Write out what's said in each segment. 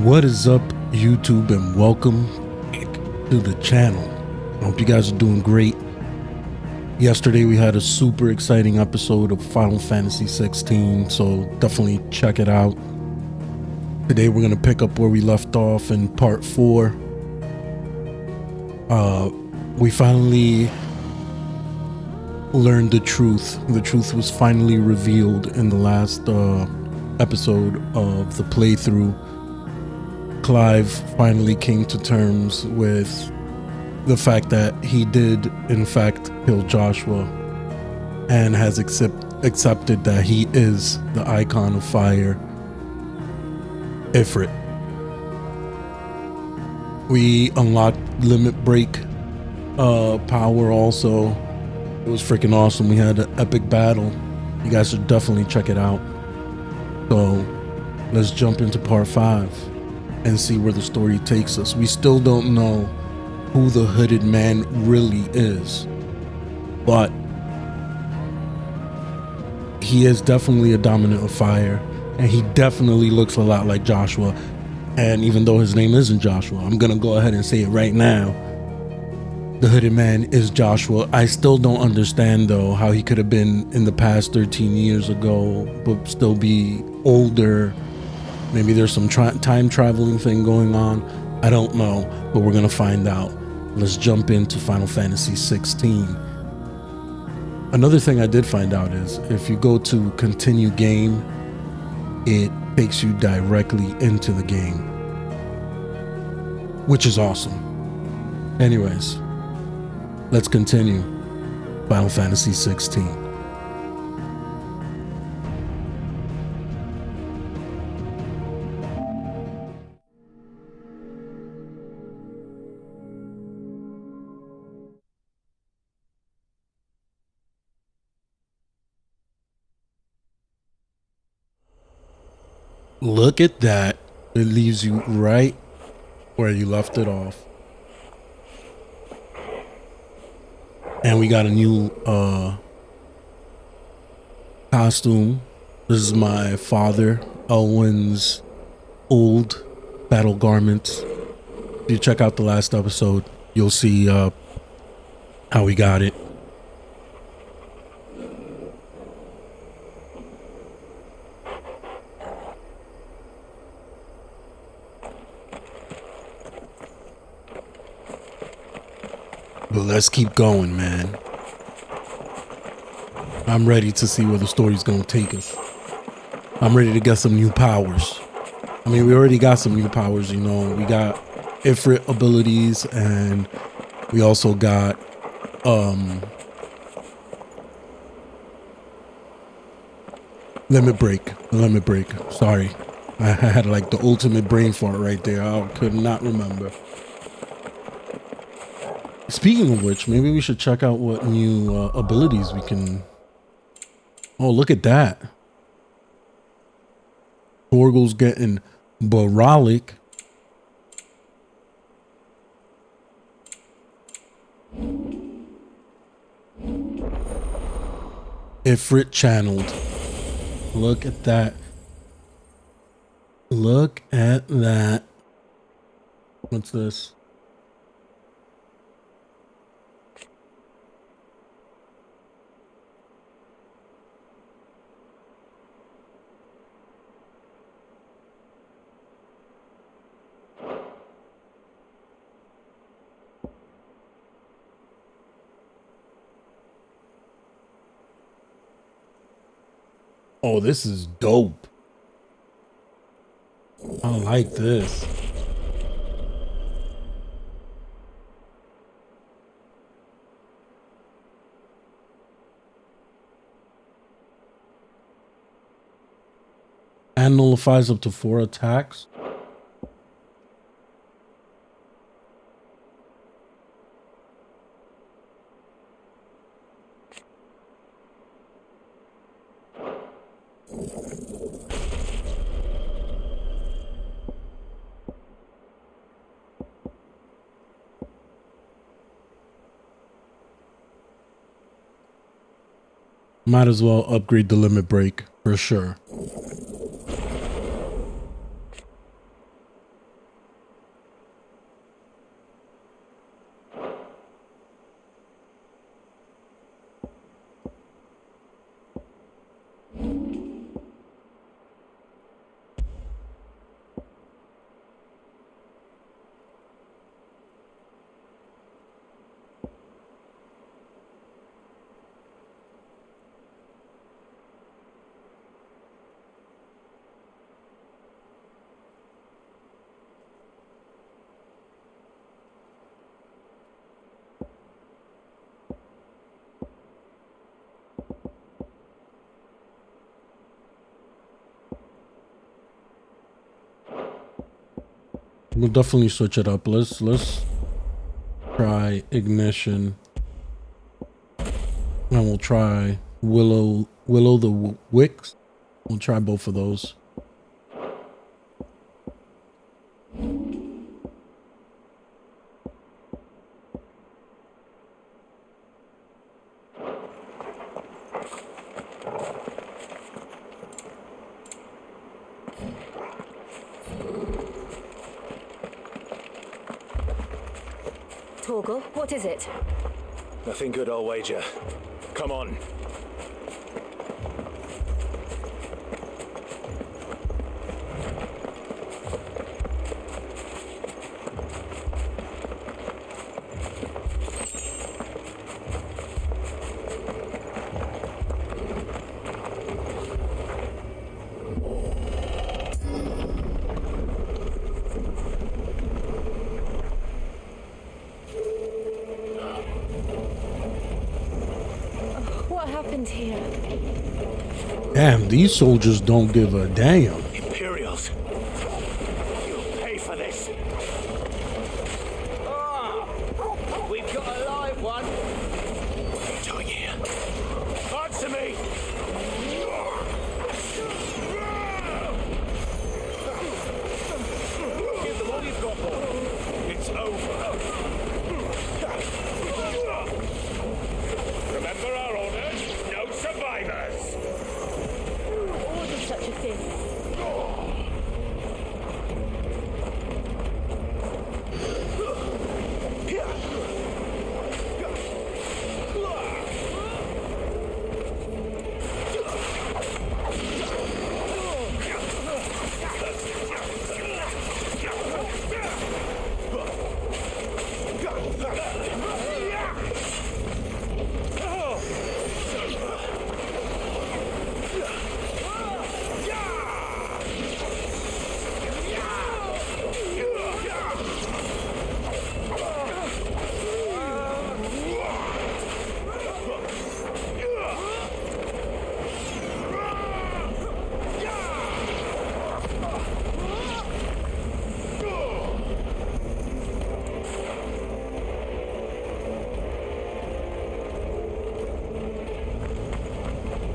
What is up, YouTube, and welcome to the channel. I hope you guys are doing great. Yesterday we had a super exciting episode of Final Fantasy 16, so definitely check it out. Today we're gonna pick up where we left off in part 4. We finally learned the truth. The truth was finally revealed in the last episode of the playthrough. Clive finally came to terms with the fact that he did in fact kill Joshua and has accepted that he is the icon of fire, Ifrit. We unlocked limit break power also. It was freaking awesome. We had an epic battle. You guys should definitely check it out. So let's jump into part 5 and see where the story takes us. We still don't know who the hooded man really is, but he is definitely a dominant of fire, and he definitely looks a lot like Joshua. And even though his name isn't Joshua, I'm gonna go ahead and say it right now. The hooded man is Joshua. I still don't understand though how he could have been in the past 13 years ago but still be older. Maybe there's some time traveling thing going on. I don't know, but we're gonna find out. Let's jump into Final Fantasy 16. Another thing I did find out is if you go to continue game, it takes you directly into the game, which is awesome. Anyways, let's continue Final Fantasy 16. Look at that. It leaves you right where you left it off. And we got a new costume. This is my father, Elwin's old battle garments. If you check out the last episode, you'll see how we got it. But let's keep going, man. I'm ready to see where the story's gonna take us. I'm ready to get some new powers. I mean, we already got some new powers, you know. We got Ifrit abilities, and we also got limit break. Sorry, I had like the ultimate brain fart right there. I could not remember. Speaking of which, maybe we should check out what new abilities we can... Oh, look at that. Torgal's getting Baralic. Ifrit channeled. Look at that. Look at that. What's this? Oh, this is dope. I like this. And nullifies up to 4 attacks. Might as well upgrade the limit break for sure. We'll definitely switch it up. Let's try ignition, and we'll try Willow the Wicks. We'll try both of those. Torgal, what is it? Nothing good, I'll wager. Come on. What happened here? Damn, these soldiers don't give a damn. Imperials. You'll pay for this. We've got a live one. What are you doing here? Answer me! Give them all you've got, boy. It's over. Remember our orders? No survivors! Who ordered such a thing?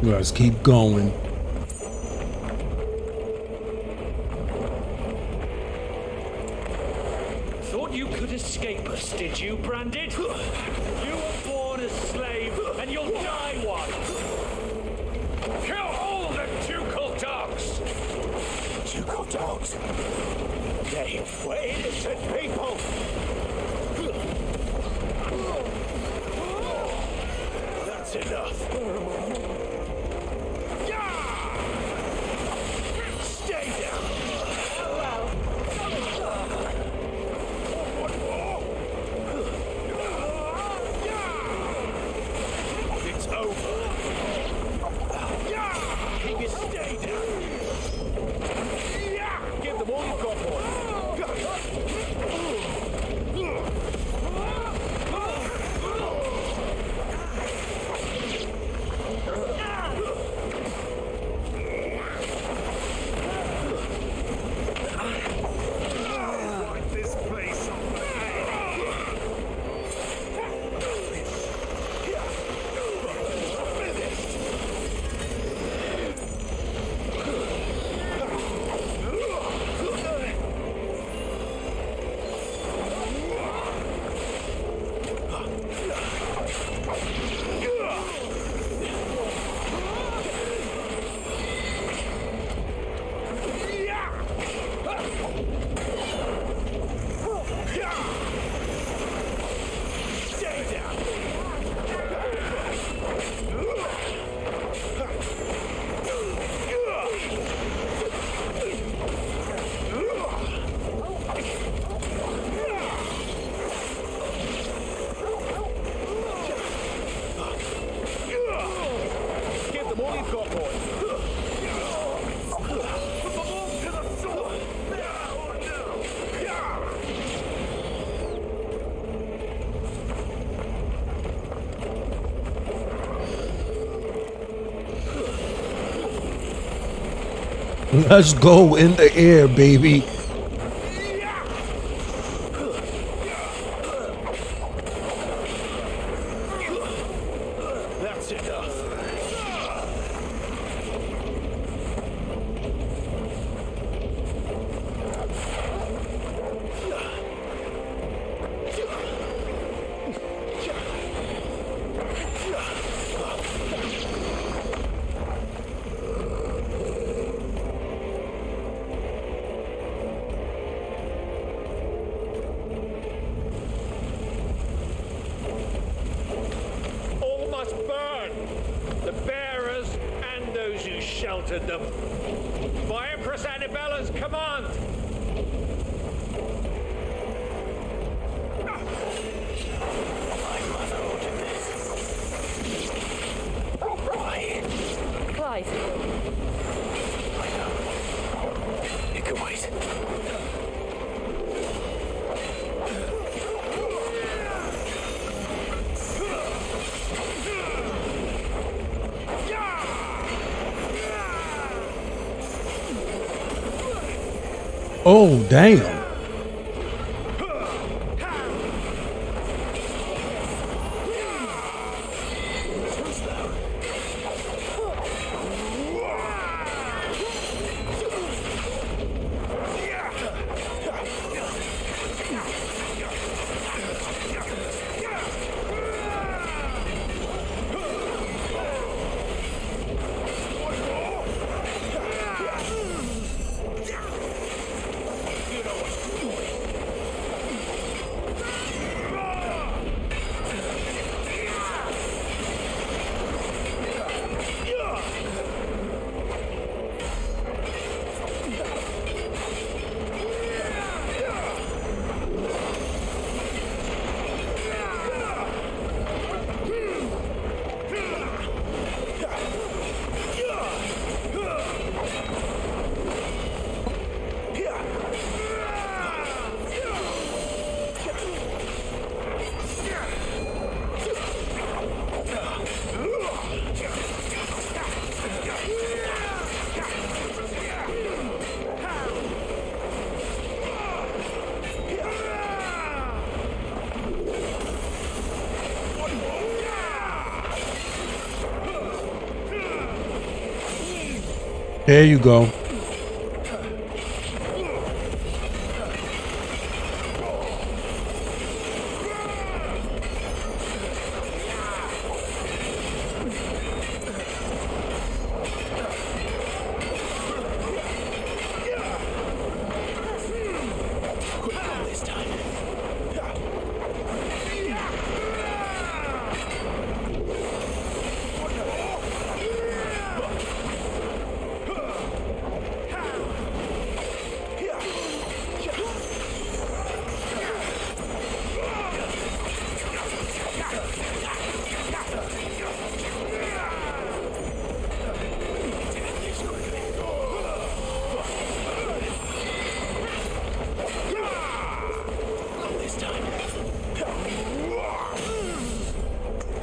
Let's keep going. Thought you could escape us, did you, Branded? You were born a slave, and you'll die one. Kill all the ducal dogs! Ducal dogs? They were innocent people! That's enough. Stay down! It's over. Keep your stay down. Give them all you've got, boy. Wipe this place off the Stay down. Give them all you've got, boy. To the sword. Let's go in the air, baby. must burn. The bearers and those who sheltered them. By Empress Annabella's command. My mother ordered this. Why? Clive, I know. It can wait. Oh, damn. There you go.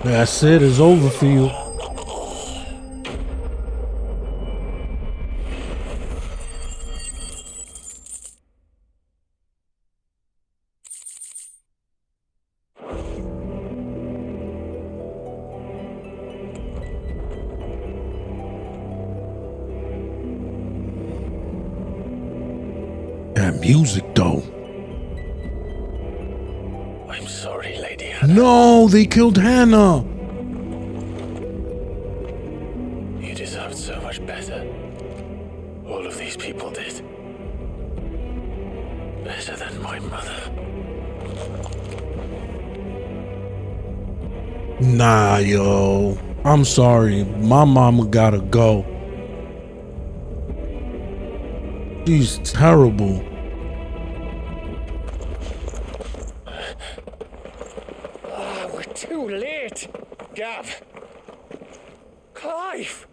That's it. It's over for you. That music, though. I'm sorry, Lady Hannah. No, they killed Hannah. You deserved so much better. All of these people did. Better than my mother. Nah, yo. I'm sorry. My mama gotta go. She's terrible. We're too late. Gav. Clive.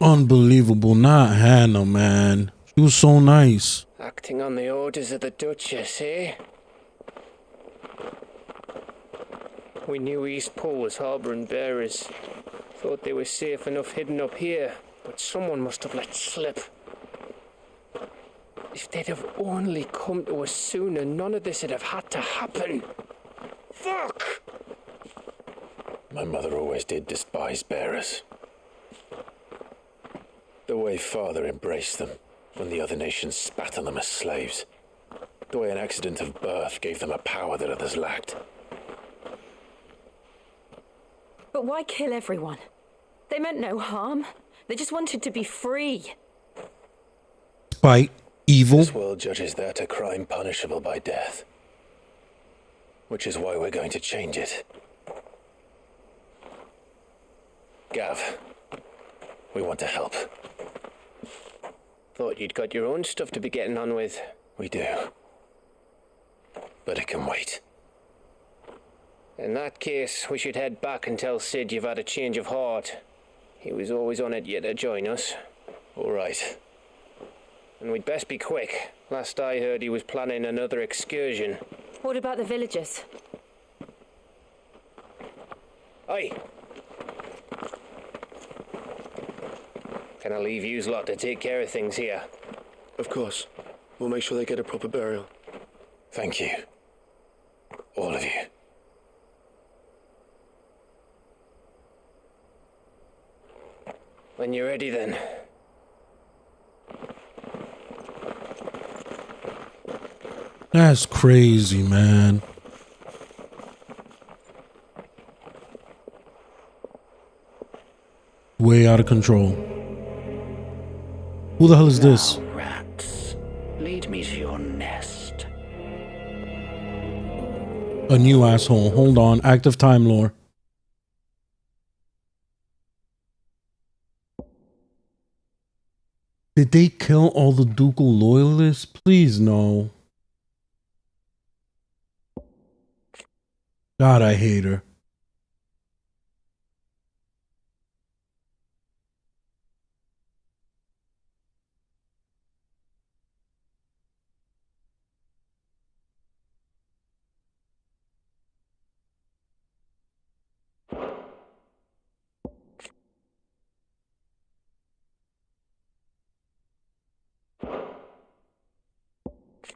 Unbelievable. Not Hannah, man. She was so nice. Acting on the orders of the Duchess, eh? We knew East Pole was harbouring bearers. Thought they were safe enough hidden up here, but someone must have let slip. If they'd have only come to us sooner, none of this would have had to happen. Fuck! My mother always did despise bearers. The way Father embraced them when the other nations spat on them as slaves. The way an accident of birth gave them a power that others lacked. but why kill everyone? They meant no harm. They just wanted to be free. Spite, evil. This world judges that a crime punishable by death. Which is why we're going to change it. Gav, we want to help. Thought you'd got your own stuff to be getting on with. We do. But it can wait. In that case, we should head back and tell Sid you've had a change of heart. He was always on it yet to join us. All right. And we'd best be quick. Last I heard, he was planning another excursion. What about the villagers? Aye. Can I leave yous lot to take care of things here? Of course. We'll make sure they get a proper burial. Thank you. All of you. When you're ready, then. That's crazy, man. Way out of control. Who the hell is this? Now, rats, lead me to your nest. A new asshole. Hold on. Active time lore. Did they kill all the ducal loyalists? Please no. God, I hate her.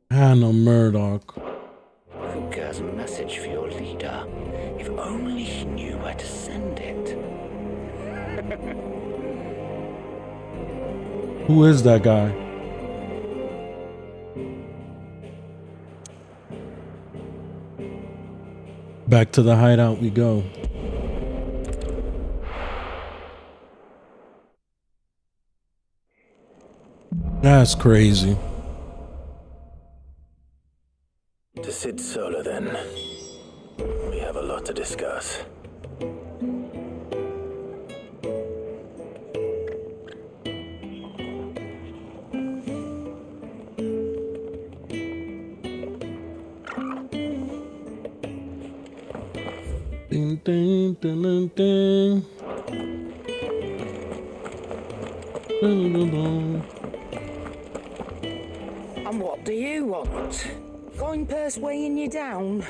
Hannah Murdoch. Hookah's message for your leader. If only he knew where to send it. Who is that guy? Back to the hideout we go. That's crazy. To Sid Solar, then. We have a lot to discuss. Ding, ding, ding, ding, ding. Ding, ding, ding. And what do you want? Coin purse weighing you down?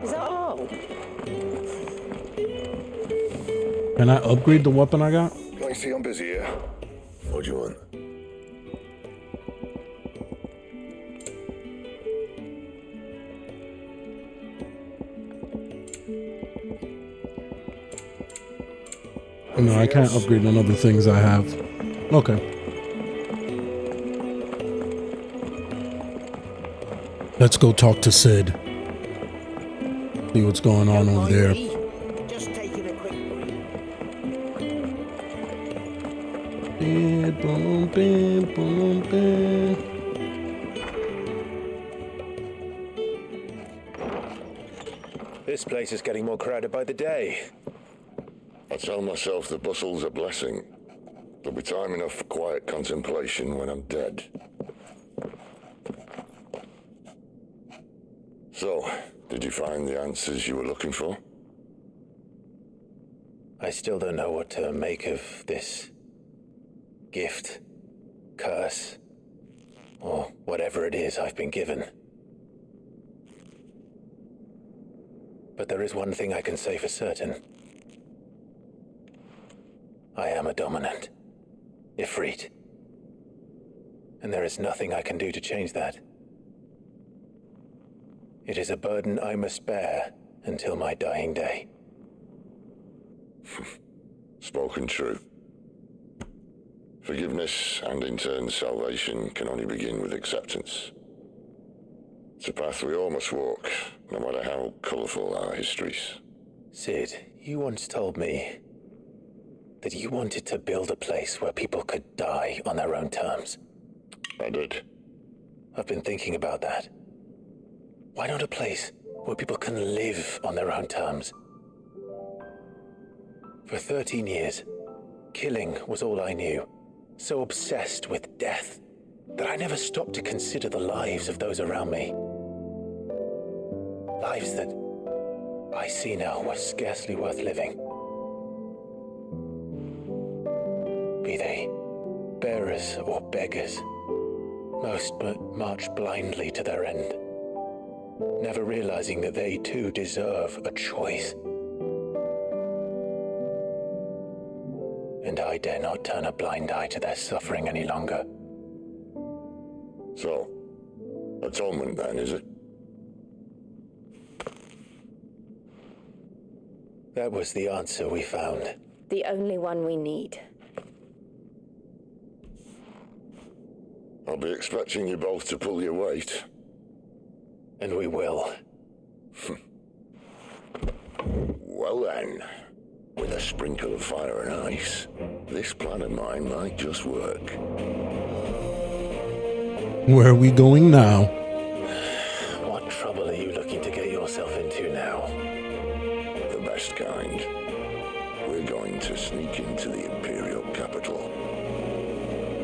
Is that all? Can I upgrade the weapon I got? I see I'm busy here. What do you want? No, I can't upgrade none of the things I have. Okay. Let's go talk to Sid. See what's going on over there. Just taking a quick This place is getting more crowded by the day. I tell myself the bustle's a blessing. There'll be time enough for quiet contemplation when I'm dead. So, did you find the answers you were looking for? I still don't know what to make of this gift, curse, or whatever it is I've been given. But there is one thing I can say for certain. I am a dominant, Ifrit. And there is nothing I can do to change that. It is a burden I must bear until my dying day. Spoken true. Forgiveness and in turn salvation can only begin with acceptance. It's a path we all must walk, no matter how colourful our histories. Sid, you once told me that you wanted to build a place where people could die on their own terms. I did. I've been thinking about that. Why not a place where people can live on their own terms? For 13 years, killing was all I knew. So obsessed with death that I never stopped to consider the lives of those around me. Lives that I see now were scarcely worth living. Be they bearers or beggars, most but march blindly to their end, never realizing that they too deserve a choice. And I dare not turn a blind eye to their suffering any longer. So, atonement then, is it? That was the answer we found. The only one we need. I'll be expecting you both to pull your weight. And we will. Well then, with a sprinkle of fire and ice, this plan of mine might just work. Where are we going now? What trouble are you looking to get yourself into now? The best kind. We're going to sneak into the Imperial capital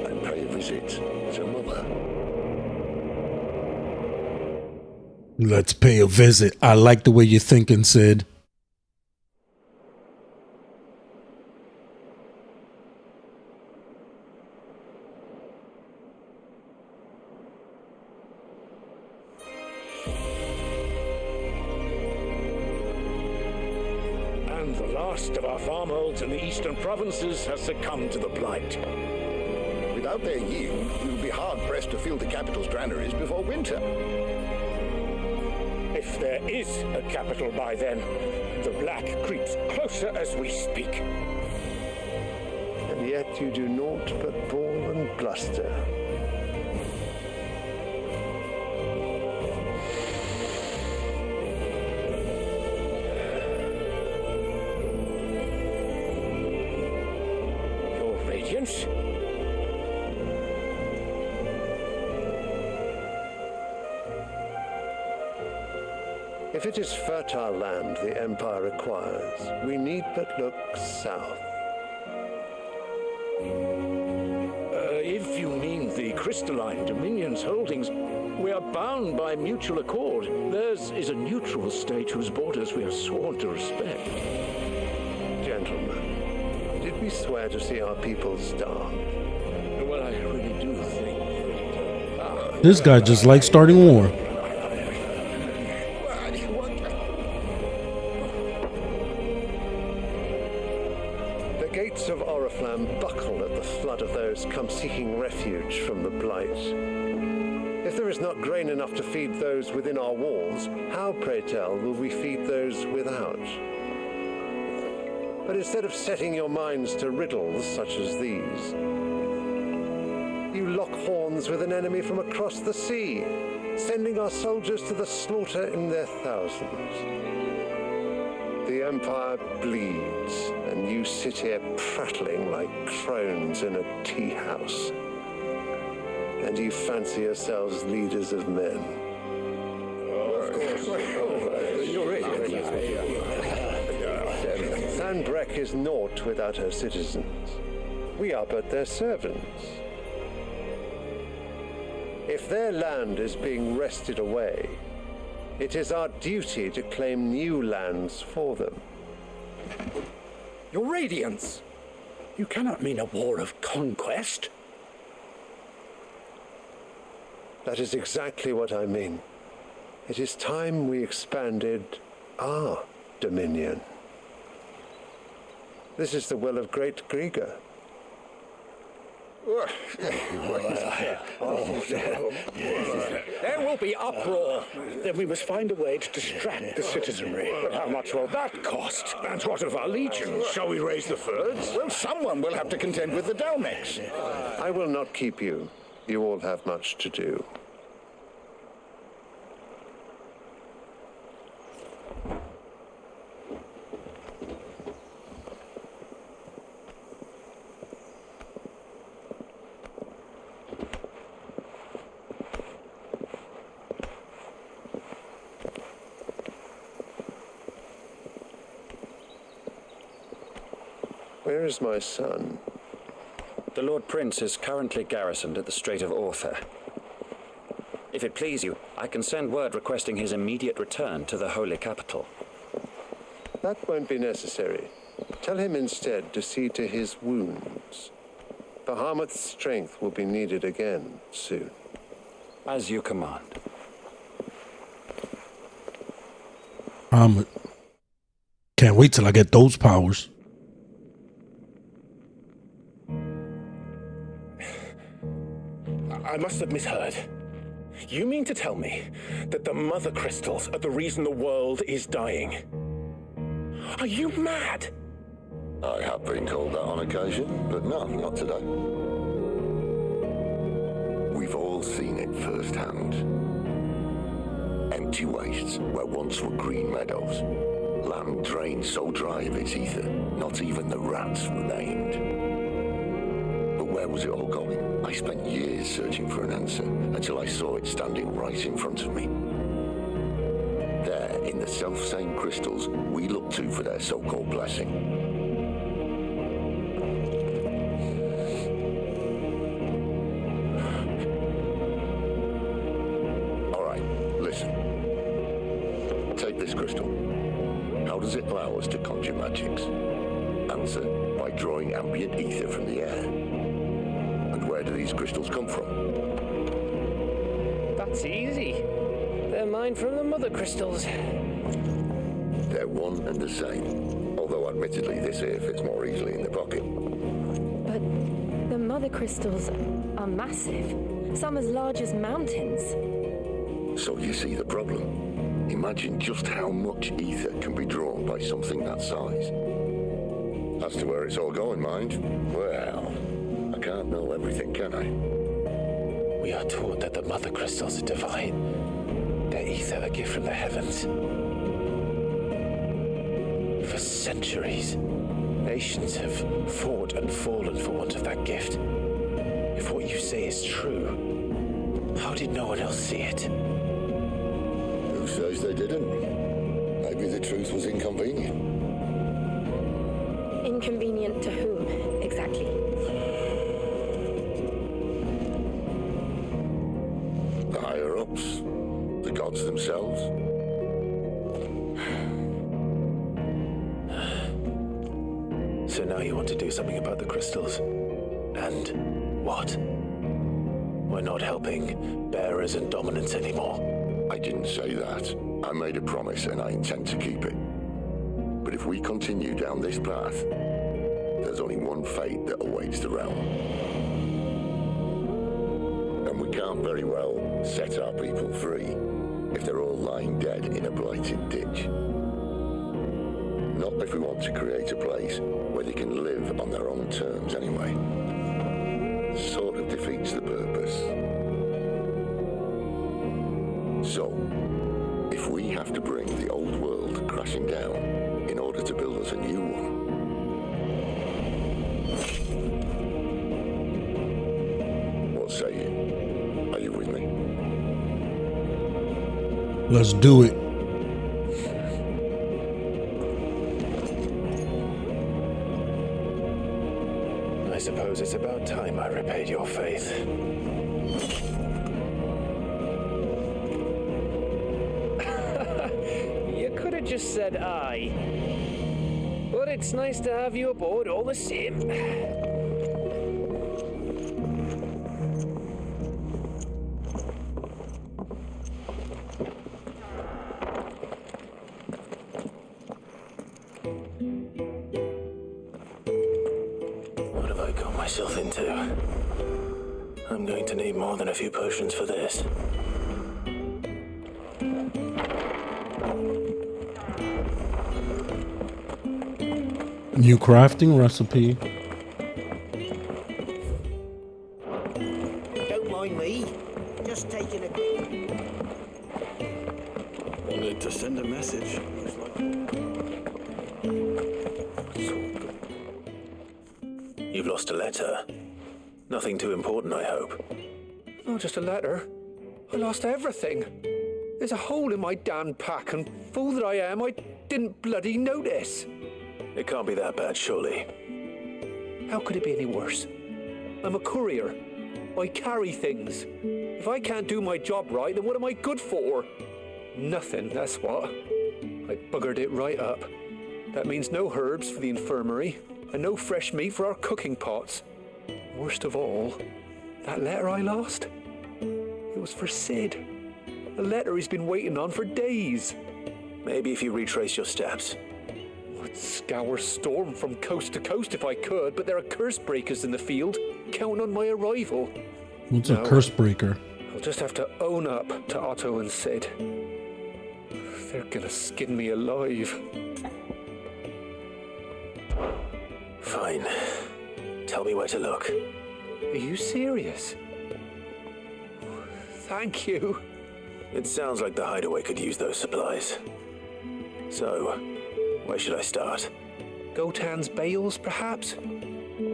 and pay a visit to Mother. Let's pay a visit. I like the way you're thinking, Sid. And the last of our farmholds in the eastern provinces has succumbed to the blight. Without their yield, we'll be hard-pressed to fill the capital's granaries before winter. If there is a capital by then, the black creeps closer as we speak. And yet you do naught but bawl and bluster. Your Radiance? If it is fertile land the Empire requires, we need but look south. If you mean the crystalline Dominion's holdings, we are bound by mutual accord. Theirs is a neutral state whose borders we are sworn to respect. Gentlemen, did we swear to see our people starve? Well, I really do think... This guy just likes starting war. The gates of Oriflamme buckle at the flood of those come seeking refuge from the blight. If there is not grain enough to feed those within our walls, how, pray tell, will we feed those without? But instead of setting your minds to riddles such as these, you lock horns with an enemy from across the sea, sending our soldiers to the slaughter in their thousands. The Empire bleeds, and you sit here prattling like crones in a tea house. And you fancy yourselves leaders of men. Sandbreck is naught without her citizens. We are but their servants. If their land is being wrested away, it is our duty to claim new lands for them. Your Radiance! You cannot mean a war of conquest. That is exactly what I mean. It is time we expanded our dominion. This is the will of great Grieger. There will be uproar. Then we must find a way to distract the citizenry. But how much will that cost? And what of our legions? Shall we raise the furs? Well, someone will have to contend with the Dalmex. I will not keep you. You all have much to do. Where is my son? The Lord Prince is currently garrisoned at the Strait of Arthur. If it please you, I can send word requesting his immediate return to the Holy Capital. That won't be necessary. Tell him instead to see to his wounds. Bahamut's strength will be needed again soon. As you command. Can't wait till I get those powers. I must have misheard. You mean to tell me that the mother crystals are the reason the world is dying? Are you mad? I have been told that on occasion, but no, not today. We've all seen it firsthand. Empty wastes where once were green meadows. Land drained so dry of its ether, not even the rats remained. But where was it all going? I spent years searching for an answer until I saw it standing right in front of me. There, in the self-same crystals we look to for their so-called blessing. All right, listen. Take this crystal. How does it allow us to conjure magics? Answer, by drawing ambient ether from the air. And where do these crystals come from? That's easy. They're mine from the mother crystals. They're one and the same. Although admittedly this here fits more easily in the pocket. But the mother crystals are massive. Some as large as mountains. So you see the problem. Imagine just how much ether can be drawn by something that size. As to where it's all going, mind, well, I can't know everything, can I? We are taught that the mother crystals are divine. Their ether a gift from the heavens. For centuries, nations have fought and fallen for want of that gift. If what you say is true, how did no one else see it? Who says they didn't? Maybe the truth was inconvenient. Inconvenient to whom, exactly? The higher-ups, the gods themselves. So now you want to do something about the crystals. And what? We're not helping bearers and dominants anymore. I didn't say that. I made a promise and I intend to keep it. But if we continue down this path, there's only one fate that awaits the realm. And we can't very well set our people free if they're all lying dead in a blighted ditch. Not if we want to create a place where they can live on their own terms anyway. Sort of defeats the purpose. So, if we have to bring the old world crashing down in order to build us a new one, what say you? Are you with me? Let's do it. I suppose it's about time I repaid your faith. You could have just said aye. But it's nice to have you aboard all the same. What have I got myself into? I'm going to need more than a few potions for this. New crafting recipe. Don't mind me. Just taking a... Wanted to send a message. You've lost a letter. Nothing too important, I hope. Not just a letter. I lost everything. There's a hole in my damn pack, and fool that I am, I didn't bloody notice. It can't be that bad, surely. How could it be any worse? I'm a courier. I carry things. If I can't do my job right, then what am I good for? Nothing, that's what. I buggered it right up. That means no herbs for the infirmary, and no fresh meat for our cooking pots. Worst of all, that letter I lost? It was for Sid. A letter he's been waiting on for days. Maybe if you retrace your steps. I'd scour Storm from coast to coast if I could, but there are curse breakers in the field, counting on my arrival. What's a curse breaker? I'll just have to own up to Otto and Sid. They're gonna skin me alive. Fine. Tell me where to look. Are you serious? Thank you. It sounds like the hideaway could use those supplies. So, where should I start? Gotan's bales, perhaps?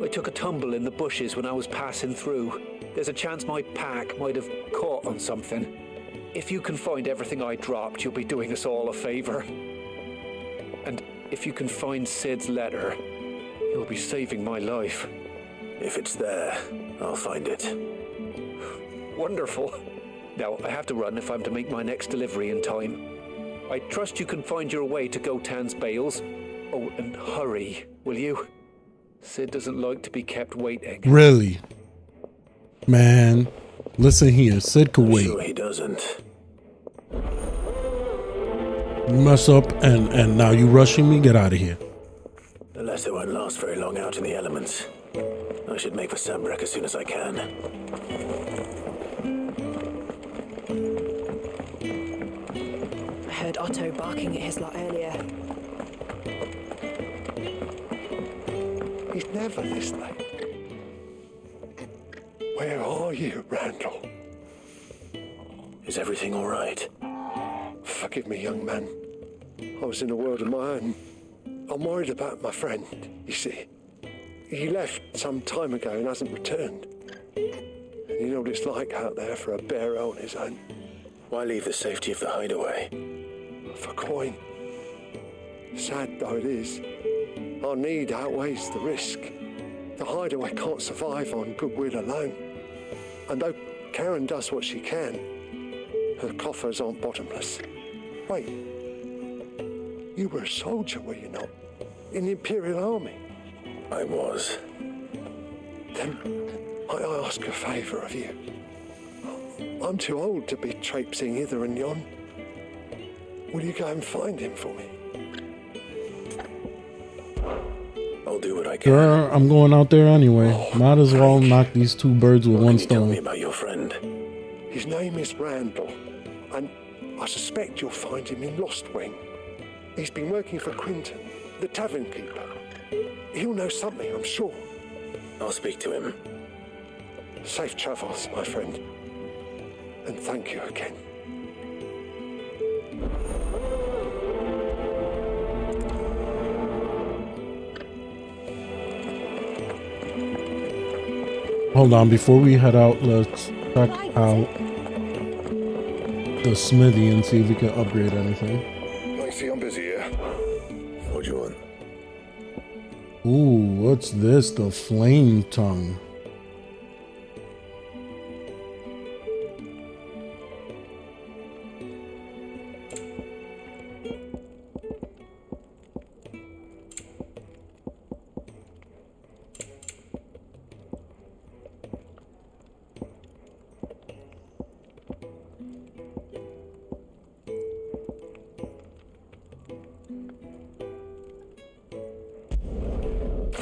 I took a tumble in the bushes when I was passing through. There's a chance my pack might have caught on something. If you can find everything I dropped, you'll be doing us all a favor. And if you can find Sid's letter, you'll be saving my life. If it's there, I'll find it. Wonderful. Now, I have to run if I'm to make my next delivery in time. I trust you can find your way to Gotan's bales. Oh, and hurry, will you? Sid doesn't like to be kept waiting. Really? Man, listen here. Sid could wait. Sure he doesn't. You mess up and now you rushing me? Get out of here. The letter won't last very long out in the elements. I should make for Sambrek as soon as I can. I heard Otto barking at his lot earlier. He's never this late. Where are you, Randall? Is everything all right? Forgive me, young man. I was in a world of my own. I'm worried about my friend, you see. He left some time ago and hasn't returned. And you know what it's like out there for a bear on his own. Why leave the safety of the hideaway? For coin. Sad though it is, our need outweighs the risk. The hideaway can't survive on goodwill alone. And though Karen does what she can, her coffers aren't bottomless. Wait, you were a soldier, were you not? In the Imperial Army? I was. Then I ask a favour of you. I'm too old to be traipsing hither and yon. Will you go and find him for me? I'll do what I can. Sure, I'm going out there anyway. Might as well knock these two birds with one stone. Tell me about your friend. His name is Randall, and I suspect you'll find him in Lost Wing. He's been working for Quinton, the tavern keeper. He'll know something, I'm sure. I'll speak to him. Safe travels, my friend. And thank you again. Hold on, before we head out, let's check out the smithy and see if we can upgrade anything. I see I'm busy here. What do you want? Ooh, what's this? The flame tongue.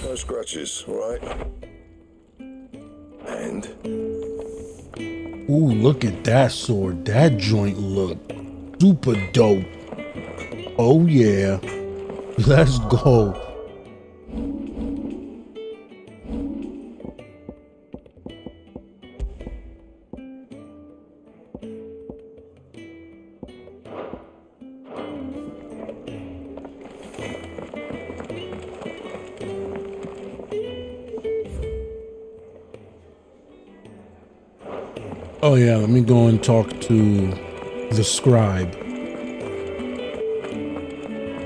No scratches, all right? And? Ooh, look at that sword. That joint look super dope. Oh yeah. Let's go. Oh yeah, let me go and talk to the scribe.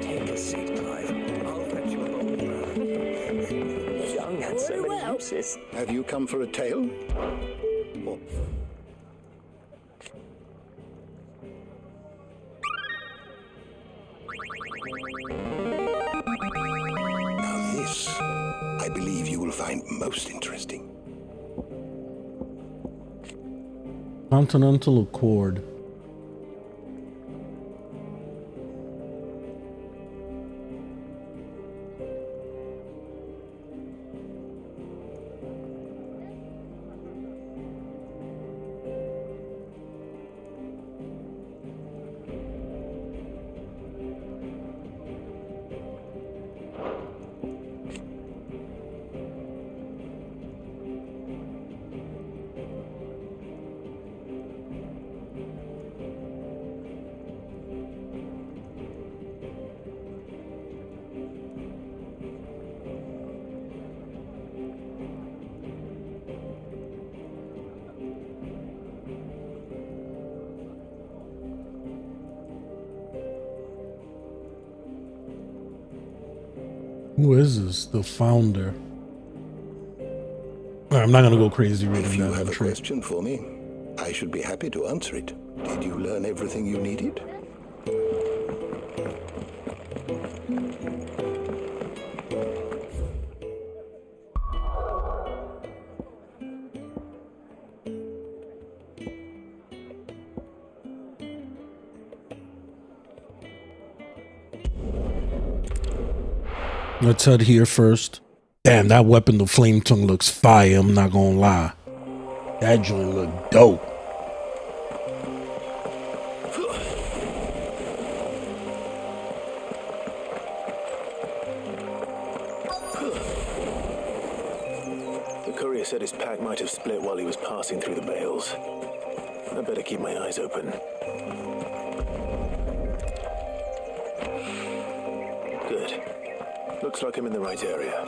Take a seat, Clive. I'll fetch you a bowl of broth. Young and so horses. Have you come for a tale? Or... Now this, I believe you will find most interesting. Continental Accord. Who is this? The founder. I'm not going to go crazy reading If you that have a entry. question for me, I should be happy to answer it. Did you learn everything you needed? Let's head here first. Damn, that weapon, the flame tongue, looks fire. I'm not gonna lie. That joint look dope. The courier said his pack might have split while he was passing through the bales. I better keep my eyes open. Good. Looks like I'm in the right area.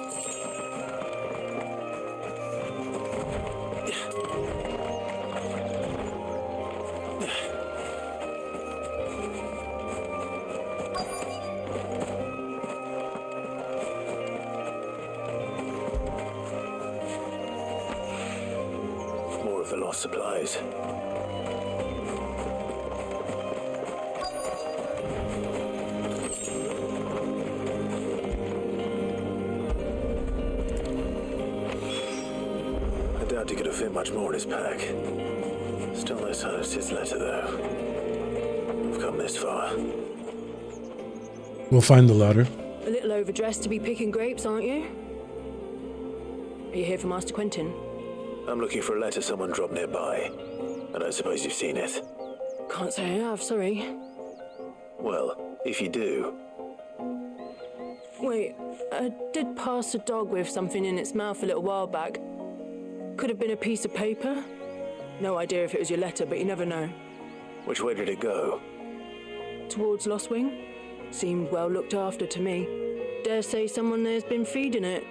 More of the lost supplies. I doubt he could have fit much more in his pack. Still no sign of Sid's letter, though. We've come this far. We'll find the ladder. A little overdressed to be picking grapes, aren't you? Are you here for Master Quentin? I'm looking for a letter someone dropped nearby. I don't suppose you've seen it. Can't say I have, sorry. Well, if you do, Wait, I did pass a dog with something in its mouth a little while back. Could have been a piece of paper. No idea if it was your letter, but you never know. which way did it go? Towards Lost Wing. Seemed well looked after to me. Dare say someone there's been feeding it.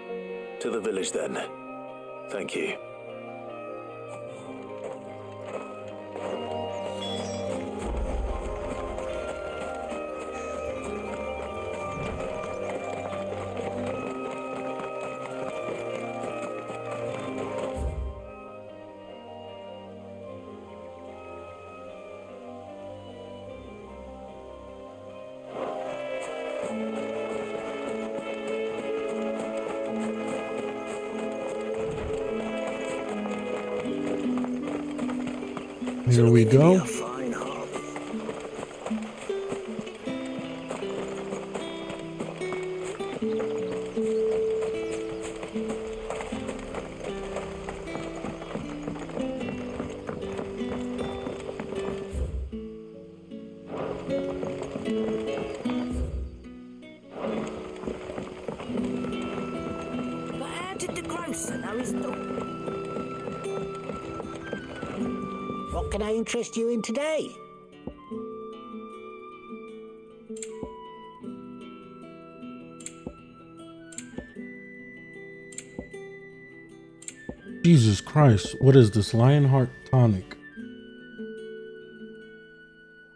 To the village, then. Thank you. Here we go. But how did the grocer know his dog? What can I interest you in today? Jesus Christ, what is this? Lionheart tonic.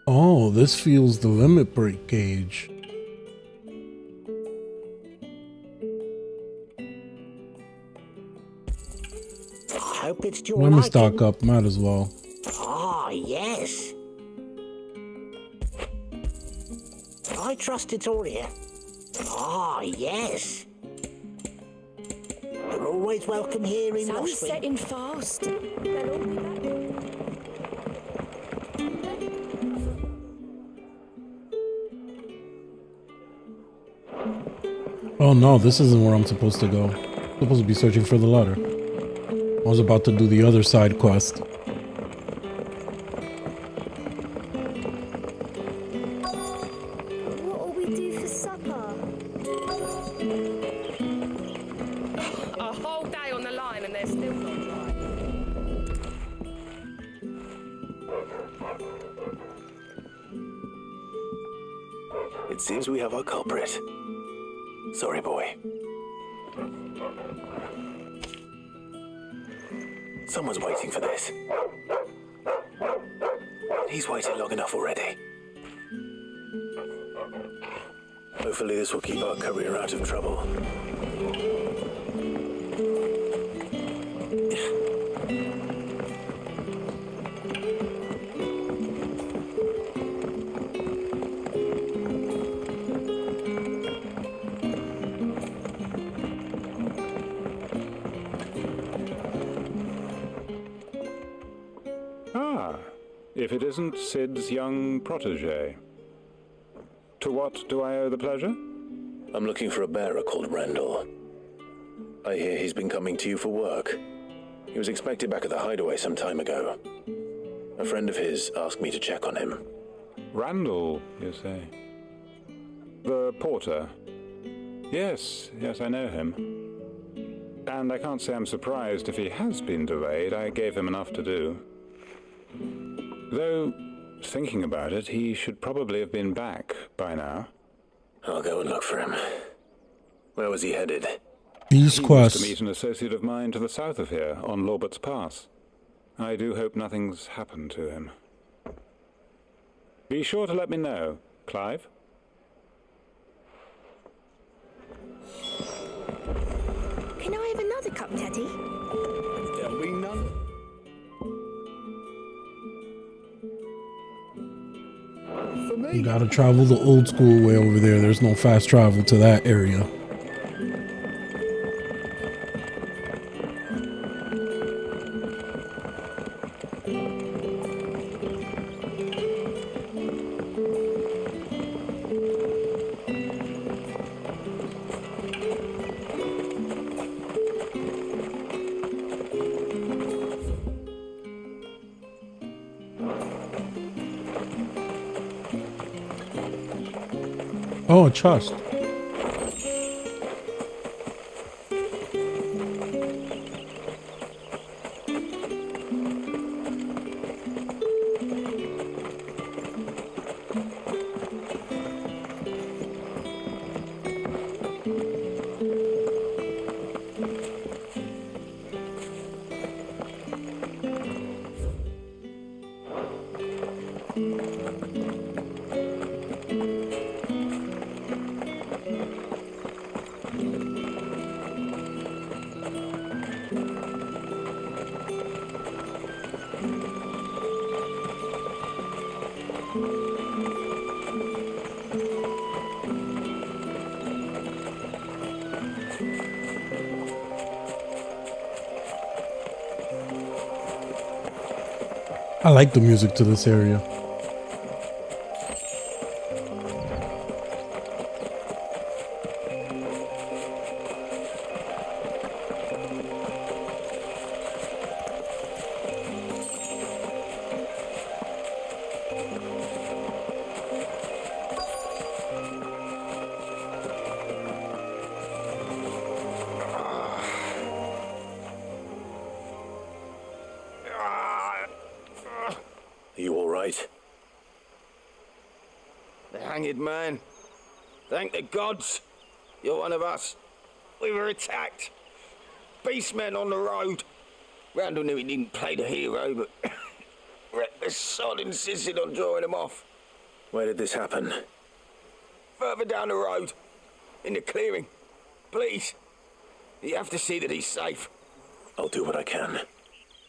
Oh, this feels the limit break gauge. hope it's to your Let me liking. stock up. Might as well. Ah, yes. I trust it's all here. Ah, yes. You're always welcome here in Sun's Losswing. setting fast. They'll all be back. Oh no, this isn't where I'm supposed to go. I'm supposed to be searching for the letter. I was about to do the other side quest. What'll we do for supper? A whole day on the line and they're still not dry. It seems we have our culprit. Sorry, boy. Someone's waiting for this. He's waited long enough already. Hopefully this will keep our career out of trouble. If it isn't Sid's young protege. To what do I owe the pleasure? I'm looking for a bearer called Randall. I hear he's been coming to you for work. He was expected back at the hideaway some time ago. A friend of his asked me to check on him. Randall, you say? The porter? Yes, I know him. And I can't say I'm surprised if he has been delayed. I gave him enough to do. Though, thinking about it, he should probably have been back by now. I'll go and look for him. Where was he headed? These He was to meet an associate of mine to the south of here, on Lorbert's Pass. I do hope nothing's happened to him. Be sure to let me know, Clive. Can I have another cup, Teddy? There'll be none. You gotta travel the old school way over there. There's no fast travel to that area. Oh, a chest. I like the music to this area. Are you all right? The hanged man. Thank the gods. You're one of us. We were attacked. Beastmen on the road. Randall knew he didn't play the hero, but the sod insisted on drawing him off. Where did this happen? Further down the road. In the clearing. Please. You have to see that he's safe. I'll do what I can.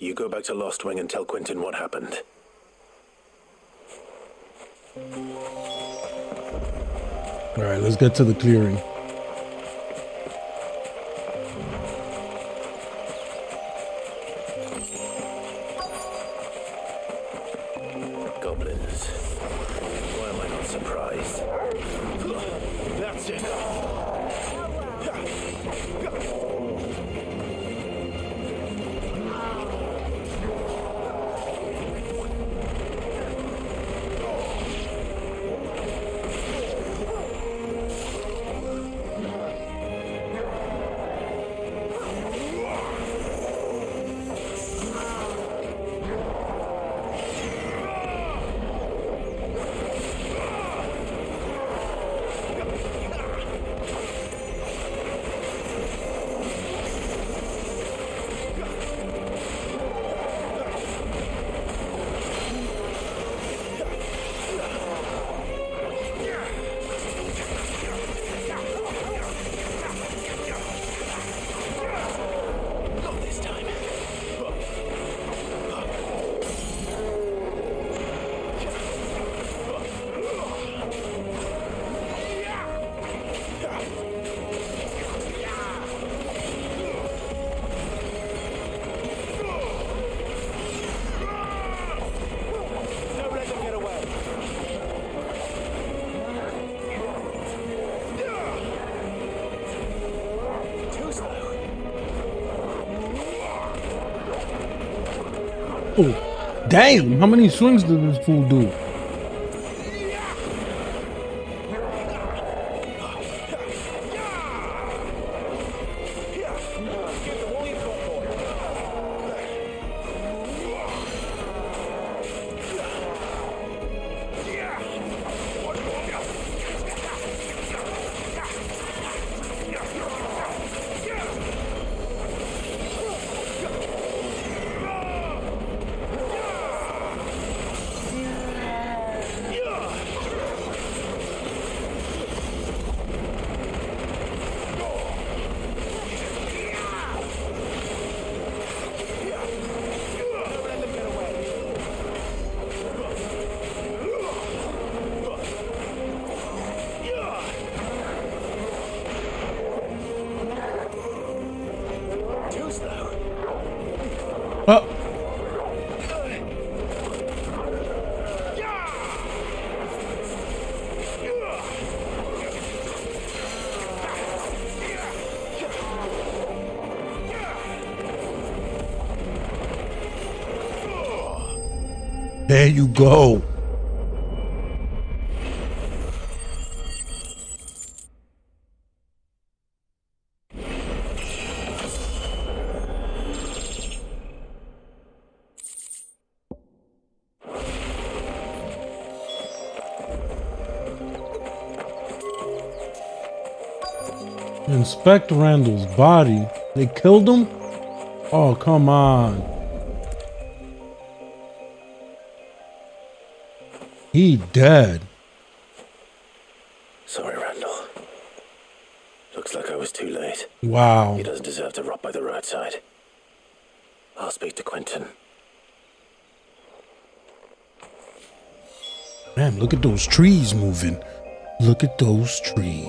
You go back to Lost Wing and tell Quentin what happened. Alright, let's get to the clearing. Goblins. Why am I not surprised? That's it. Oh, damn! How many swings did this fool do? There you go. Inspect Randall's body. They killed him? Oh, come on. He dead. Sorry, Randall. Looks like I was too late. Wow. He doesn't deserve to rot by the roadside. I'll speak to Quentin. Man, look at those trees moving. Look at those trees.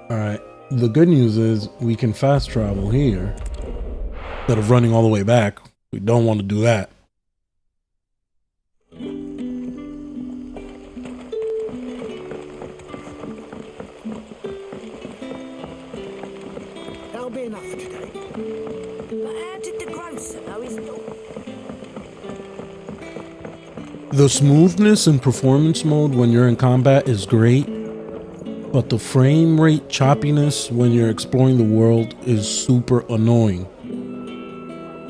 Alright, the good news is we can fast travel here instead of running all the way back. We don't want to do that. That'll be enough for today. But how did the grocer know his dog? The smoothness in performance mode when you're in combat is great, but the frame rate choppiness when you're exploring the world is super annoying.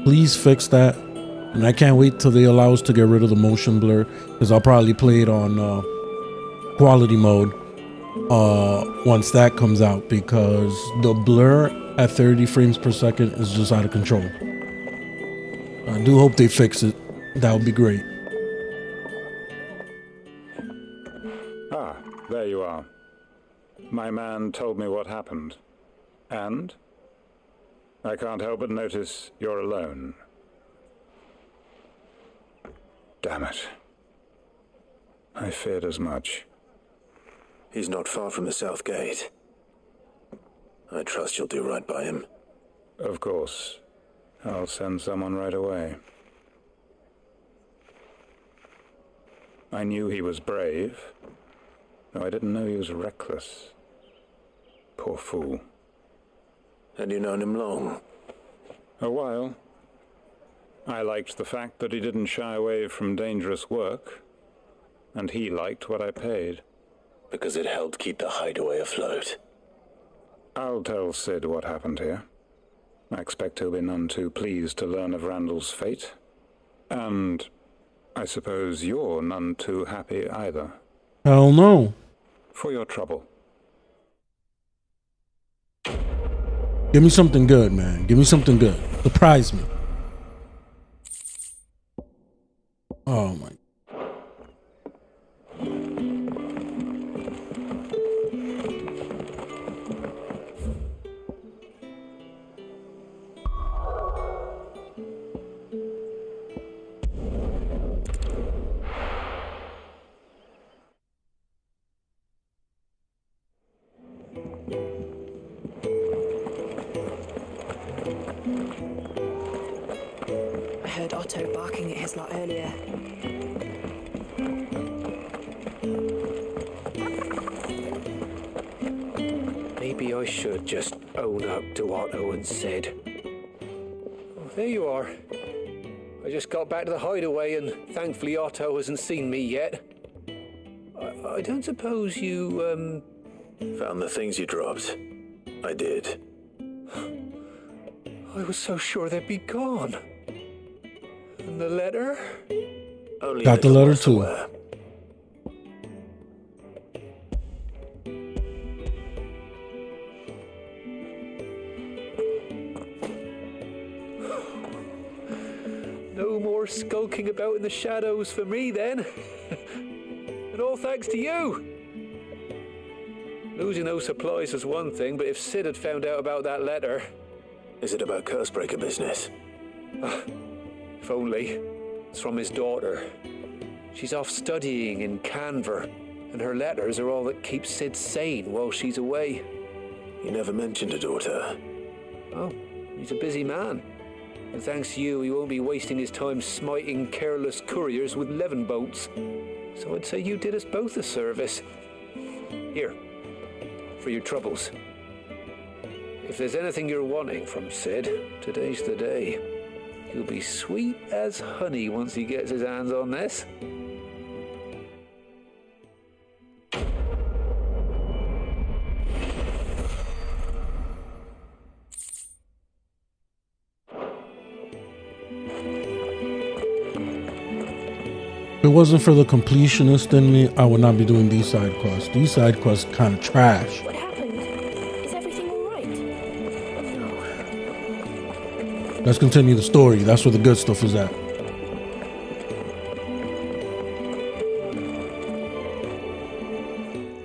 Please fix that. And I can't wait till they allow us to get rid of the motion blur, because I'll probably play it on quality mode once that comes out, because the blur at 30 frames per second is just out of control. I do hope they fix it. That would be great. Ah, there you are. My man told me what happened. And I can't help but notice you're alone. Damn it. I feared as much. He's not far from the South Gate. I trust you'll do right by him. Of course. I'll send someone right away. I knew he was brave, though I didn't know he was reckless. Poor fool. Had you known him long? A while. I liked the fact that he didn't shy away from dangerous work, and he liked what I paid. Because it helped keep the hideaway afloat. I'll tell Sid what happened here. I expect he'll be none too pleased to learn of Randall's fate. And I suppose you're none too happy either. Hell no. For your trouble. Give me something good, man. Give me something good. Surprise me. Oh my. I heard Otto barking at his lot earlier. Maybe I should just own up to Otto and Sid. Oh, there you are. I just got back to the hideaway and thankfully Otto hasn't seen me yet. I don't suppose you, Found the things you dropped. I did. I was so sure they'd be gone. And the letter? Only got the letter too. No more skulking about in the shadows for me then. And all thanks to you. Losing those supplies was one thing, but if Sid had found out about that letter... Is it about Cursebreaker business? If only. It's from his daughter. She's off studying in Canver, and her letters are all that keeps Sid sane while she's away. You never mentioned a daughter. Oh, he's a busy man. And thanks to you, he won't be wasting his time smiting careless couriers with levin boats. So I'd say you did us both a service. Here, for your troubles. If there's anything you're wanting from Sid, today's the day. He'll be sweet as honey once he gets his hands on this. If it wasn't for the completionist in me, I would not be doing these side quests. These side quests kind of trash. What happened? Is everything all right? Let's continue the story. That's where the good stuff is at.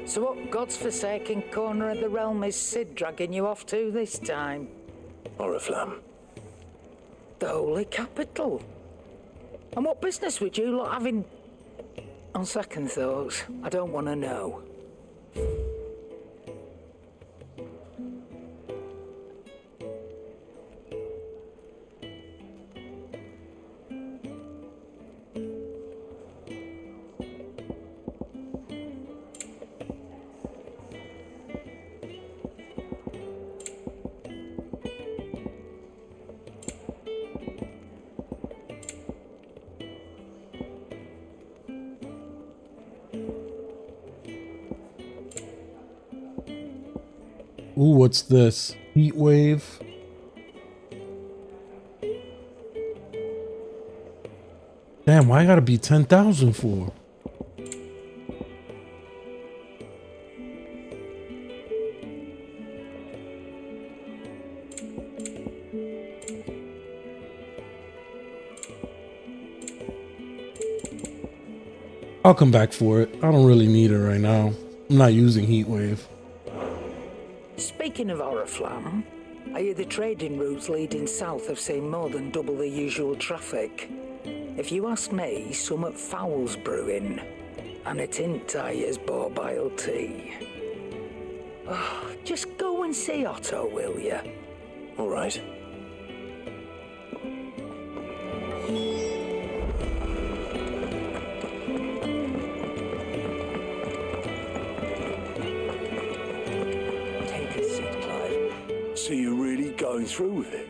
So what God's forsaken corner of the realm is Sid dragging you off to this time? Oriflamme. The Holy Capital. And what business would you lot having? On second thoughts, I don't want to know. Ooh, what's this? Heat wave. Damn, why I gotta be 10,000 for? I'll come back for it. I don't really need it right now. I'm not using heat wave. Speaking of Oriflamme, I hear the trading routes leading south have seen more than double the usual traffic. If you ask me, somewhat foul's brewing. And it ain't as borbile tea. Oh, just go and see Otto, will you? All right. Take a seat, Clive. So you're really going through with it?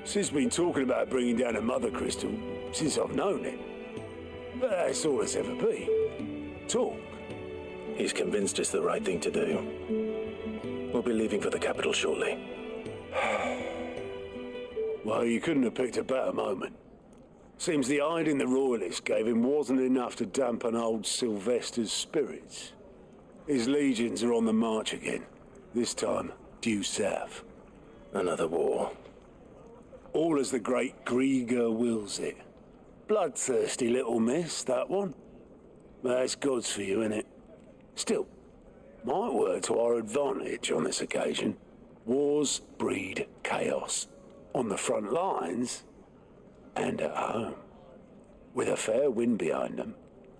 Sid's been talking about bringing down a mother crystal since I've known it. But that's all it's ever been. Talk. He's convinced it's the right thing to do. We'll be leaving for the capital shortly. Well, you couldn't have picked a better moment. Seems the hiding the royalists gave him wasn't enough to dampen old Sylvester's spirits. His legions are on the march again, this time due south. Another war. All as the great Grieger wills it. Bloodthirsty little miss, that one. That's God's for you, innit? Still, might work to our advantage on this occasion. Wars breed chaos. On the front lines, and at home. With a fair wind behind them,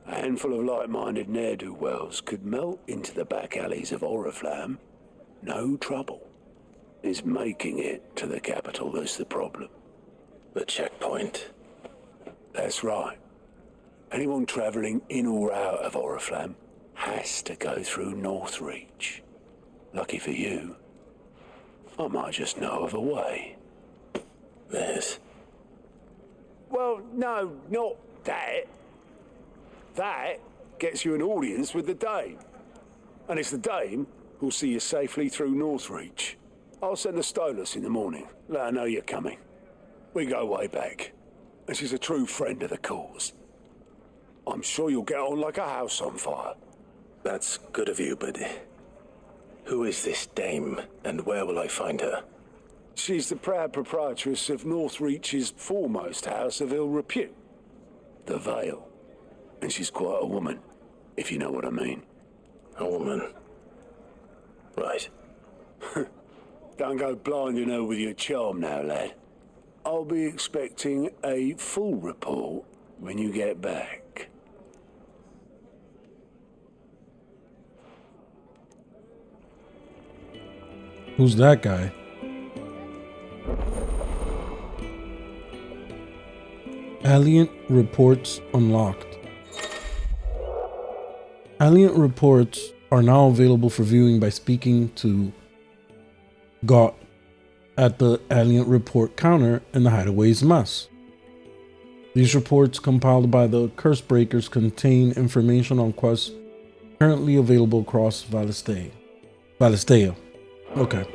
a handful of like-minded ne'er-do-wells could melt into the back alleys of Oriflamme. No trouble. It's making it to the capital that's the problem. The checkpoint. That's right. Anyone travelling in or out of Oriflamme has to go through Northreach. Lucky for you, I might just know of a way. This? Well, no, not that. That gets you an audience with the Dame. And it's the Dame who'll see you safely through Northreach. I'll send the Stolas in the morning. Let her know you're coming. We go way back. And she's a true friend of the cause. I'm sure you'll get on like a house on fire. That's good of you, but who is this Dame, and where will I find her? She's the proud proprietress of Northreach's foremost house of ill repute, the Vale. And she's quite a woman, if you know what I mean. A woman? Right. Don't go blinding her with your charm now, lad. I'll be expecting a full report when you get back. Who's that guy? Alien reports unlocked. Alien reports are now available for viewing by speaking to Gott at the Alien report counter in the Hideaway's mess. These reports compiled by the Cursebreakers contain information on quests currently available across Valistea. Okay.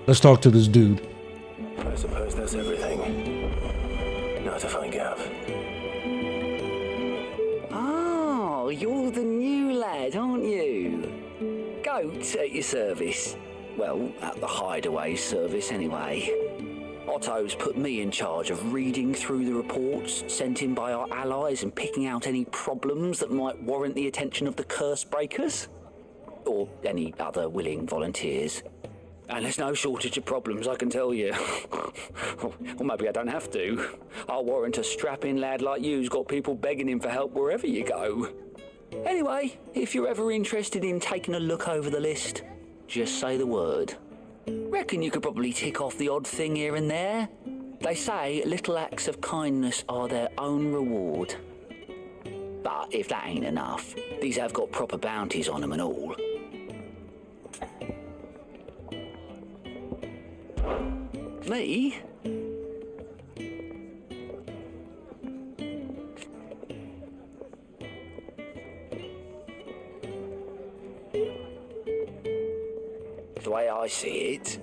Let's talk to this dude. I suppose that's everything. Now to find Gav. Oh, you're the new lad, aren't you? Goat at your service. Well, at the Hideaway service anyway. Otto's put me in charge of reading through the reports sent in by our allies and picking out any problems that might warrant the attention of the Cursebreakers. Or any other willing volunteers. And there's no shortage of problems, I can tell you. Or maybe I don't have to. I'll warrant a strapping lad like you's got people begging him for help wherever you go. Anyway, if you're ever interested in taking a look over the list, just say the word. Reckon you could probably tick off the odd thing here and there. They say little acts of kindness are their own reward. But if that ain't enough, these have got proper bounties on them and all. Me? The way I see it,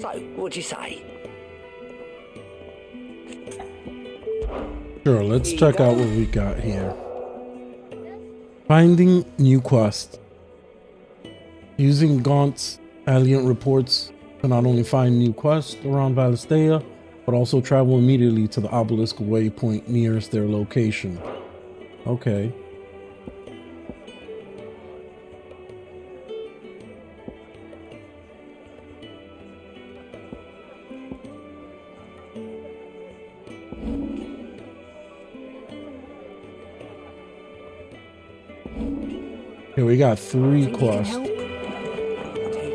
so, what'd you say? Sure, let's check out what we got here. Finding new quest. Using Gaunt's alien reports to not only find new quests around Valistea, but also travel immediately to the obelisk waypoint nearest their location. Okay. Here we got 3 quests. Take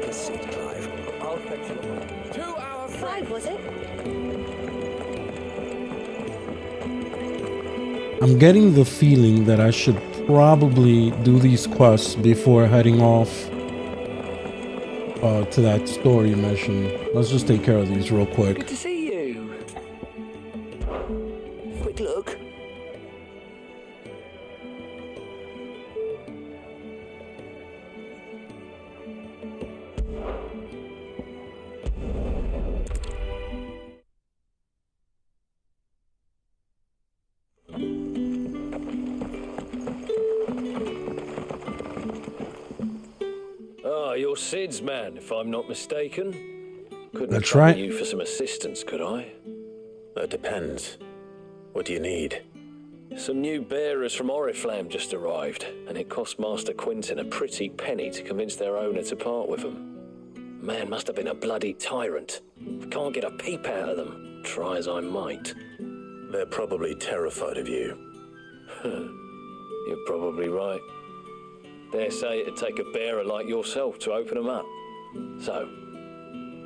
a seat, Clive. I'll fetch you. 2 hours. 5, was it? I'm getting the feeling that I should probably do these quests before heading off to that story mission. Let's just take care of these real quick. Good to see you. Quick look. Ah, you're Sid's man, if I'm not mistaken. Couldn't That's trouble right. you for some assistance, could I? That depends. What do you need? Some new bearers from Oriflamme just arrived, and it cost Master Quintin a pretty penny to convince their owner to part with them. Man must have been a bloody tyrant. I can't get a peep out of them, try as I might. They're probably terrified of you. You're probably right. Dare say it'd take a bearer like yourself to open them up. So,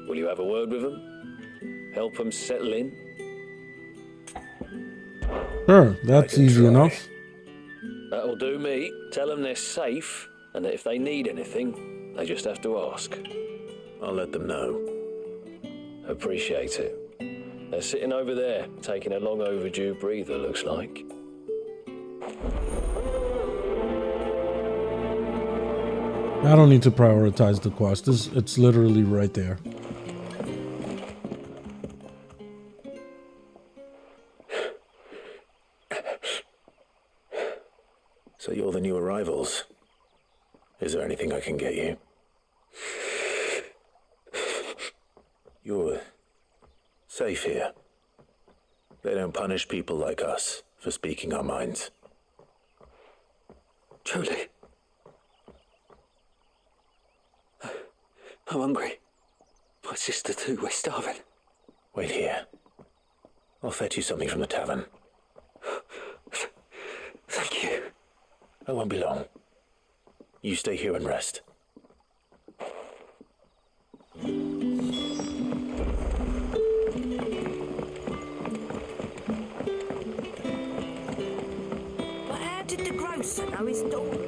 will you have a word with them? Help them settle in? Sure, that's easy enough. That'll do me. Tell them they're safe, and that if they need anything, they just have to ask. I'll let them know. Appreciate it. They're sitting over there, taking a long overdue breather, looks like. I don't need to prioritize the quest. It's literally right there. So you're the new arrivals. Is there anything I can get you? You're safe here. They don't punish people like us for speaking our minds. Truly. I'm hungry. My sister too, we're starving. Wait here. I'll fetch you something from the tavern. Thank you. I won't be long. You stay here and rest. But how did the grocer know his daughter?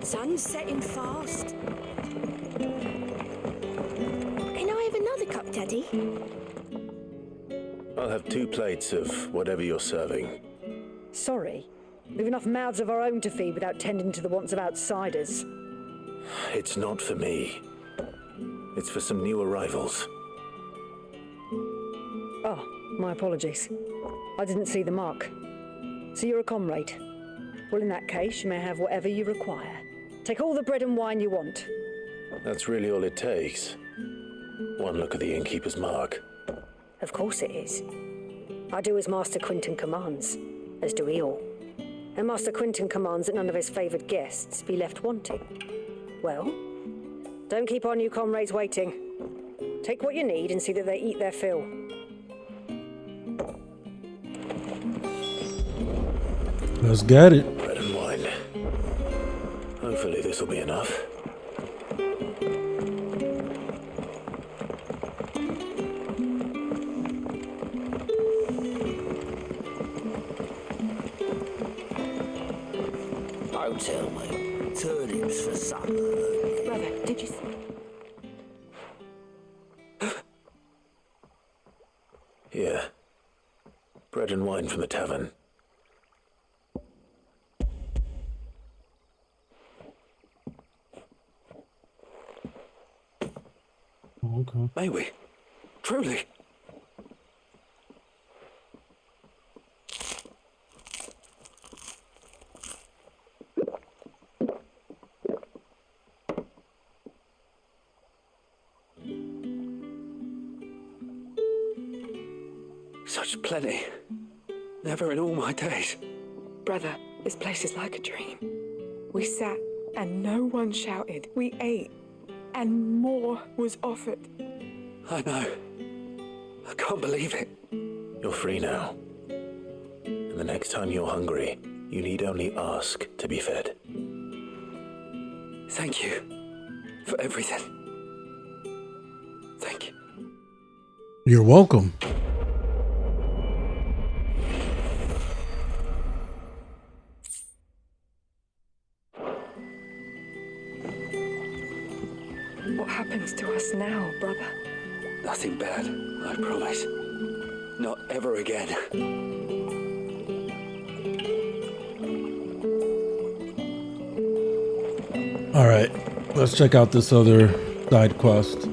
Sun's setting fast. Can I have another cup, Daddy? I'll have 2 plates of whatever you're serving. Sorry. We've enough mouths of our own to feed without tending to the wants of outsiders. It's not for me. It's for some new arrivals. Oh, my apologies. I didn't see the mark. So you're a comrade. Well, in that case, you may have whatever you require. Take all the bread and wine you want. That's really all it takes. One look at the innkeeper's mark. Of course it is. I do as Master Quintin commands, as do we all. And Master Quintin commands that none of his favoured guests be left wanting. Well, don't keep our new comrades waiting. Take what you need and see that they eat their fill. Let's get it. Bread and wine. Hopefully this will be enough. Don't tell me. Turnips for supper. Brother, did you see? Here. Bread and wine from the tavern. Okay. May we? Truly? Such plenty. Never in all my days. Brother, this place is like a dream. We sat and no one shouted. We ate and more was offered. I know. I can't believe it. You're free now. And the next time you're hungry, you need only ask to be fed. Thank you for everything. Thank you. You're welcome. What happens to us now, brother? Nothing bad, I promise. Not ever again. All right, let's check out this other side quest.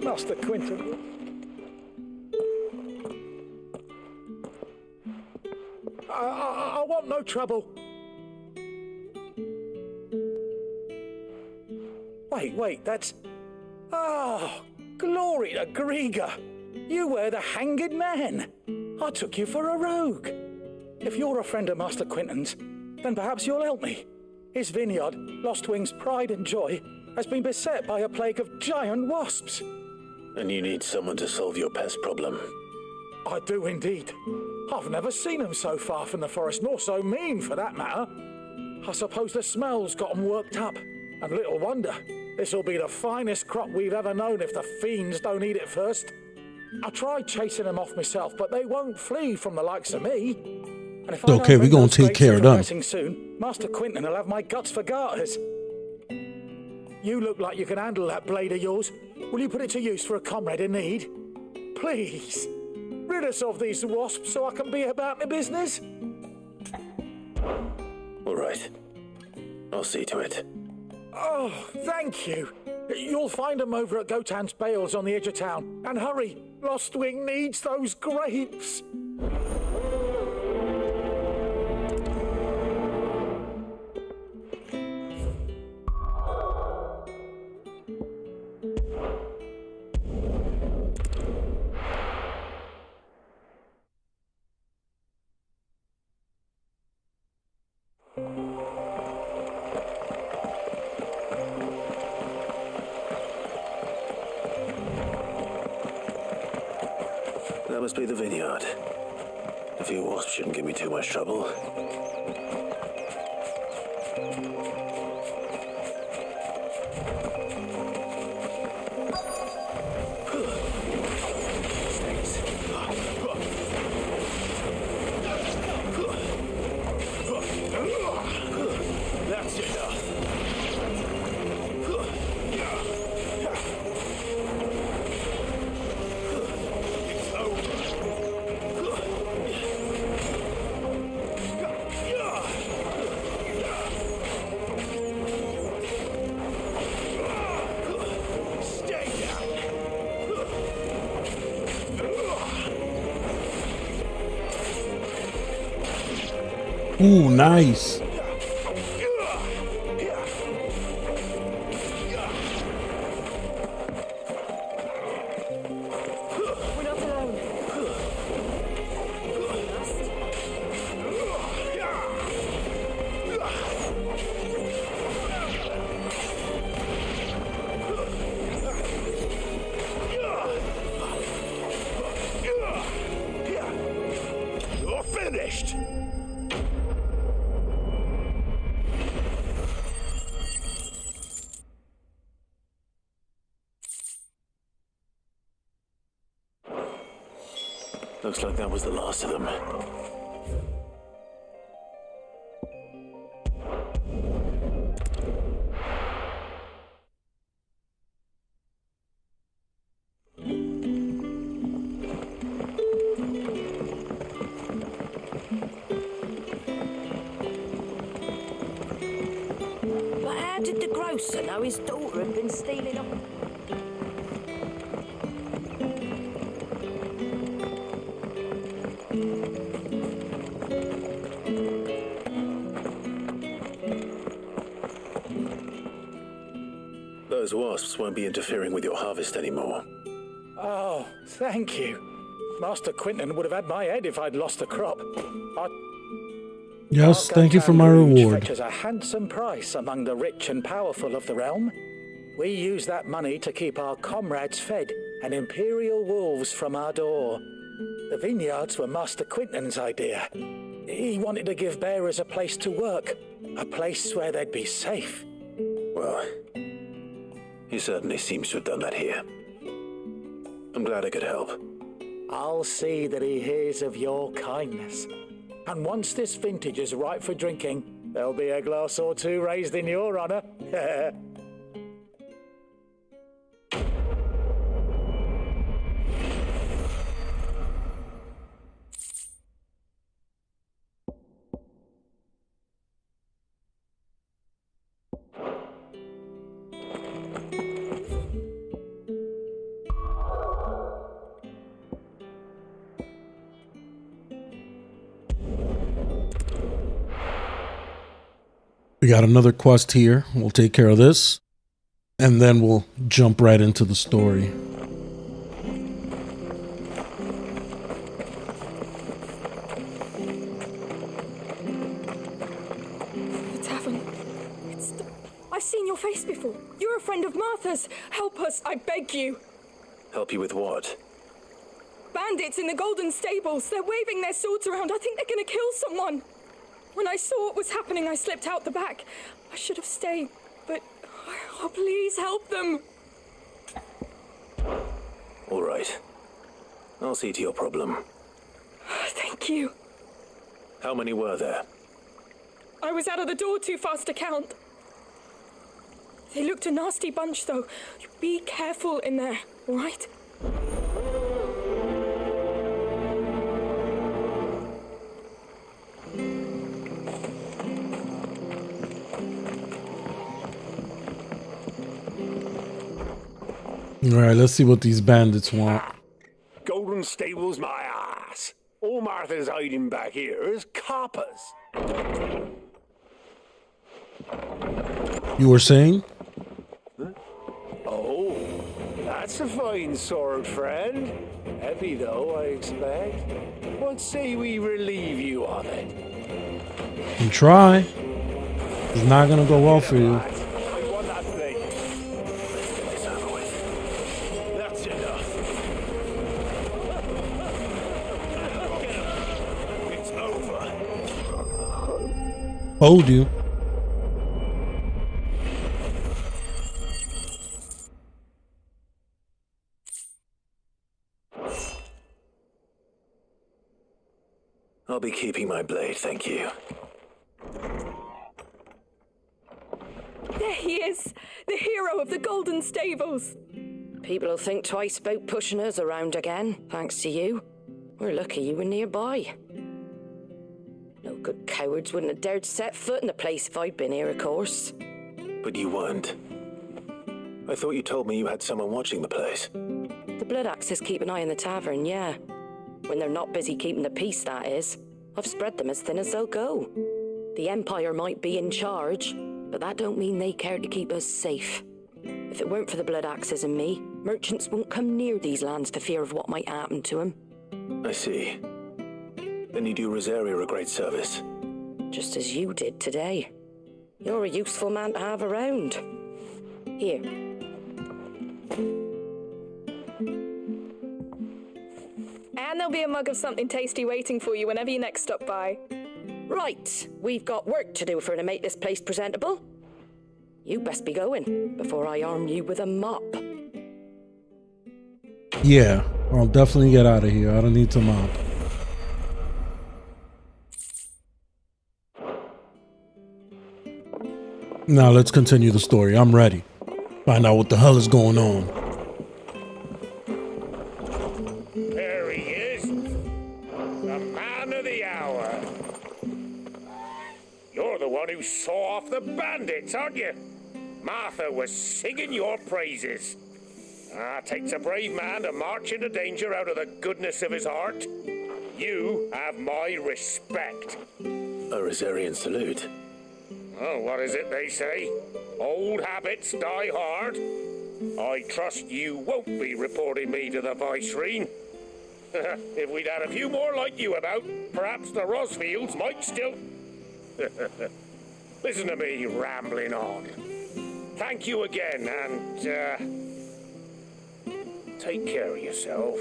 Master Quinton. I want no trouble. Wait, that's... Oh, glory to Grieger. You were the hanged man. I took you for a rogue. If you're a friend of Master Quinton's, then perhaps you'll help me. His vineyard, Lostwing's pride and joy, has been beset by a plague of giant wasps. And you need someone to solve your pest problem. I do indeed. I've never seen them so far from the forest, nor so mean for that matter. I suppose the smell's got them worked up. And little wonder. This'll be the finest crop we've ever known if the fiends don't eat it first. I tried chasing them off myself, but they won't flee from the likes of me. And if I Okay, we're gonna take care of them. Soon, Master Quinton will have my guts for garters. You look like you can handle that blade of yours. Will you put it to use for a comrade in need? Please, rid us of these wasps so I can be about my business. All right. I'll see to it. Oh, thank you. You'll find them over at Gotan's Bales on the edge of town. And hurry, Lostwing needs those grapes. That must be the vineyard. A few wasps shouldn't give me too much trouble. That's enough. Ooh, nice. You're finished. Looks like that was the last of them. But how did the grocer know his daughter had been stealing up? those wasps won't be interfering with your harvest anymore. Oh, thank you. Master Quinton would have had my head if I'd lost the crop. Yes, thank you for my reward. Fetches a handsome price among the rich and powerful of the realm. We use that money to keep our comrades fed and imperial wolves from our door. The vineyards were Master Quinton's idea. He wanted to give bearers a place to work, a place where they'd be safe. Well, he certainly seems to have done that here. I'm glad I could help. I'll see that he hears of your kindness. And once this vintage is ripe for drinking, there'll be a glass or two raised in your honour. We got another quest here. We'll take care of this, and then we'll jump right into the story. The tavern. I've seen your face before. You're a friend of Martha's. Help us, I beg you. Help you with what? Bandits in the Golden Stables. They're waving their swords around. I think they're going to kill someone. When I saw what was happening, I slipped out the back. I should have stayed, but... Oh, please help them. All right. I'll see to your problem. Thank you. How many were there? I was out of the door too fast to count. They looked a nasty bunch, though. Be careful in there, all right? All right, let's see what these bandits want. Golden Stables, my ass. All Martha's hiding back here is coppers. You were saying? Huh? Oh, that's a fine sword, friend. Heavy, though, I expect. What say we relieve you of it? And try. It's not gonna go well for you. Hold you. I'll be keeping my blade, thank you. There he is, the hero of the Golden Stables. People will think twice about pushing us around again, thanks to you. We're lucky you were nearby. No good cowards wouldn't have dared set foot in the place if I'd been here, of course. But you weren't. I thought you told me you had someone watching the place. The Blood Axes keep an eye on the tavern, yeah. When they're not busy keeping the peace, that is. I've spread them as thin as they'll go. The Empire might be in charge, but that don't mean they care to keep us safe. If it weren't for the Blood Axes and me, merchants won't come near these lands for fear of what might happen to them. I see. Then you do Rosaria a great service. Just as you did today. You're a useful man to have around. Here. And there'll be a mug of something tasty waiting for you whenever you next stop by. Right, we've got work to do for to make this place presentable. You best be going before I arm you with a mop. Yeah, I'll definitely get out of here. I don't need to mop. Now let's continue the story. I'm ready. Find out what the hell is going on. There he is. The man of the hour. You're the one who saw off the bandits, aren't you? Martha was singing your praises. Takes a brave man to march into danger out of the goodness of his heart. You have my respect. A Rosarian salute. Oh, what is it they say? Old habits die hard. I trust you won't be reporting me to the Viceroy. If we'd had a few more like you about, perhaps the Rosfields might still... Listen to me rambling on. Thank you again, and, take care of yourself.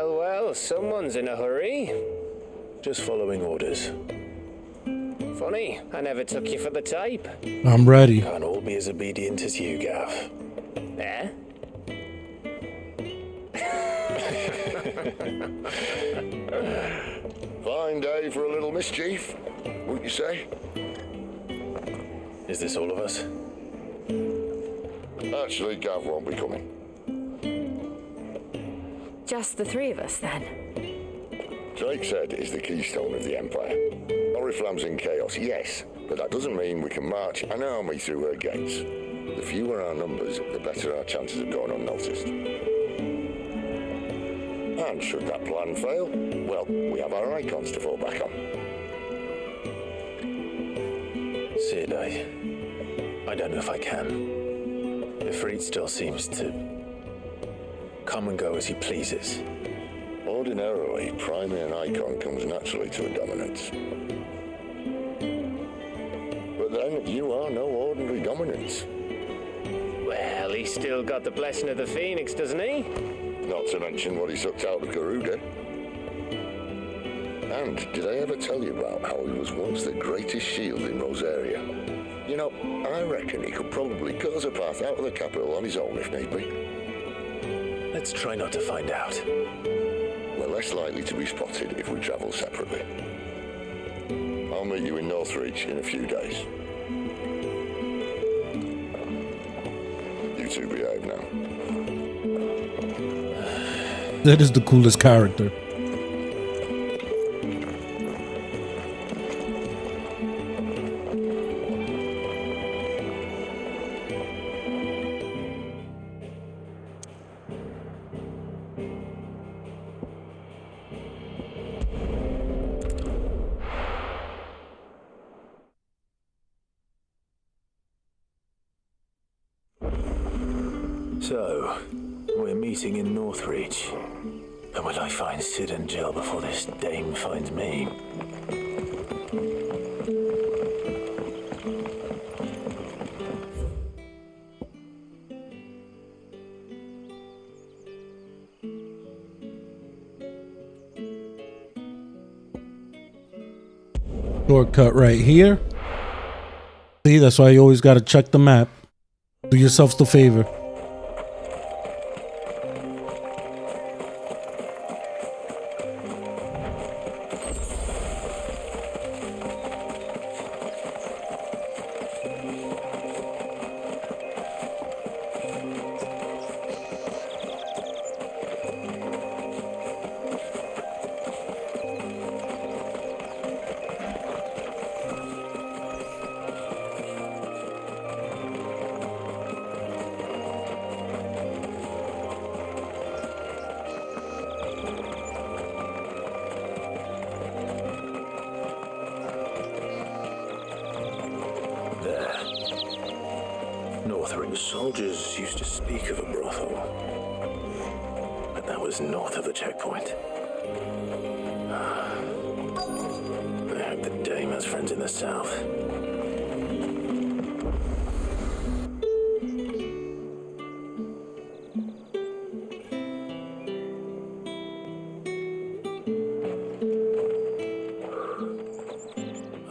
Well, someone's in a hurry. Just following orders. Funny, I never took you for the type. I'm ready. Can't all be as obedient as you, Gav. Eh? Fine day for a little mischief, wouldn't you say? Is this all of us? Actually, Gav won't be coming. Just the three of us, then? Drake said is the keystone of the Empire. Oriflamme's in chaos, yes, but that doesn't mean we can march an army through her gates. The fewer our numbers, the better our chances of going unnoticed. And should that plan fail, well, we have our icons to fall back on. Sid, I don't know if I can. Ifrit still seems to come and go as he pleases. Ordinarily, priming an icon comes naturally to a dominance. But then, you are no ordinary dominance. Well, he's still got the blessing of the Phoenix, doesn't he? Not to mention what he sucked out of Garuda. And did I ever tell you about how he was once the greatest shield in Rosaria? You know, I reckon he could probably cut us a path out of the capital on his own if need be. Let's try not to find out. We're less likely to be spotted if we travel separately. I'll meet you in Northreach in a few days. You two behave now. That is the coolest character. So, we're meeting in Northreach. But will I find Sid and Jill before this dame finds me? Shortcut right here. See, that's why you always got to check the map. Do yourself the favor. Northreach soldiers used to speak of a brothel, but that was north of the checkpoint. I hope the dame has friends in the south.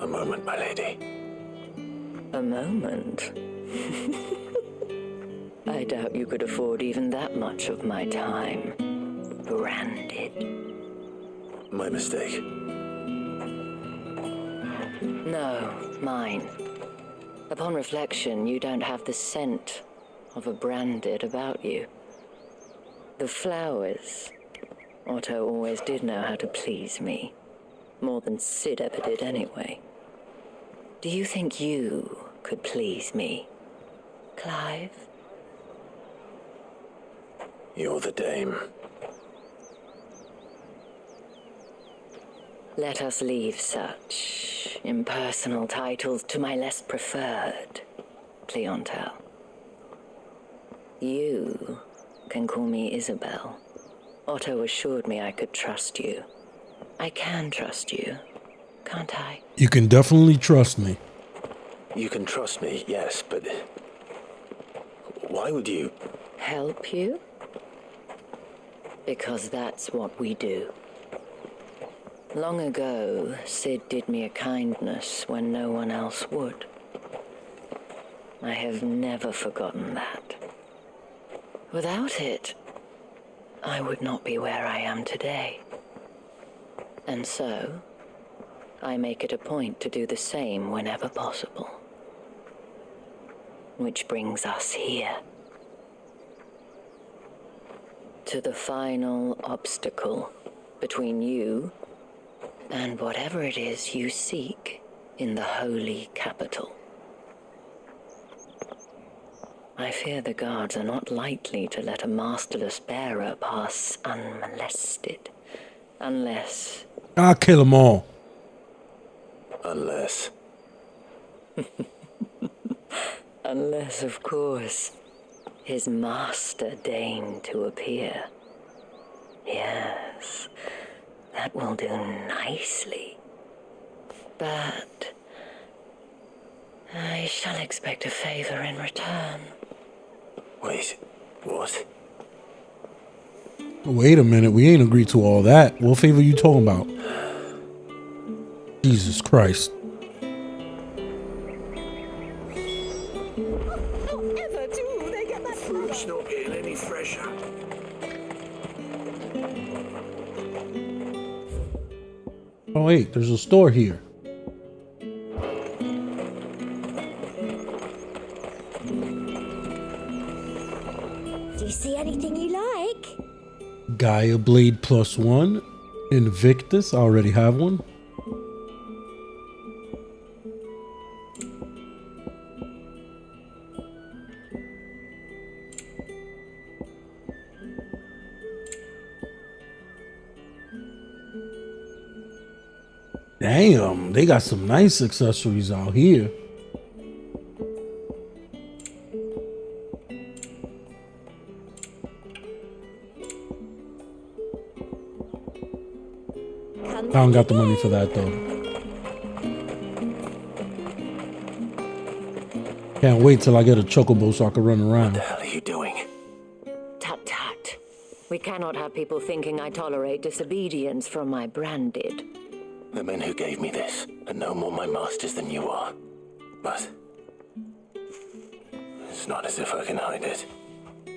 A moment, my lady. A moment? I doubt you could afford even that much of my time. Branded. My mistake. No, mine. Upon reflection, you don't have the scent of a branded about you. The flowers Otto always did know how to please me. More than Sid ever did anyway. Do you think you could please me, Clive? You're the dame. Let us leave such impersonal titles to my less preferred clientele. You can call me Isabel. Otto assured me I could trust you. I can trust you, can't I? You can definitely trust me. You can trust me, yes, but why would you? Help you? Because that's what we do. Long ago, Sid did me a kindness when no one else would. I have never forgotten that. Without it, I would not be where I am today. And so, I make it a point to do the same whenever possible. Which brings us here. To the final obstacle between you and whatever it is you seek in the holy capital. I fear the guards are not likely to let a masterless bearer pass unmolested, unless... I'll kill them all. Unless... Unless, of course, his master deigned to appear. Yes, that will do nicely. But I shall expect a favor in return. Wait, what? Wait a minute, we ain't agreed to all that. What favor you talking about? Jesus Christ. Fruit's not getting any fresher. Oh wait, there's a store here. Do you see anything you like? Gaia Blade +1. Invictus, I already have one. Damn, they got some nice accessories out here. I don't got the money for that though. Can't wait till I get a chocobo so I can run around. What the hell are you doing? Tut tut. We cannot have people thinking I tolerate disobedience from my branded. The men who gave me this are no more my masters than you are. But it's not as if I can hide it.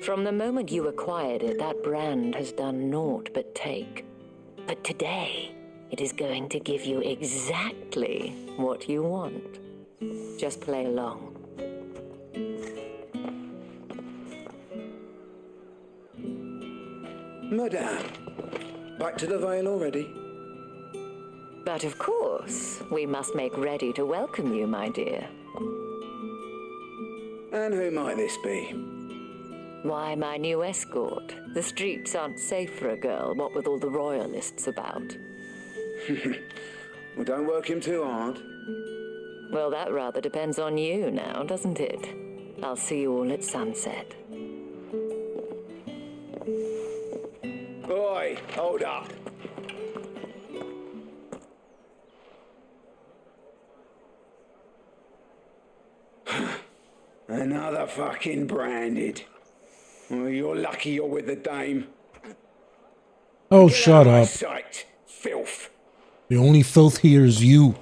From the moment you acquired it, that brand has done naught but take. But today, it is going to give you exactly what you want. Just play along. Madame, back to the Vale already? But of course, we must make ready to welcome you, my dear. And who might this be? Why, my new escort. The streets aren't safe for a girl, what with all the royalists about. Well, don't work him too hard. Well, that rather depends on you now, doesn't it? I'll see you all at sunset. Boy, hold up. Another fucking branded. Well, you're lucky you're with the dame. Oh, shut up. Sight, filth. The only filth here is you.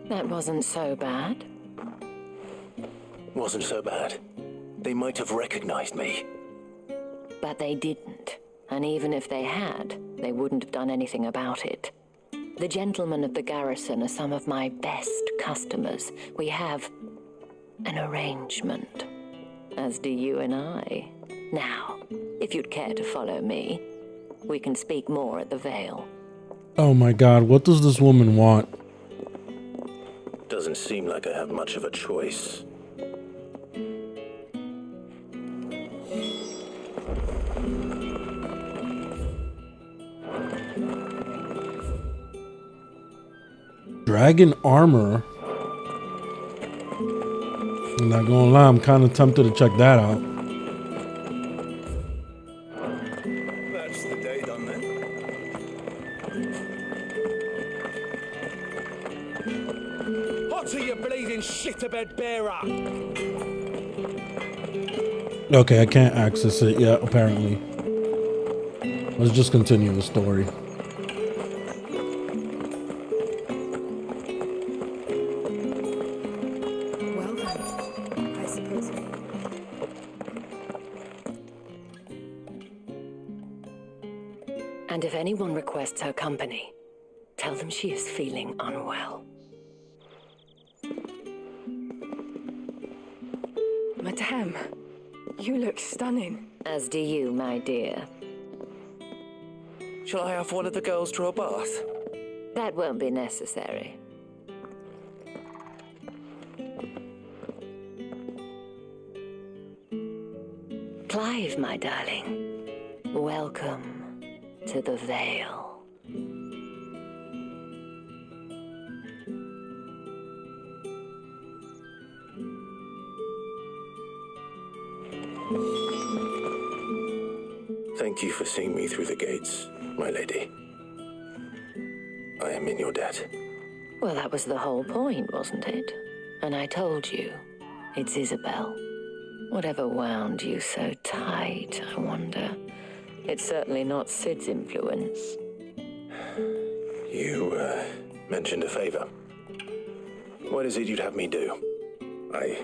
That wasn't so bad. Wasn't so bad. They might have recognized me. But they didn't. And even if they had, they wouldn't have done anything about it. The gentlemen of the garrison are some of my best customers. We have an arrangement, as do you and I. Now, if you'd care to follow me, we can speak more at the Vale. Oh my God, what does this woman want? Doesn't seem like I have much of a choice. Dragon armor. I'm not gonna lie, I'm kind of tempted to check that out. That's the day done then. What are you bleeding shit-a-bed bearer? Okay, I can't access it yet, apparently. Let's just continue the story. Well then, I suppose. And if anyone requests her company, tell them she is feeling unwell. Madame, you look stunning. As do you, my dear. Shall I have one of the girls draw a bath? That won't be necessary. Clive, my darling, welcome to the Vale. Thank you for seeing me through the gates, my lady. I am in your debt. Well, that was the whole point, wasn't it? And I told you, it's Isabel. Whatever wound you so tight, I wonder. It's certainly not Sid's influence. You, mentioned a favor. What is it you'd have me do? I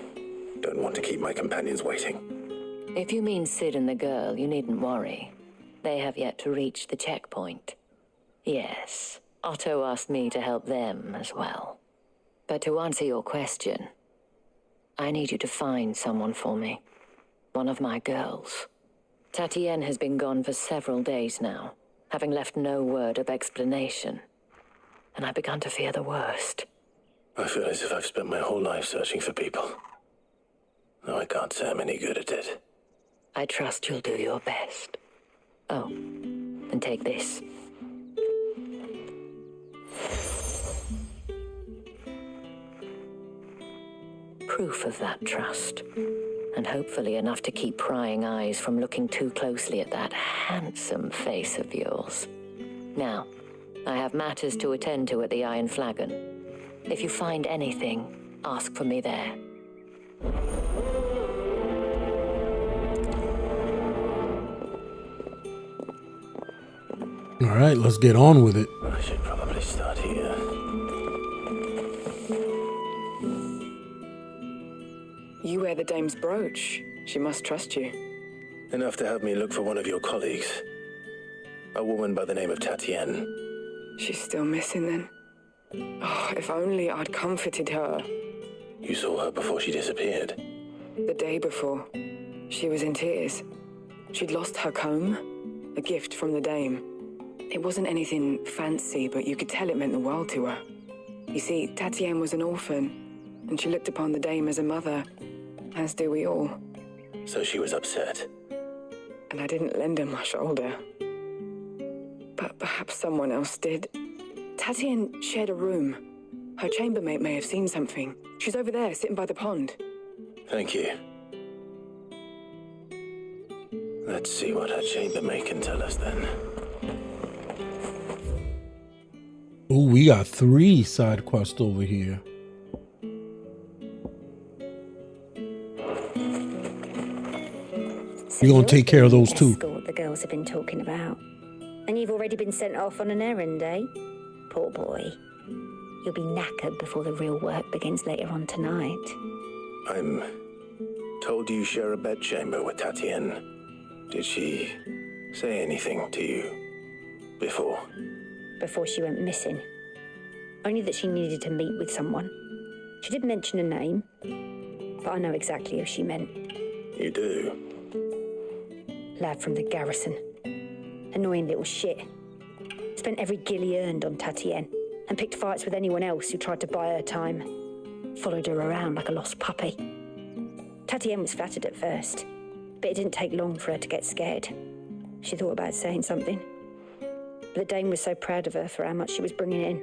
don't want to keep my companions waiting. If you mean Sid and the girl, you needn't worry. They have yet to reach the checkpoint. Yes, Otto asked me to help them as well. But to answer your question, I need you to find someone for me. One of my girls. Tatienne has been gone for several days now, having left no word of explanation. And I've begun to fear the worst. I feel as if I've spent my whole life searching for people. No, I can't say I'm any good at it. I trust you'll do your best. Oh, and take this. Proof of that trust. And hopefully enough to keep prying eyes from looking too closely at that handsome face of yours. Now, I have matters to attend to at the Iron Flagon. If you find anything, ask for me there. All right, let's get on with it. I should probably start here. You wear the dame's brooch. She must trust you. Enough to have me look for one of your colleagues. A woman by the name of Tatienne. She's still missing then. Oh, if only I'd comforted her. You saw her before she disappeared. The day before, she was in tears. She'd lost her comb, a gift from the dame. It wasn't anything fancy, but you could tell it meant the world to her. You see, Tatienne was an orphan, and she looked upon the dame as a mother, as do we all. So she was upset. And I didn't lend her my shoulder. But perhaps someone else did. Tatienne shared a room. Her chambermaid may have seen something. She's over there, sitting by the pond. Thank you. Let's see what her chambermaid can tell us then. Oh, we got 3 side quests over here. You're gonna take care of those too. Escort the girls have been talking about. And you've already been sent off on an errand, eh? Poor boy. You'll be knackered before the real work begins later on tonight. I'm told you share a bedchamber with Tatienne. Did she say anything to you before? Before she went missing. Only that she needed to meet with someone. She did mention a name, but I know exactly who she meant. You do? Lad from the garrison. Annoying little shit. Spent every guil he earned on Tatienne and picked fights with anyone else who tried to buy her time. Followed her around like a lost puppy. Tatienne was flattered at first, but it didn't take long for her to get scared. She thought about saying something. But the dame was so proud of her for how much she was bringing in,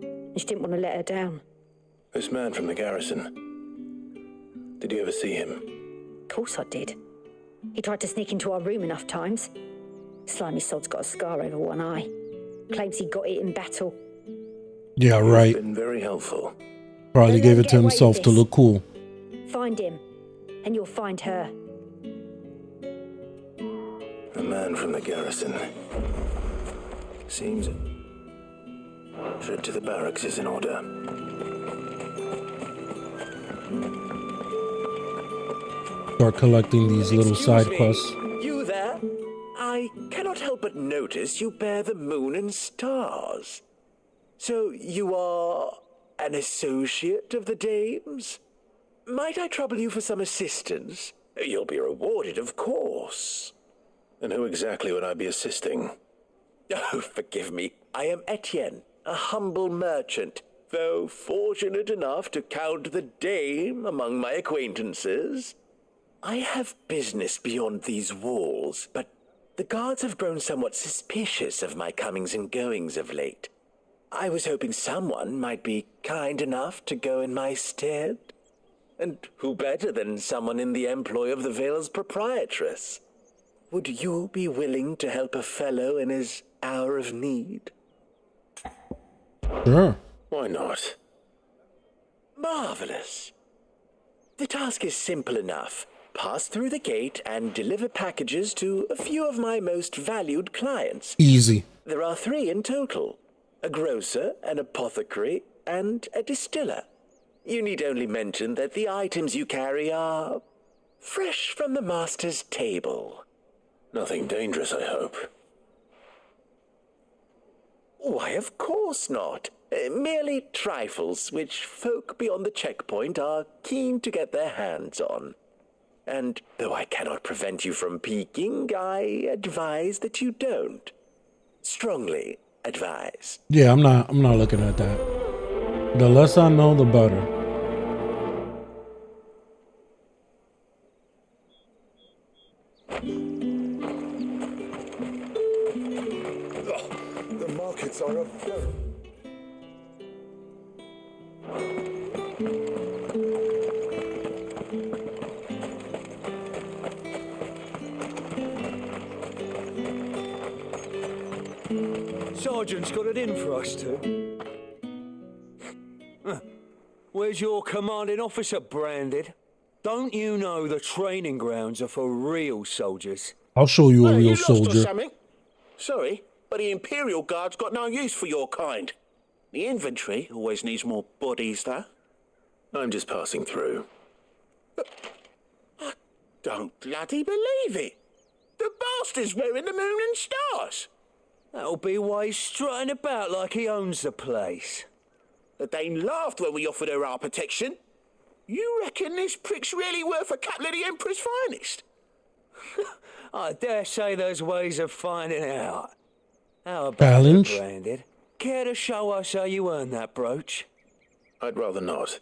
and she didn't want to let her down. This man from the garrison. Did you ever see him? Of course I did. He tried to sneak into our room enough times. Slimy sod's got a scar over one eye. Claims he got it in battle. Yeah, right. You've been very helpful. Probably gave it to himself to look cool. Find him, and you'll find her. A man from the garrison. Seems... Trip to the barracks is in order. Start collecting these little side quests. You there? I cannot help but notice you bear the moon and stars. So you are an associate of the dame's? Might I trouble you for some assistance? You'll be rewarded, of course. And who exactly would I be assisting? Oh, forgive me. I am Etienne, a humble merchant, though fortunate enough to count the dame among my acquaintances. I have business beyond these walls, but the guards have grown somewhat suspicious of my comings and goings of late. I was hoping someone might be kind enough to go in my stead. And who better than someone in the employ of the Vale's proprietress? Would you be willing to help a fellow in his hour of need? Sure. Why not? Marvelous. The task is simple enough. Pass through the gate and deliver packages to a few of my most valued clients. Easy. There are 3 in total. A grocer, an apothecary, and a distiller. You need only mention that the items you carry are fresh from the master's table. Nothing dangerous, I hope. Why, of course not. Merely trifles which folk beyond the checkpoint are keen to get their hands on. And though I cannot prevent you from peeking, I advise that you don't. Strongly advise. Yeah, I'm not looking at that. The less I know, the better. The markets are a very... Sergeant's got it in for us two. Where's your commanding officer branded? Don't you know the training grounds are for real soldiers? I'll show you a real you lost or soldier. something? Sorry, but the Imperial Guard's got no use for your kind. The infantry always needs more bodies, though. I'm just passing through. I don't bloody believe it. The bastard's wearing the moon and stars. That'll be why he's strutting about like he owns the place. The dame laughed when we offered her our protection. You reckon this prick's really worth a couple of the Emperor's finest? I dare say there's ways of finding out. How about Challenge? it, branded? Care to show us how you earned that brooch? I'd rather not.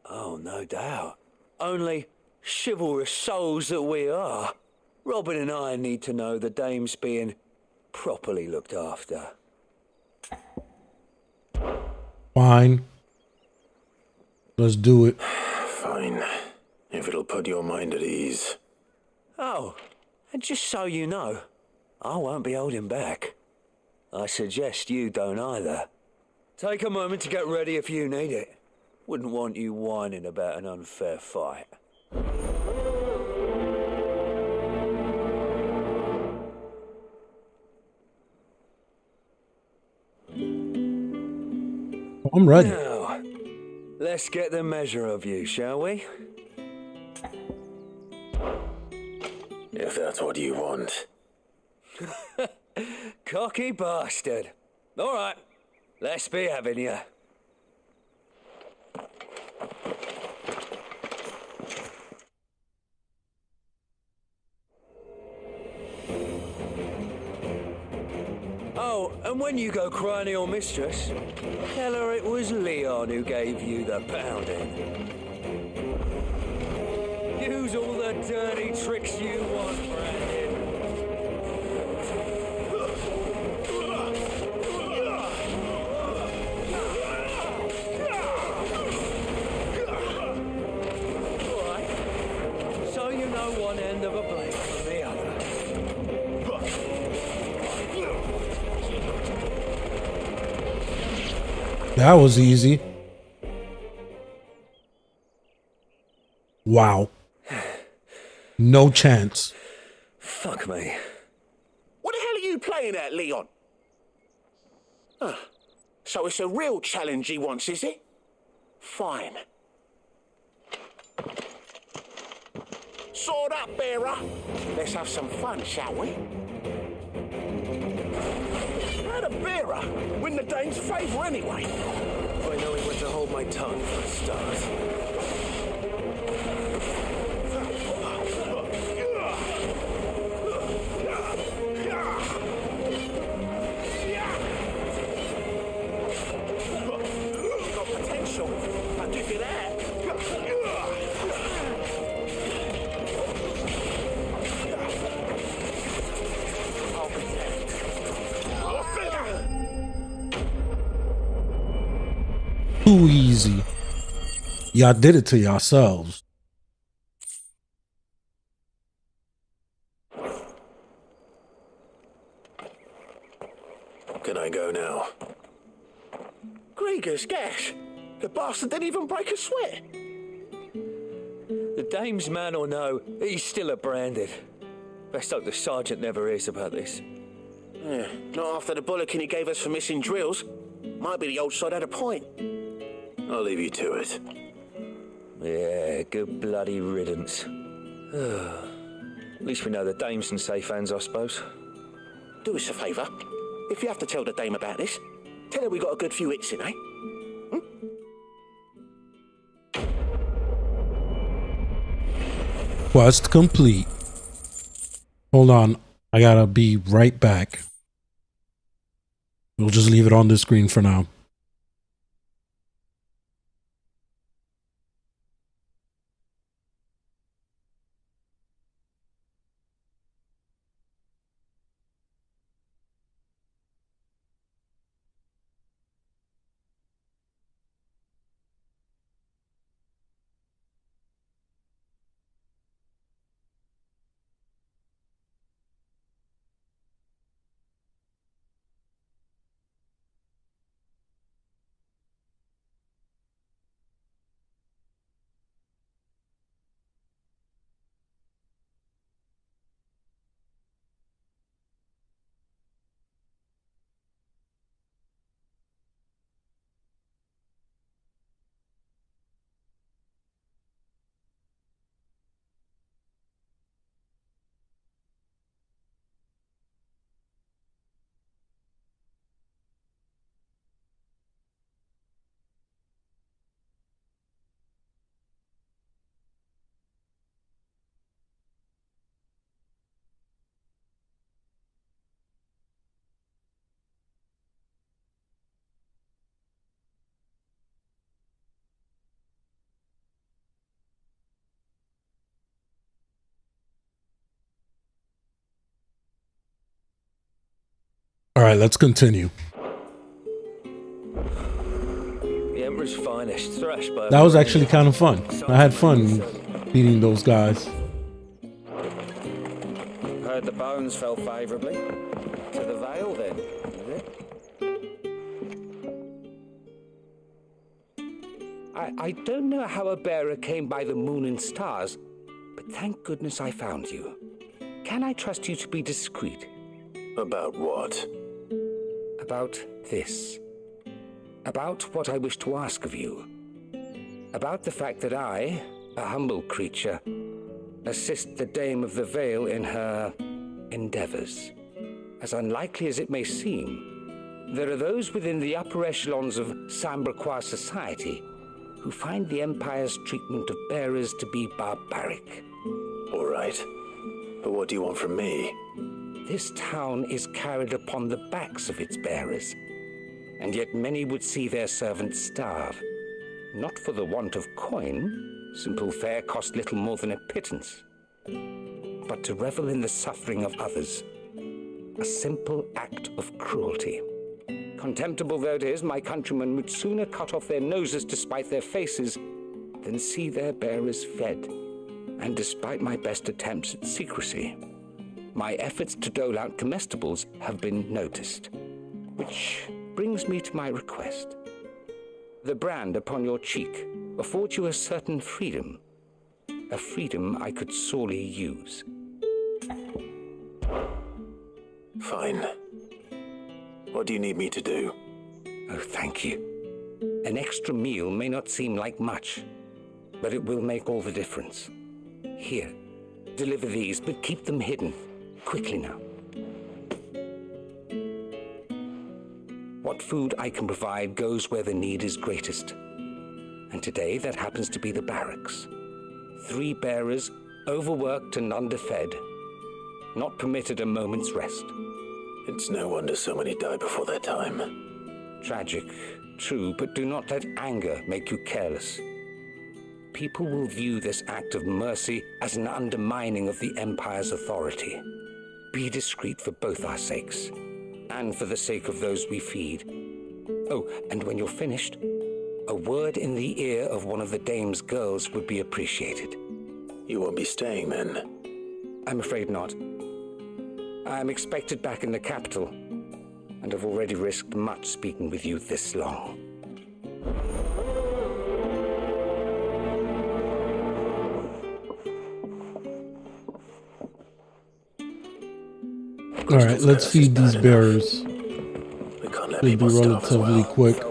Oh, no doubt. Only chivalrous souls that we are. Robin and I need to know the dame's being properly looked after. Fine. Let's do it. Fine. If it'll put your mind at ease. Oh, and just so you know, I won't be holding back. I suggest you don't either. Take a moment to get ready if you need it. Wouldn't want you whining about an unfair fight. I'm ready. Now, let's get the measure of you, shall we? If that's what you want. Cocky bastard. All right, let's be having you. Oh, and when you go crying to your mistress, tell her it was Leon who gave you the pounding. Use all the dirty tricks you want, Brandon. Alright, so you know one end of a blade from the other. That was easy. Wow. No chance. Fuck me. What the hell are you playing at, Leon? So it's a real challenge he wants, is it? Fine. Sword up, bearer. Let's have some fun, shall we? How the bearer win the dame's favour anyway? I know he went to hold my tongue for a start. Got potential, I'll give you that. I'll be there. Too easy. Y'all did it to yourselves. Can I go now? Grieger's gash. The bastard didn't even break a sweat. The dame's man or no, he's still a branded. Best hope the sergeant never hears about this. Yeah, not after the bollocking he gave us for missing drills. Might be the old sod had a point. I'll leave you to it. Yeah, good bloody riddance. At least we know the dame's in safe hands, I suppose. Do us a favour. If you have to tell the dame about this, tell her we got a good few hits in, eh? Quest complete. Hold on. I gotta be right back. We'll just leave it on the screen for now. All right, let's continue. The Emperor's finest, thrashed by... That was actually kind of fun. I had fun beating those guys. Heard the bones fell favourably. To the Vale, then, is it? I don't know how a bearer came by the moon and stars, but thank goodness I found you. Can I trust you to be discreet? About what? About this. About what I wish to ask of you. About the fact that I, a humble creature, assist the Dame of the Vale in her endeavours. As unlikely as it may seem, there are those within the upper echelons of Sambraquois society who find the Empire's treatment of bearers to be barbaric. All right. But what do you want from me? This town is carried upon the backs of its bearers, and yet many would see their servants starve. Not for the want of coin, simple fare cost little more than a pittance, but to revel in the suffering of others, a simple act of cruelty. Contemptible though it is, my countrymen would sooner cut off their noses to spite their faces than see their bearers fed. And despite my best attempts at secrecy, my efforts to dole out comestibles have been noticed. Which brings me to my request. The brand upon your cheek affords you a certain freedom, a freedom I could sorely use. Fine. What do you need me to do? Oh, thank you. An extra meal may not seem like much, but it will make all the difference. Here, deliver these, but keep them hidden. Quickly now. What food I can provide goes where the need is greatest. And today that happens to be the barracks. 3 bearers, overworked and underfed, not permitted a moment's rest. It's no wonder so many die before their time. Tragic, true, but do not let anger make you careless. People will view this act of mercy as an undermining of the Empire's authority. Be discreet for both our sakes, and for the sake of those we feed. Oh, and when you're finished, a word in the ear of one of the dame's girls would be appreciated. You won't be staying then? I'm afraid not. I'm expected back in the capital, and have already risked much speaking with you this long. All right, let's feed these bearers. We can't let They'll be people starve as relatively well. quick.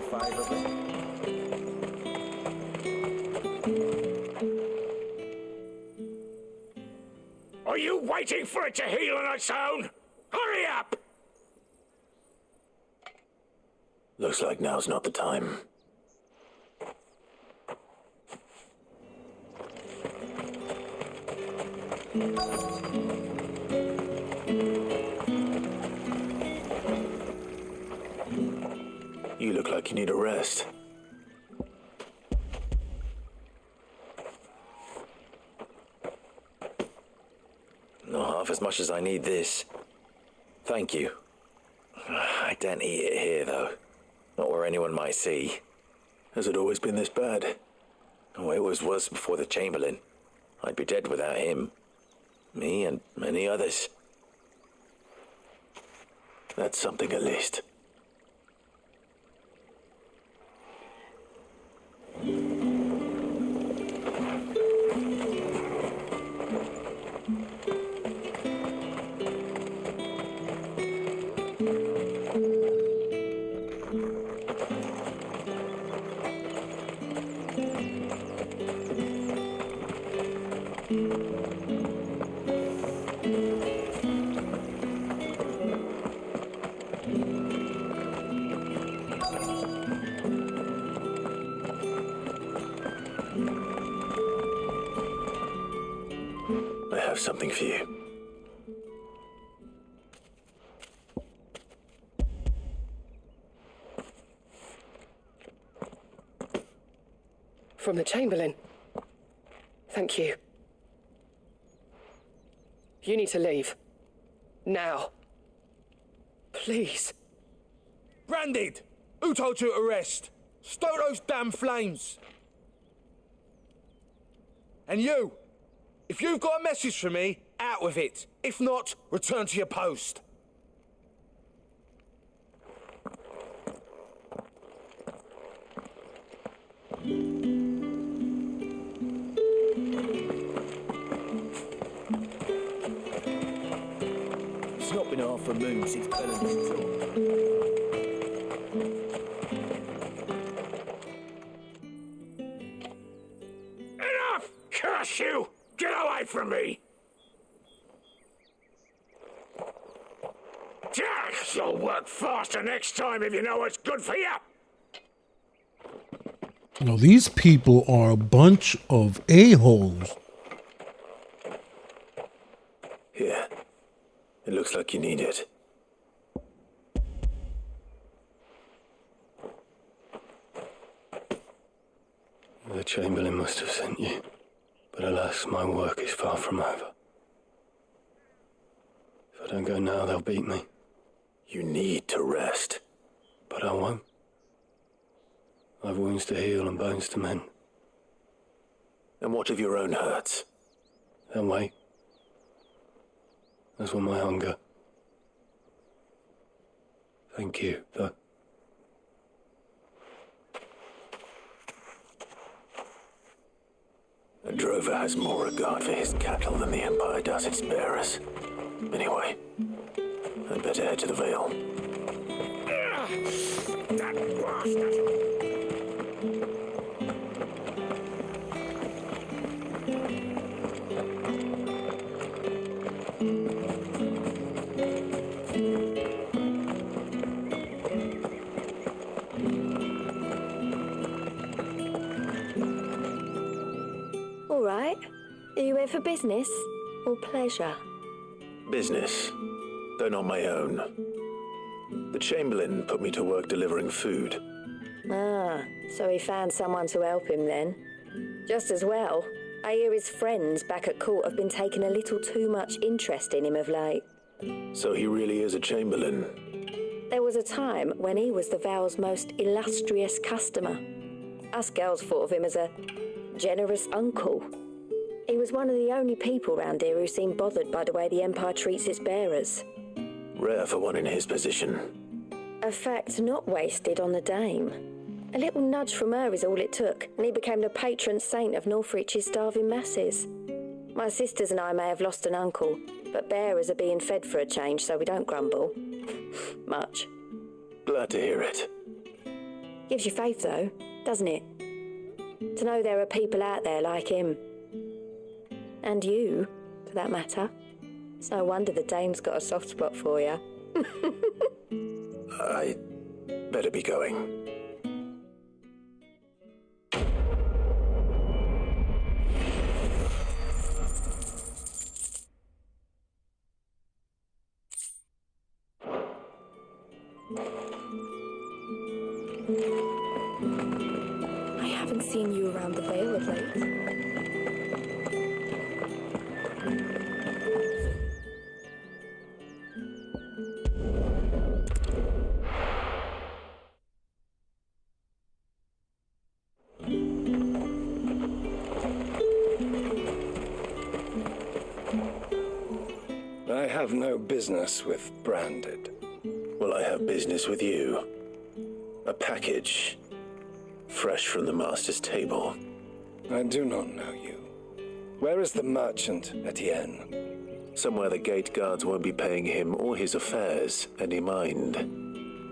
Are you waiting for it to heal on its own? Hurry up! Looks like now's not the time. You look like you need a rest. Not half as much as I need this. Thank you. I don't eat it here, though. Not where anyone might see. Has it always been this bad? Oh, it was worse before the Chamberlain. I'd be dead without him. Me and many others. That's something at least. I have something for you. From the Chamberlain. Thank you. You need to leave. Now. Please. Branded! Who told you to rest? Stoke those damn flames! And you! If you've got a message for me, out with it. If not, return to your post. It's not been half a moon since Bellen's talk. Enough! Curse you! Get away from me! You'll work faster next time if you know what's good for you! No, these people are a bunch of a-holes. Here. It looks like you need it. The Chamberlain must have sent you, but alas, my work is far from over. If I don't go now, they'll beat me. You need to rest. But I won't. I've wounds to heal and bones to mend. And what of your own hurts? They'll wait. As will my hunger. Thank you, though. A drover has more regard for his cattle than the Empire does its bearers. Anyway, I'd better head to the Vale. That bastard! All right. Are you here for business or pleasure? Business, though not my own. The Chamberlain put me to work delivering food. Ah, so he found someone to help him then. Just as well. I hear his friends back at court have been taking a little too much interest in him of late. So he really is a Chamberlain. There was a time when he was the Vale's most illustrious customer. Us girls thought of him as a generous uncle. He was one of the only people round here who seemed bothered by the way the Empire treats its bearers. Rare for one in his position. A fact not wasted on the dame. A little nudge from her is all it took, and he became the patron saint of Northreach's starving masses. My sisters and I may have lost an uncle, but bearers are being fed for a change, so we don't grumble. Much. Glad to hear it. Gives you faith, though, doesn't it? To know there are people out there like him. And you, for that matter. It's no wonder the dame's got a soft spot for you. I better be going. I haven't seen you around the Vale of late. I have no business with Branded. Well, I have business with you. A package, fresh from the master's table. I do not know you. Where is the merchant, Etienne? Somewhere the gate guards won't be paying him or his affairs any mind.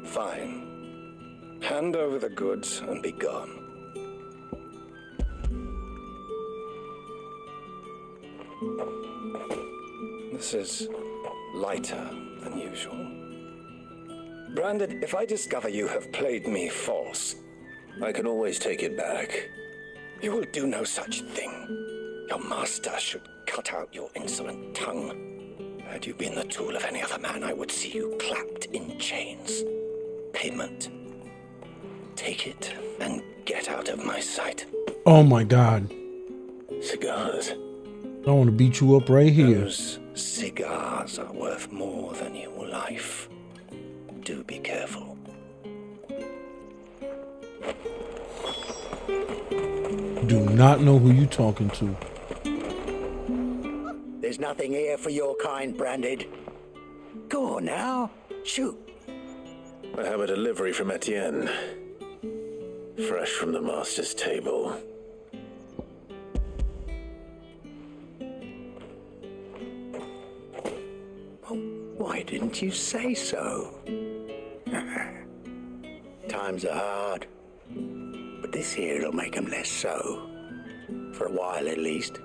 Fine. Hand over the goods and be gone. This is lighter than usual. Branded, if I discover you have played me false... I can always take it back. You will do no such thing. Your master should cut out your insolent tongue. Had you been the tool of any other man, I would see you clapped in chains. Payment. Take it and get out of my sight. Oh my God. Cigars. I want to beat you up right here. Those cigars are worth more than your life. Do be careful. Do not know who you talking to. There's nothing here for your kind, Branded. Go on now. Shoot. I have a delivery from Etienne. Fresh from the master's table. Why didn't you say so? Times are hard, but this here'll make 'em less so. For a while at least.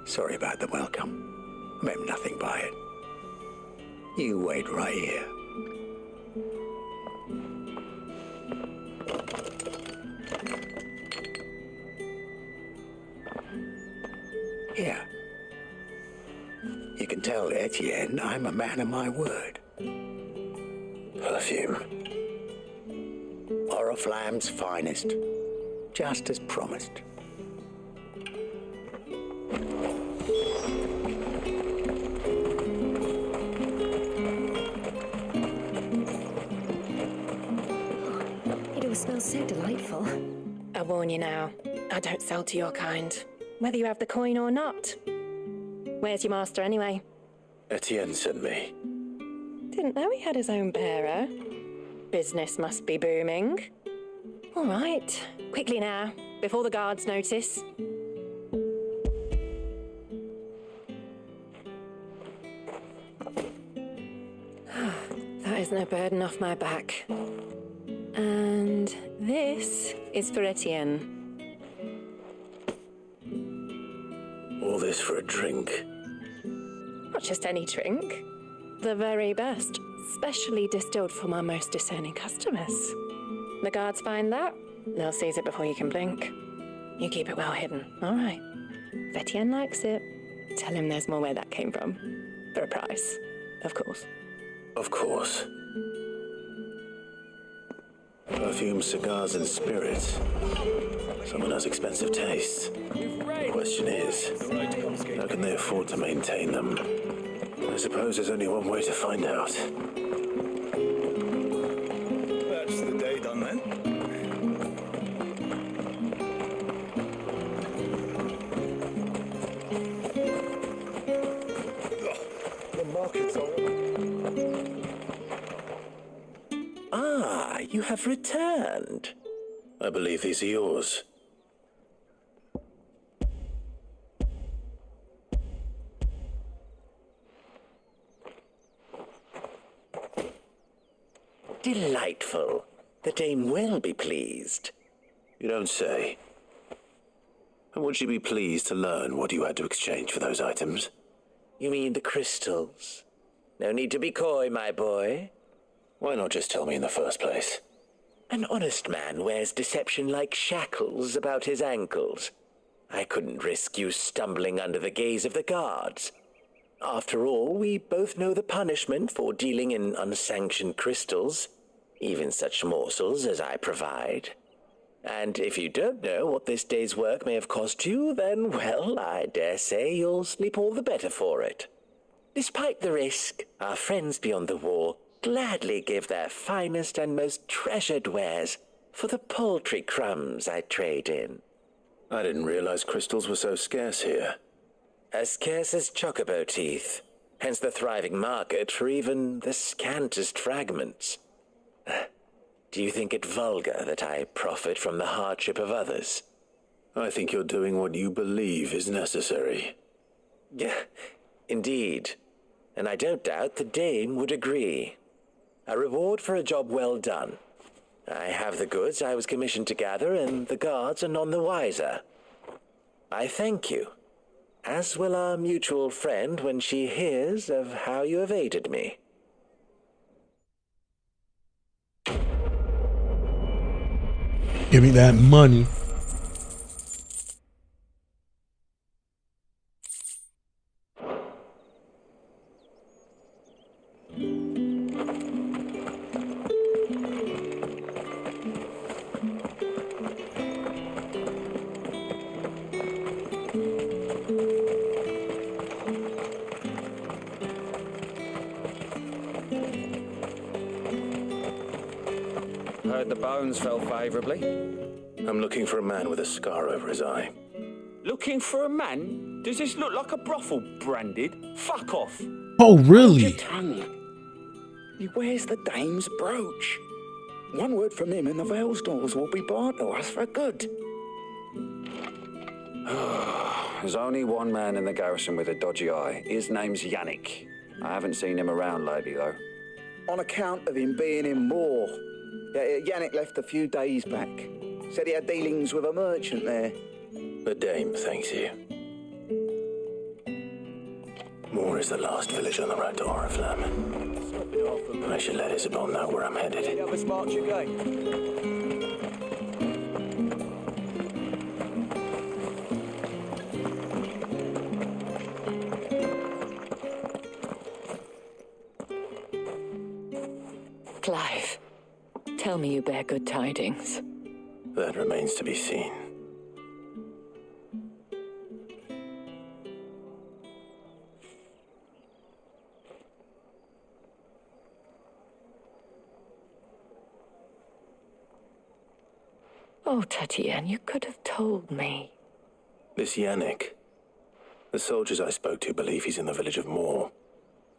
Sorry about the welcome. I meant nothing by it. You wait right here. Here. You can tell, Etienne, I'm a man of my word. Perfume. Oriflamme's finest. Just as promised. It all smells so delightful. I warn you now, I don't sell to your kind, whether you have the coin or not. Where's your master anyway? Etienne sent me. Didn't know he had his own bearer. Business must be booming. All right, quickly now, before the guards notice. That is no burden off my back. And this is for Etienne. All this for a drink. Not just any drink. The very best, specially distilled for my most discerning customers. The guards find that, they'll seize it before you can blink. You keep it well hidden, all right? If Etienne likes it, tell him there's more where that came from. For a price, of course. Of course. Perfume, cigars, and spirits. Someone has expensive tastes. The question is, how can they afford to maintain them? I suppose there's only one way to find out. That's the day done then. The market's on. Ah, you have returned. I believe these are yours. Delightful. The dame will be pleased. You don't say. And would she be pleased to learn what you had to exchange for those items? You mean the crystals? No need to be coy, my boy. Why not just tell me in the first place? An honest man wears deception like shackles about his ankles. I couldn't risk you stumbling under the gaze of the guards. After all, we both know the punishment for dealing in unsanctioned crystals, even such morsels as I provide. And if you don't know what this day's work may have cost you, then, well, I dare say you'll sleep all the better for it. Despite the risk, our friends beyond the wall gladly give their finest and most treasured wares for the paltry crumbs I trade in. I didn't realize crystals were so scarce here. As scarce as chocobo teeth, hence the thriving market for even the scantest fragments. Do you think it vulgar that I profit from the hardship of others? I think you're doing what you believe is necessary. Yeah, indeed. And I don't doubt the dame would agree. A reward for a job well done. I have the goods I was commissioned to gather, and the guards are none the wiser. I thank you, as will our mutual friend when she hears of how you have aided me. Give me that money. Heard the bones fell favourably. I'm looking for a man with a scar over his eye. Looking for a man? Does this look like a brothel branded? Fuck off. Oh, really? Hold your tongue. He wears the dame's brooch. One word from him and the Vale's doors will be barred to us for good. There's only one man in the garrison with a dodgy eye. His name's Yannick. I haven't seen him around lately, though. On account of him being in Moor. Yannick left a few days back. Said he had dealings with a merchant there. The dame thanks you. Moor is the last village on the road to Oriflamme. I should let Isabel know where I'm headed. Have a smart again. Clive, tell me you bear good tidings. That remains to be seen. Oh, Tatienne, you could have told me. This Yannick. The soldiers I spoke to believe he's in the village of Moor.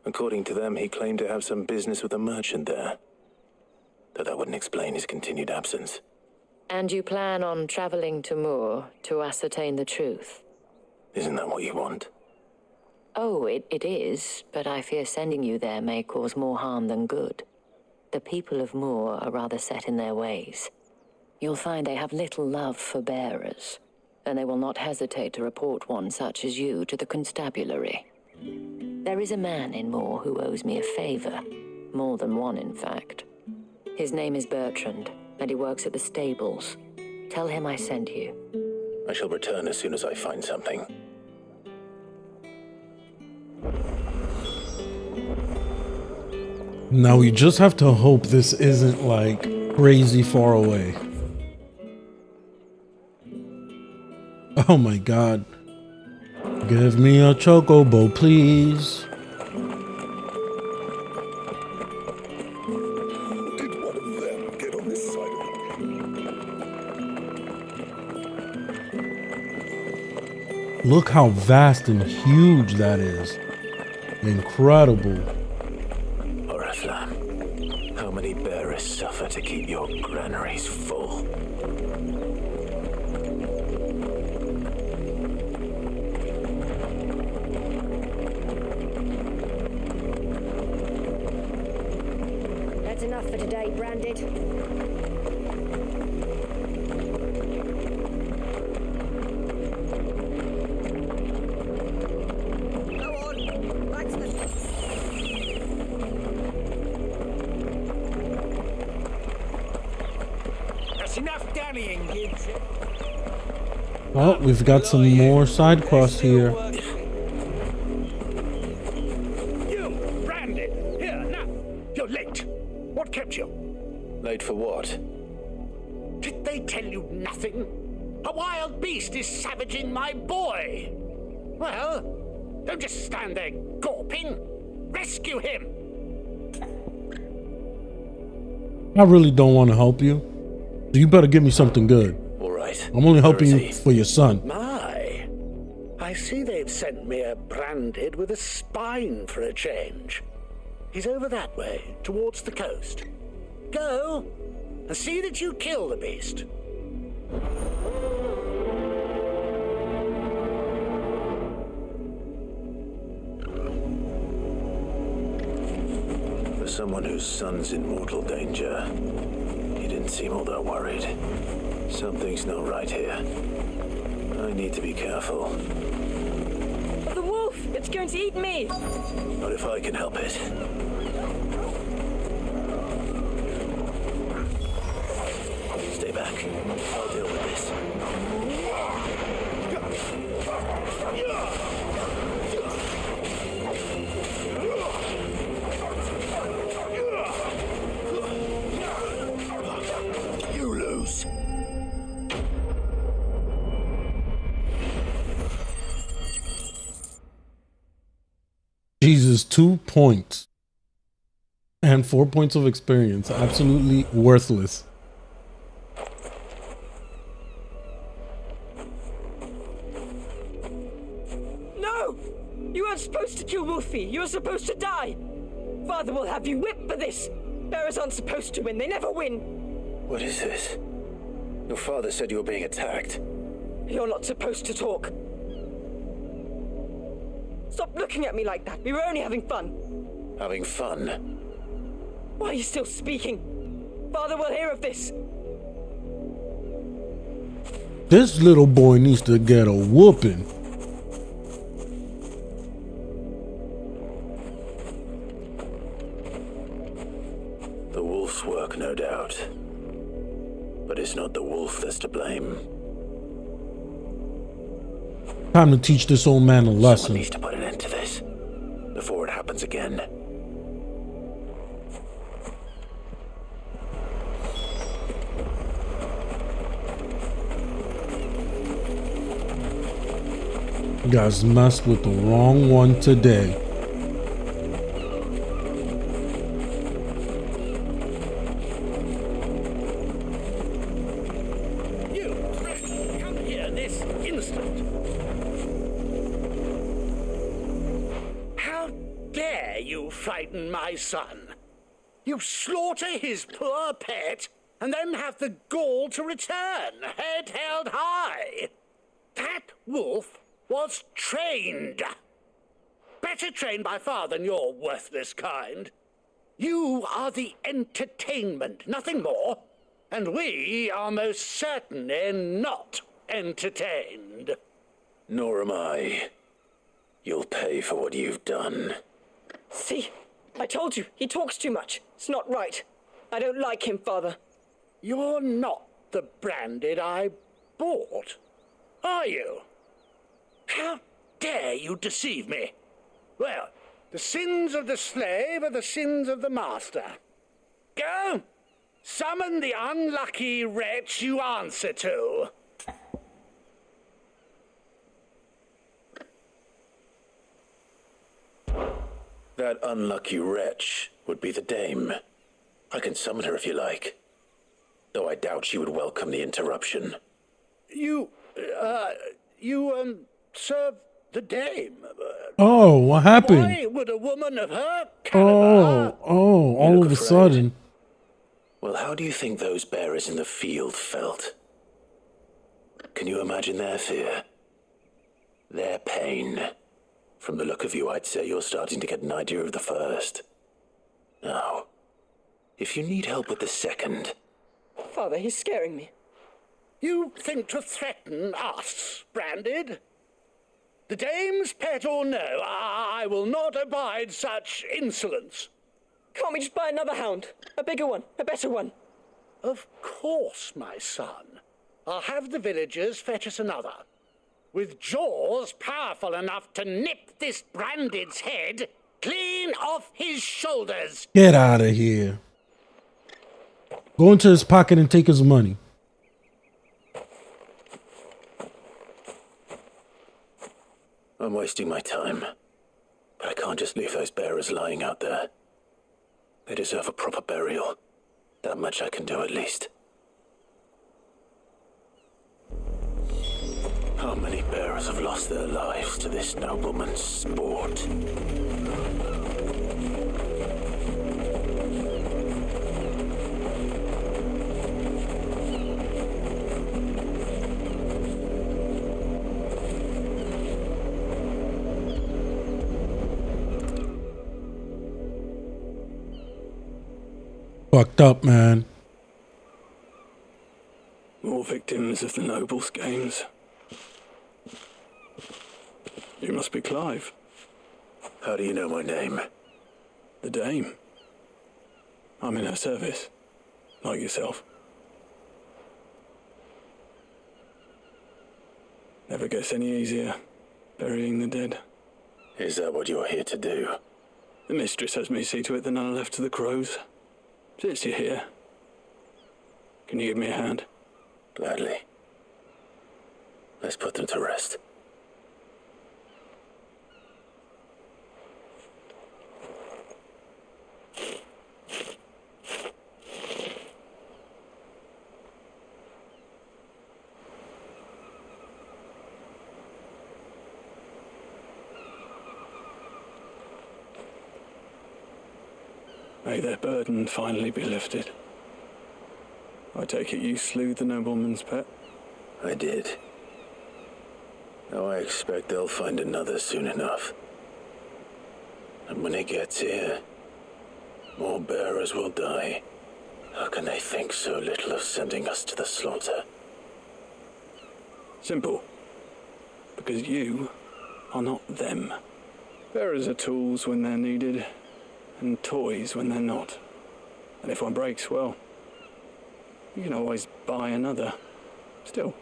According to them, he claimed to have some business with a merchant there. Though that wouldn't explain his continued absence. And you plan on traveling to Moor to ascertain the truth? Isn't that what you want? Oh, it is, but I fear sending you there may cause more harm than good. The people of Moor are rather set in their ways. You'll find they have little love for bearers, and they will not hesitate to report one such as you to the constabulary. There is a man in Moor who owes me a favor, more than one in fact. His name is Bertrand, and he works at the stables. Tell him I sent you. I shall return as soon as I find something. Now we just have to hope this isn't like crazy far away. Oh my god. Give me a chocobo, please. Did one of them get on this side of it? Look how vast and huge that is. Incredible. Oriflamme, how many bearers suffer to keep your granaries full? That's enough for today, Branded. That's enough dallying, kids. Oh, we've got some more side quests here. You, Branded! Here, now! You're late. What kept you? Late for what? Did they tell you nothing? A wild beast is savaging my boy. Well, don't just stand there gawping. Rescue him! I really don't want to help you. So you better give me something good. All right. I'm only helping you for your son. My, I see they've sent me a Branded with a spine for a change. He's over that way, towards the coast. Go, and see that you kill the beast. For someone whose son's in mortal danger, he didn't seem all that worried. Something's not right here. I need to be careful. The wolf! It's going to eat me! Not if I can help it. Stay back. I'll deal with this. You lose. Jesus, 2 points. And 4 points of experience. Absolutely worthless. No! You weren't supposed to kill Wolfie. You were supposed to die. Father will have you whipped for this. Bearers aren't supposed to win. They never win. What is this? Your father said you were being attacked. You're not supposed to talk. Stop looking at me like that. We were only having fun. Having fun? Why are you still speaking? Father will hear of this. This little boy needs to get a whooping. The wolf's work, no doubt. But it's not the wolf that's to blame. Time to teach this old man a lesson. Someone needs to put an end to this before it happens again. You guys messed with the wrong one today. You, come here this instant. How dare you frighten my son? You slaughter his poor pet and then have the gall to return, head held high. That wolf was trained. Better trained by far than your worthless kind. You are the entertainment, nothing more. And we are most certainly not entertained. Nor am I. You'll pay for what you've done. See? I told you, he talks too much. It's not right. I don't like him, Father. You're not the branded I bought, are you? How dare you deceive me? Well, the sins of the slave are the sins of the master. Go! Summon the unlucky wretch you answer to. That unlucky wretch would be the dame. I can summon her if you like. Though I doubt she would welcome the interruption. You serve the dame. Oh, what happened? Why would a woman of her caliber... all of a sudden. Well, how do you think those bearers in the field felt? Can you imagine their fear? Their pain? From the look of you, I'd say you're starting to get an idea of the first. Now, if you need help with the second... Father, he's scaring me. You think to threaten us, Branded? The dame's pet or no, I will not abide such insolence. Can't we just buy another hound? A bigger one, a better one. Of course, my son. I'll have the villagers fetch us another. With jaws powerful enough to nip this Branded's head clean off his shoulders. Get out of here. Go into his pocket and take his money. I'm wasting my time. But I can't just leave those bearers lying out there. They deserve a proper burial. That much I can do at least. How many bearers have lost their lives to this nobleman's sport? Fucked up, man. More victims of the nobles' games. You must be Clive. How do you know my name? The Dame. I'm in her service, like yourself. Never gets any easier, burying the dead. Is that what you're here to do? The mistress has me see to it that none are left to the crows. Since you're here, can you give me a hand? Gladly. Let's put them to rest. May their burden finally be lifted. I take it you slew the nobleman's pet? I did. Now I expect they'll find another soon enough. And when it gets here, more bearers will die. How can they think so little of sending us to the slaughter? Simple. Because you are not them. Bearers are tools when they're needed, and toys when they're not. And if one breaks, well, you can always buy another. Still,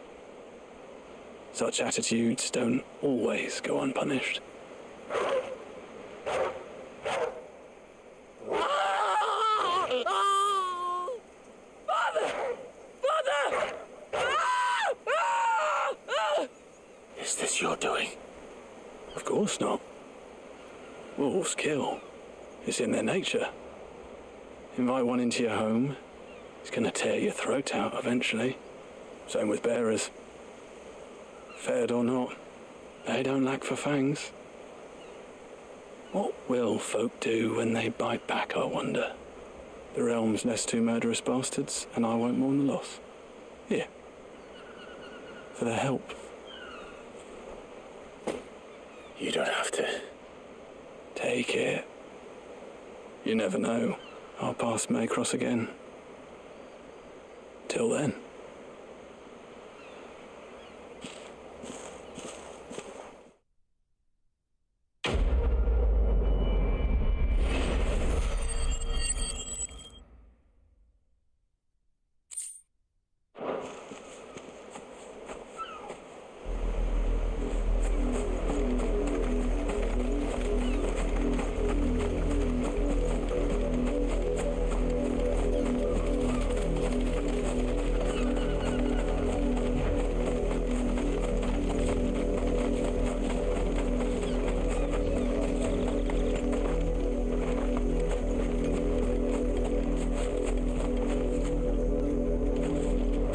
such attitudes don't always go unpunished. Is this your doing? course not. Wolves kill. It's in their nature. Invite one into your home, he's gonna tear your throat out eventually. Same with bearers. Fed or not, they don't lack for fangs. What will folk do when they bite back, I wonder? The realm's less two murderous bastards, and I won't mourn the loss. Here. For their help. You don't have to. Take it. You never know. Our paths may cross again. Till then.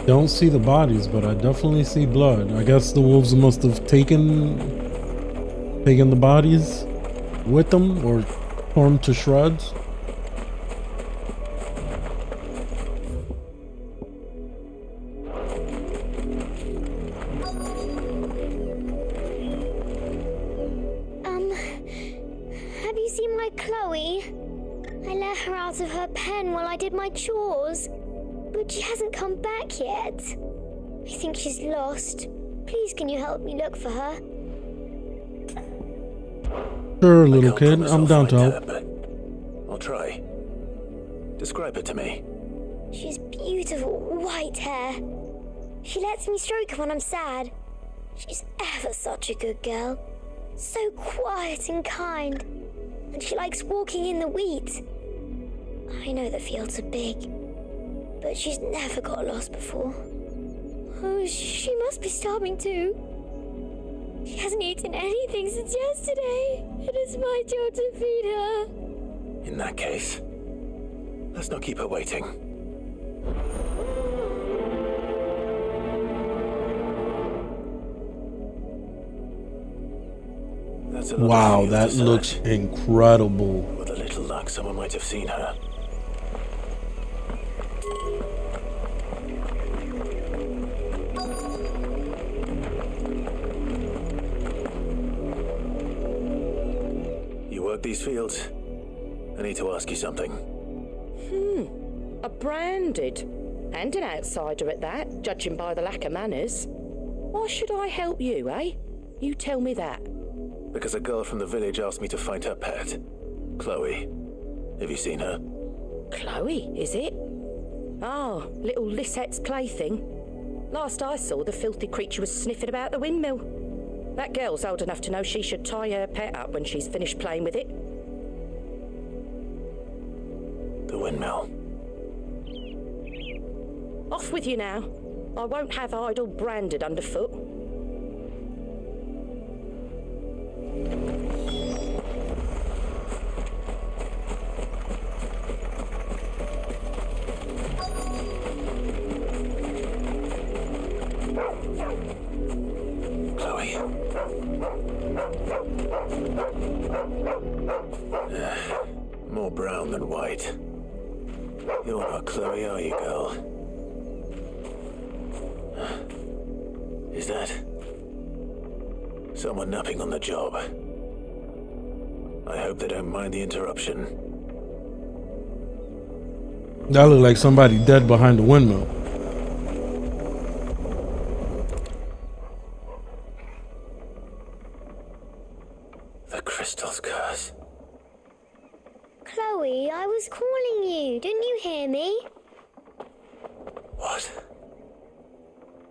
Don't see the bodies, but I definitely see blood. I guess the wolves must have taken the bodies with them or torn to shreds. Have you seen my Chloe? I let her out of her pen while I did my chores. But she hasn't come back yet. I think she's lost. Please, can you help me look for her? Sure, little kid. I'm down to help. I'll try. Describe her to me. She has beautiful white hair. She lets me stroke her when I'm sad. She's ever such a good girl. So quiet and kind. And she likes walking in the wheat. I know the fields are big, but she's never got lost before. Oh, she must be starving too. She hasn't eaten anything since yesterday. It is my job to feed her. In that case, let's not keep her waiting. Wow, that looks incredible. With a little luck, someone might have seen her. These fields. I need to ask you something. A branded. And an outsider at that, judging by the lack of manners. Why should I help you, eh? You tell me that. Because a girl from the village asked me to find her pet, Chloe. Have you seen her? Chloe, is it? Oh, little Lisette's plaything. Last I saw, the filthy creature was sniffing about the windmill. That girl's old enough to know she should tie her pet up when she's finished playing with it. The windmill. Off with you now. I won't have idle branded underfoot. Chloe. More brown than white. You're not Chloe, are you, girl? Is that someone napping on the job? I hope they don't mind the interruption. That looked like somebody dead behind the windmill. The crystal's curse. Chloe, I was calling you. Didn't you hear me? What?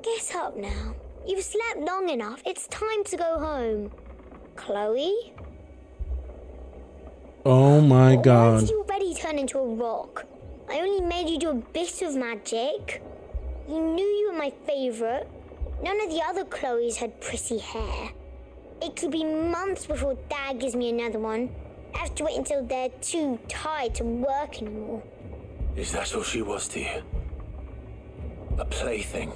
Get up now. You've slept long enough. It's time to go home. Chloe? Oh my Why god. did you already turn into a rock? I only made you do a bit of magic. You knew you were my favourite. None of the other Chloes had pretty hair. It could be months before Dad gives me another one. I have to wait until they're too tired to work anymore. Is that all she was to you? A plaything?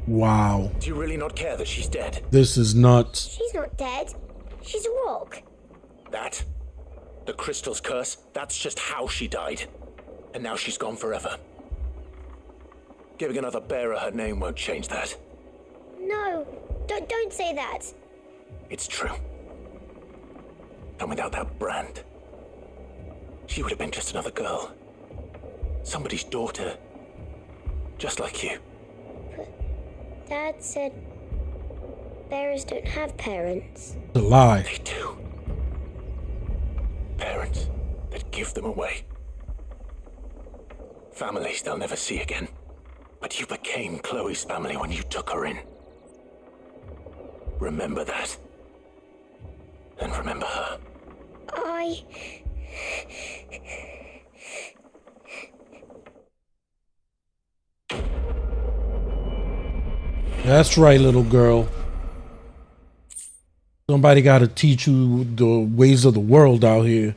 Wow. Do you really not care that she's dead? This is nuts. She's not dead. She's a rock. That? The crystal's curse? That's just how she died. And now she's gone forever. Giving another bearer her name won't change that. No, don't say that. It's true. And without that brand, she would have been just another girl. Somebody's daughter. Just like you. But Dad said bearers don't have parents. A lie. They do. Parents that give them away. Families they'll never see again. But you became Chloe's family when you took her in. Remember that. And remember her. That's right, little girl. Somebody got to teach you the ways of the world out here.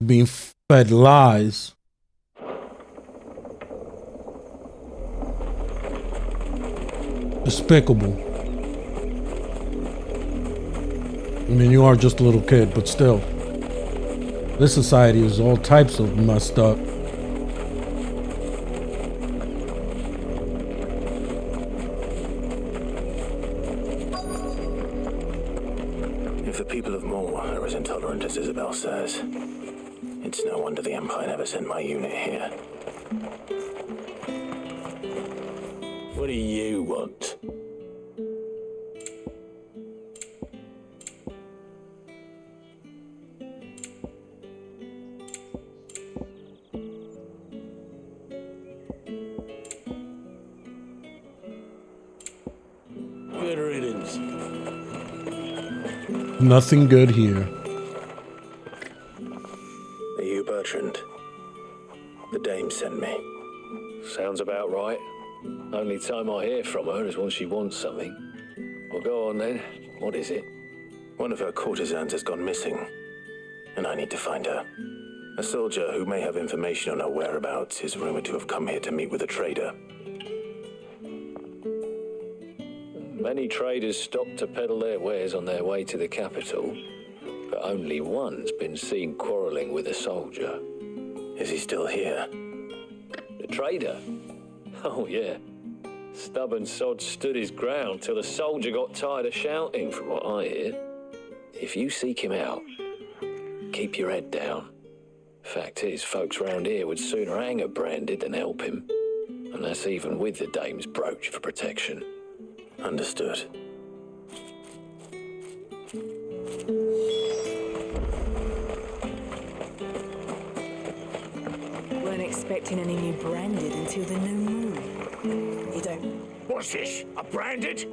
Being fed lies. Despicable. I mean, you are just a little kid, but still. This society is all types of messed up. If the people of Moor are as intolerant as Isabel says, it's no wonder the Empire never sent my unit here. What do you want? Good riddance. Nothing good here. Are you Bertrand? The dame sent me. Sounds about right. Only time I hear from her is when she wants something. Well, go on then. What is it? One of her courtesans has gone missing, and I need to find her. A soldier who may have information on her whereabouts is rumored to have come here to meet with a trader. Many traders stop to peddle their wares on their way to the capital, but only one's been seen quarrelling with a soldier. Is he still here? The trader? Oh, yeah. Stubborn sod stood his ground till the soldier got tired of shouting, from what I hear. If you seek him out, keep your head down. Fact is, folks round here would sooner hang a branded than help him. And that's even with the dame's brooch for protection. Understood. Weren't expecting any new branded until the new moon. You don't... What's this? A branded?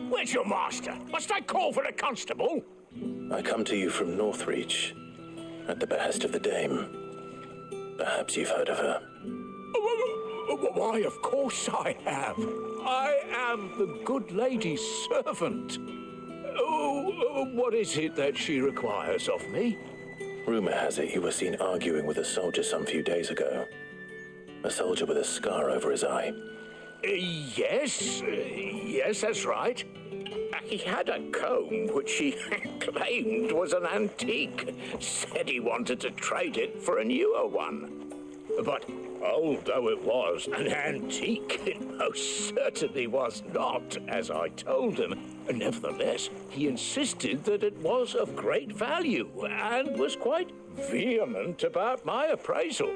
Where's your master? Must I call for a constable? I come to you from Northreach, at the behest of the dame. Perhaps you've heard of her. Why, of course I have. I am the good lady's servant. What is it that she requires of me? Rumor has it you were seen arguing with a soldier some few days ago. A soldier with a scar over his eye. Yes, that's right. He had a comb which he claimed was an antique. Said he wanted to trade it for a newer one. But old though it was, an antique it most certainly was not, as I told him. Nevertheless, he insisted that it was of great value and was quite vehement about my appraisal.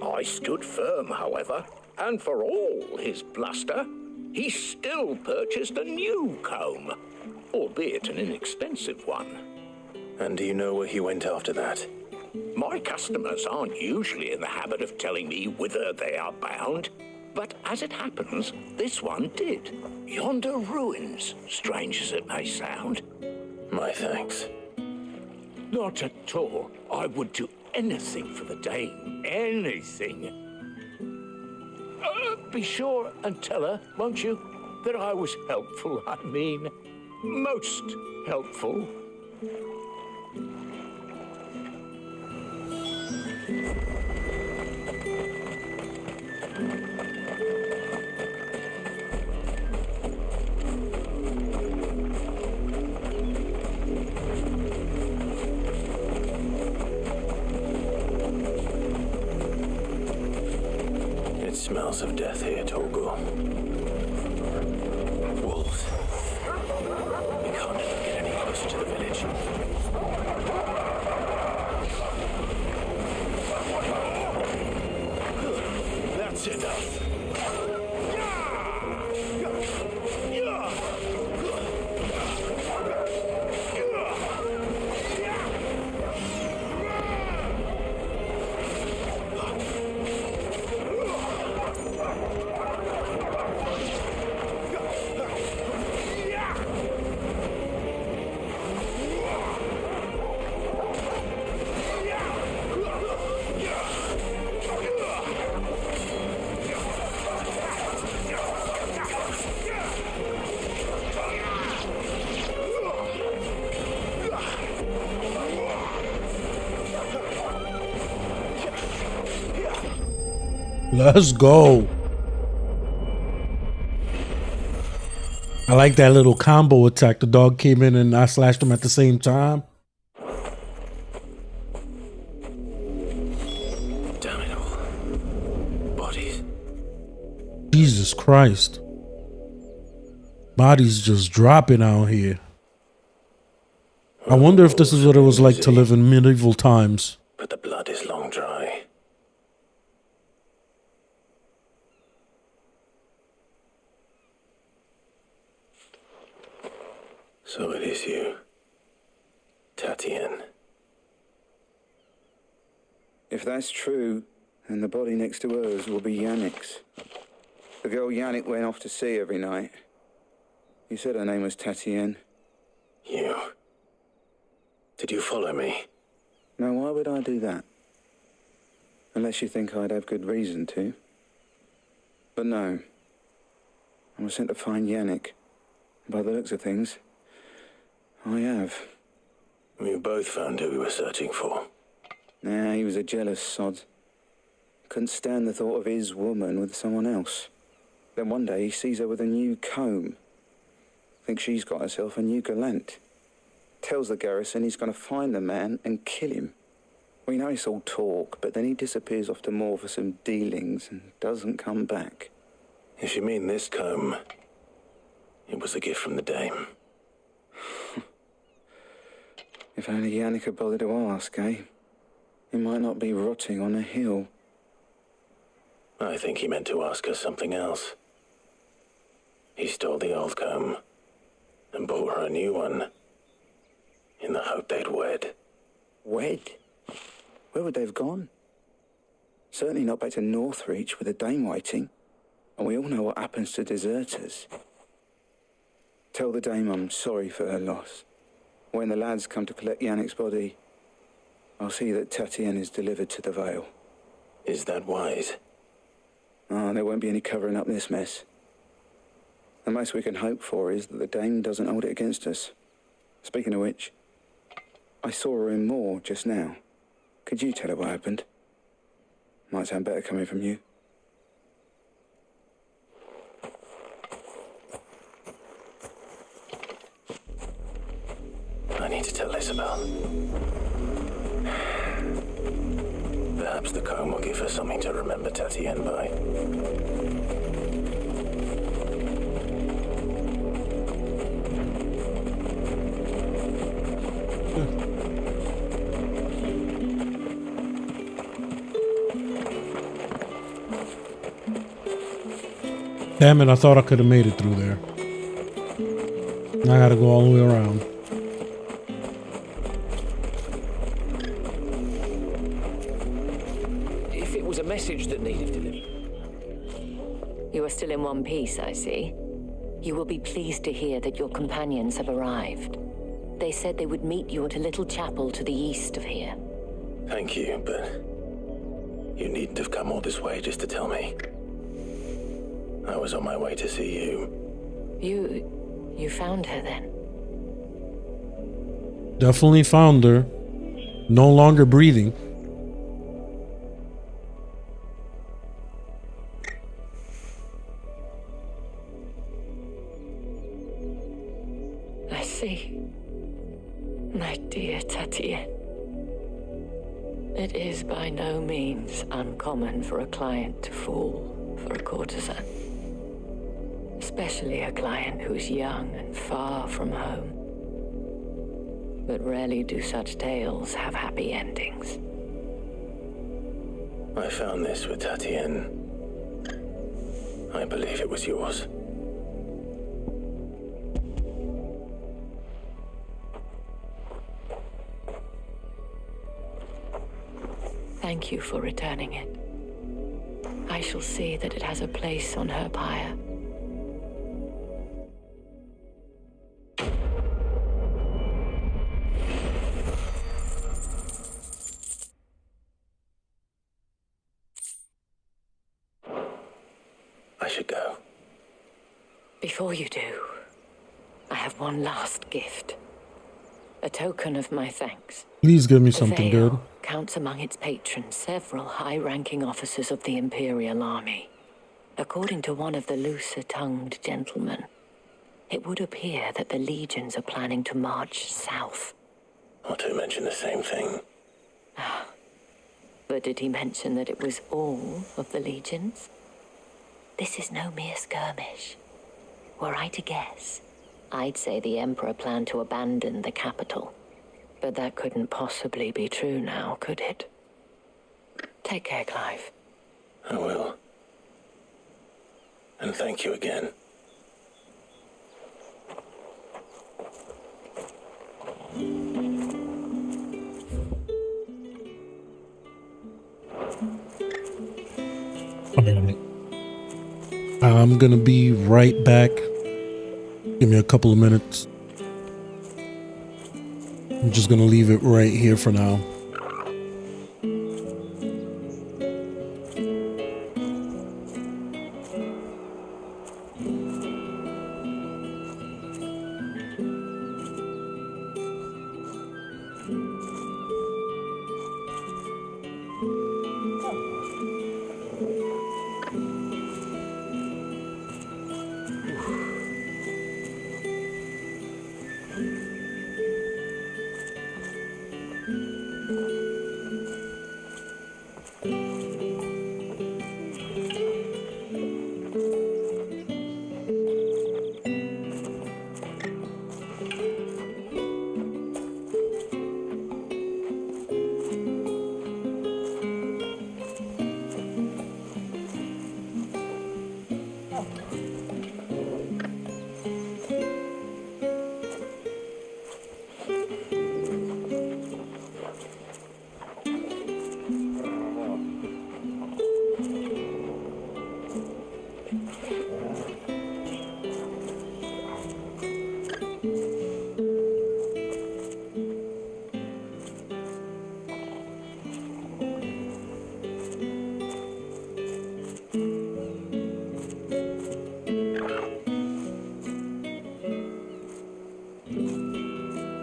I stood firm, however, and for all his bluster, he still purchased a new comb, albeit an inexpensive one. And do you know where he went after that? My customers aren't usually in the habit of telling me whither they are bound, but as it happens, this one did. Yonder ruins, strange as it may sound. My thanks. Not at all. I would do anything for the dame. Anything. Be sure and tell her, won't you, that I was helpful, I mean. most helpful. It smells of death here, Torgor. Wolves. We can't get any closer to the village. That's enough. Let's go. I like that little combo attack. The dog came in and I slashed him at the same time. Damn it all. Bodies. Jesus Christ. Bodies just dropping out here. I wonder if this is what it was like to live in medieval times. But the blood is long dry. So it is you, Tatien. If that's true, then the body next to hers will be Yannick's. The girl Yannick went off to sea every night. You said her name was Tatien. You. Did you follow me? Now, why would I do that? Unless you think I'd have good reason to. But no. I was sent to find Yannick. By the looks of things, I have. We both found who we were searching for. Nah, he was a jealous sod. Couldn't stand the thought of his woman with someone else. Then one day he sees her with a new comb. Thinks she's got herself a new gallant. Tells the garrison he's going to find the man and kill him. We know it's all talk, but then he disappears off to Moor for some dealings and doesn't come back. If you mean this comb, it was a gift from the dame. If only Yannick had bothered to ask, eh? He might not be rotting on a hill. I think he meant to ask her something else. He stole the old comb and bought her a new one in the hope they'd wed. Wed? Where would they have gone? Certainly not back to Northreach with the dame waiting. And we all know what happens to deserters. Tell the dame I'm sorry for her loss. When the lads come to collect Yannick's body, I'll see that Tatien is delivered to the Vale. Is that wise? Oh, there won't be any covering up this mess. The most we can hope for is that the dame doesn't hold it against us. Speaking of which, I saw her in Moor just now. Could you tell her what happened? Might sound better coming from you. I need to tell Isabel. Perhaps the comb will give her something to remember Tatien by. Damn it, I thought I could have made it through there. Now I gotta go all the way around. If it was a message that needed delivery. You are still in one piece, I see. You will be pleased to hear that your companions have arrived. They said they would meet you at a little chapel to the east of here. Thank you, but you needn't have come all this way just to tell me. I was on my way to see you. You found her then? Definitely found her. No longer breathing. I see. My dear Tatienne. It is by no means uncommon for a client to fall for a courtesan. Especially a client who's young and far from home. But rarely do such tales have happy endings. I found this with Tatienne. I believe it was yours. Thank you for returning it. I shall see that it has a place on her pyre. I should go. Before you do, I have one last gift. A token of my thanks. Please give me The something Veil good. counts among its patrons several high-ranking officers of the Imperial Army. According to one of the looser-tongued gentlemen, it would appear that the legions are planning to march south. Otto mentioned the same thing. But did he mention that it was all of the legions? This is no mere skirmish. Were I to guess, I'd say the Emperor planned to abandon the capital. But that couldn't possibly be true now, could it? Take care, Clive. I will. And thank you again. I'm gonna be right back. Give me a couple of minutes. I'm just gonna leave it right here for now.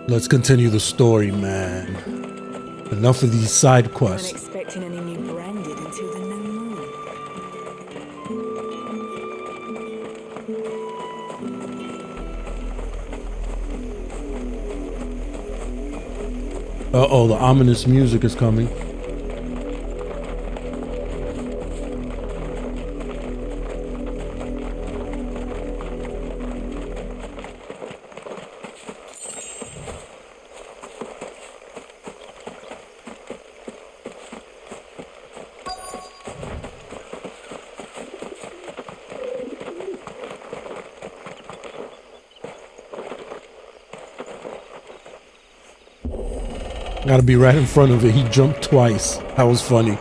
Let's continue the story, man. Enough of these side I'm quests. expecting any new branded until the new moon. Uh-oh, the ominous music is coming. Gotta be right in front of it. He jumped twice. That was funny.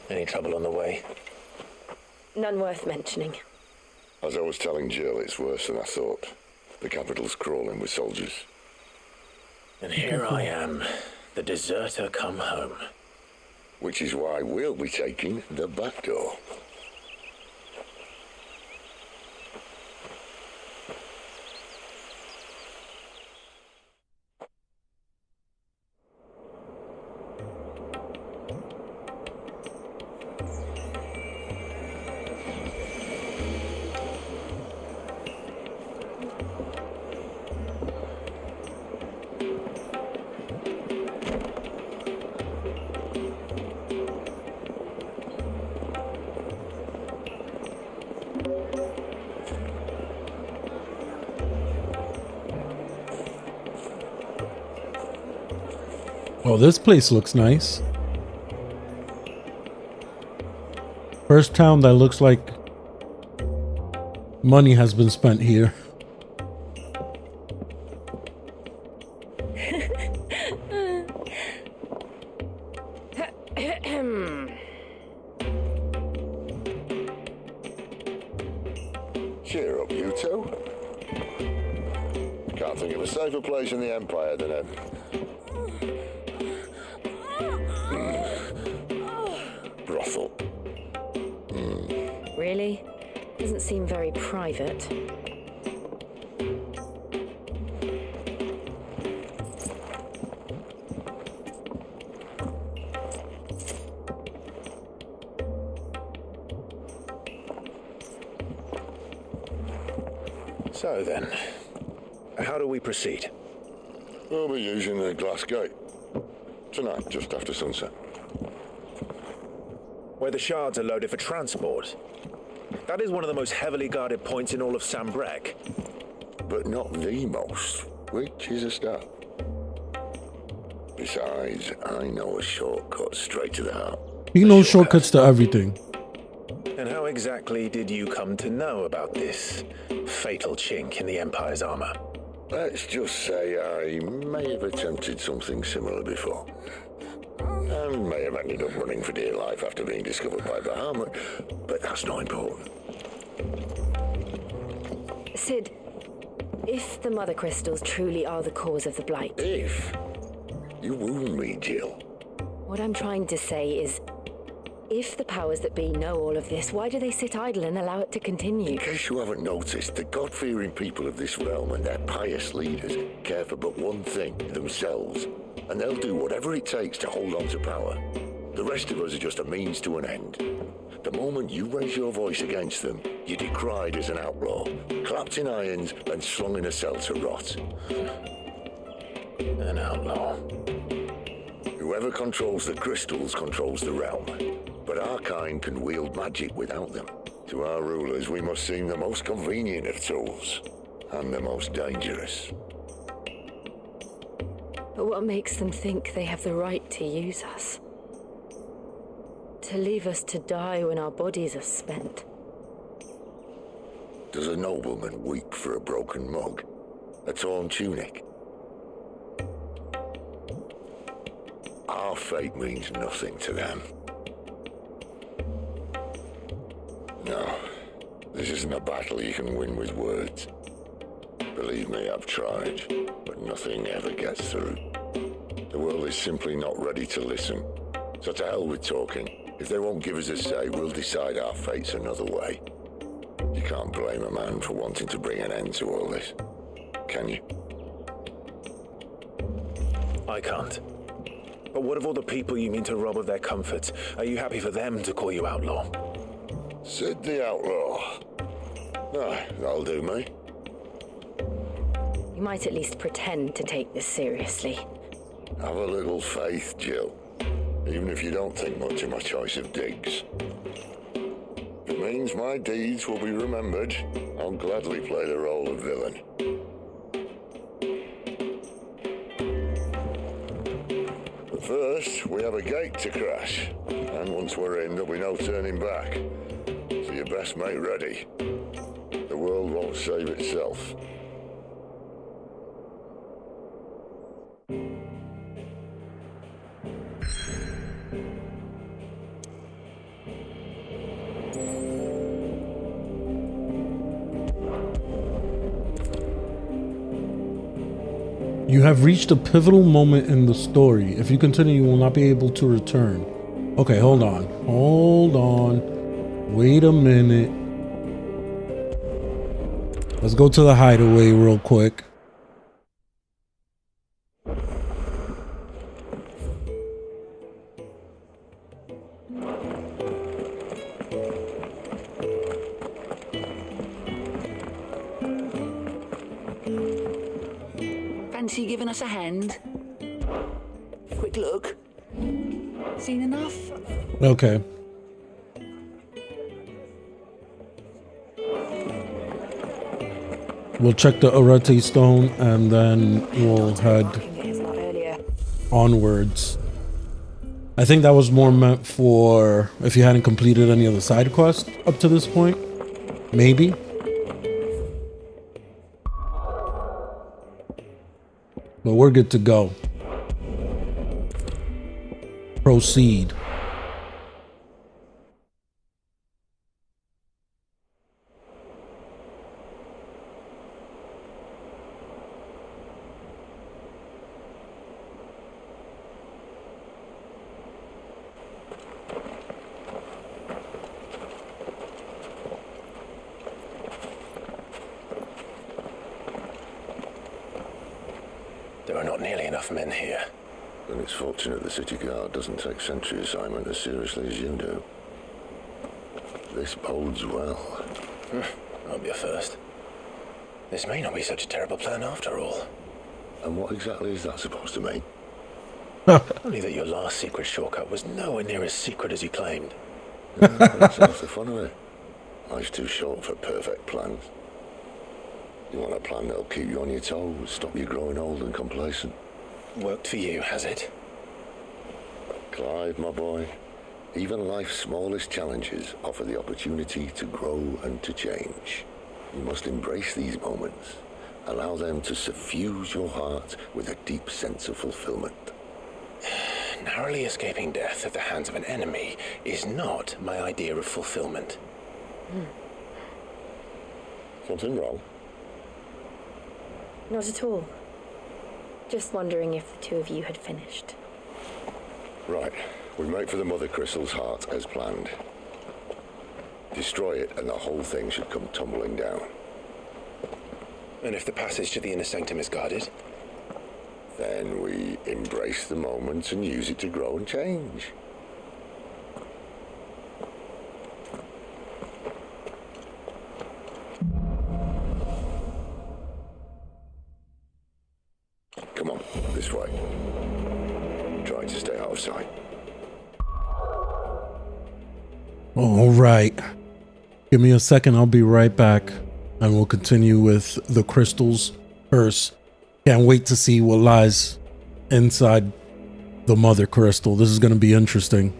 Any trouble on the way? None worth mentioning. As I was telling Jill, it's worse than I thought. The capital's crawling with soldiers. And here I am, the deserter come home. Which is why we'll be taking the back door. Oh, this place looks nice. First town that looks like money has been spent here. Cheer up, you two. Can't think of a safer place in the Empire than it. Brothel. Really? Doesn't seem very private. So then, how do we proceed? We'll be using the glass gate. Tonight, just after sunset. Where the shards are loaded for transport. That is one of the most heavily guarded points in all of Sambrek. But not the most, which is a start. Besides, I know a shortcut straight to the heart. He knows shortcuts to everything. And how exactly did you come to know about this fatal chink in the Empire's armor? Let's just say I may have attempted something similar before. And may have ended up running for dear life after being discovered by Bahamut, but that's not important. Sid, if the mother crystals truly are the cause of the blight... If? You wound me, Jill. What I'm trying to say is, if the powers that be know all of this, why do they sit idle and allow it to continue? In case you haven't noticed, the God-fearing people of this realm and their pious leaders care for but one thing, themselves. And they'll do whatever it takes to hold on to power. The rest of us are just a means to an end. The moment you raise your voice against them, you're decried as an outlaw, clapped in irons and slung in a cell to rot. An outlaw. Whoever controls the crystals controls the realm. But our kind can wield magic without them. To our rulers, we must seem the most convenient of tools, and the most dangerous. But what makes them think they have the right to use us? To leave us to die when our bodies are spent? Does a nobleman weep for a broken mug? A torn tunic? Our fate means nothing to them. No, this isn't a battle you can win with words. Believe me, I've tried, but nothing ever gets through. The world is simply not ready to listen. So to hell with talking. If they won't give us a say, we'll decide our fates another way. You can't blame a man for wanting to bring an end to all this, can you? I can't. But what of all the people you mean to rob of their comforts? Are you happy for them to call you outlaw? Sid the outlaw. Ah, that'll do me. You might at least pretend to take this seriously. Have a little faith, Jill. Even if you don't think much of my choice of digs. If it means my deeds will be remembered, I'll gladly play the role of villain. But first, we have a gate to crash. And once we're in, there'll be no turning back. So you best make ready. The world won't save itself. You have reached a pivotal moment in the story. If you continue, you will not be able to return. Okay, hold on. Hold on. Wait a minute. Let's go to the hideaway real quick. Fancy giving us a hand? Quick look. Seen enough? Okay. We'll check the Arete stone and then we'll head onwards. I think that was more meant for if you hadn't completed any of the side quests up to this point. Maybe. But we're good to go. Proceed. There are not nearly enough men here. Then it's fortunate the city guard doesn't take sentry assignment as seriously as you do. This bodes well. I'll be a first. This may not be such a terrible plan after all. And what exactly is that supposed to mean? Only that your last secret shortcut was nowhere near as secret as you claimed. That's half the fun of it. Life's too short for perfect plans. You want a plan that'll keep you on your toes, stop you growing old and complacent. Worked for you, has it? Clive, my boy, even life's smallest challenges offer the opportunity to grow and to change. You must embrace these moments. Allow them to suffuse your heart with a deep sense of fulfillment. Narrowly escaping death at the hands of an enemy is not my idea of fulfillment. Something wrong? Not at all. Just wondering if the two of you had finished. Right. We make for the Mother Crystal's heart as planned. Destroy it and the whole thing should come tumbling down. And if the passage to the inner sanctum is guarded? Then we embrace the moment and use it to grow and change. Come on, this way. Try to stay out of sight. All right. Give me a second. I'll be right back. And we'll continue with the crystal's curse. Can't wait to see what lies inside the mother crystal. This is going to be interesting.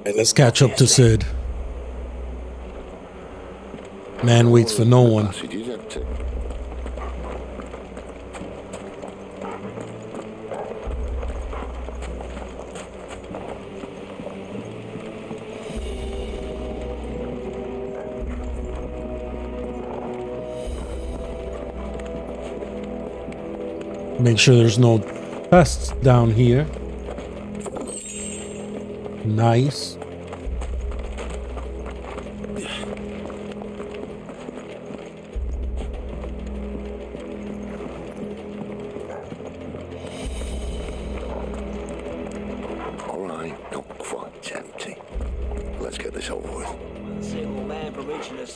Hey, let's catch up to Sid. Man waits for no one. Make sure there's no pests down here. Nice.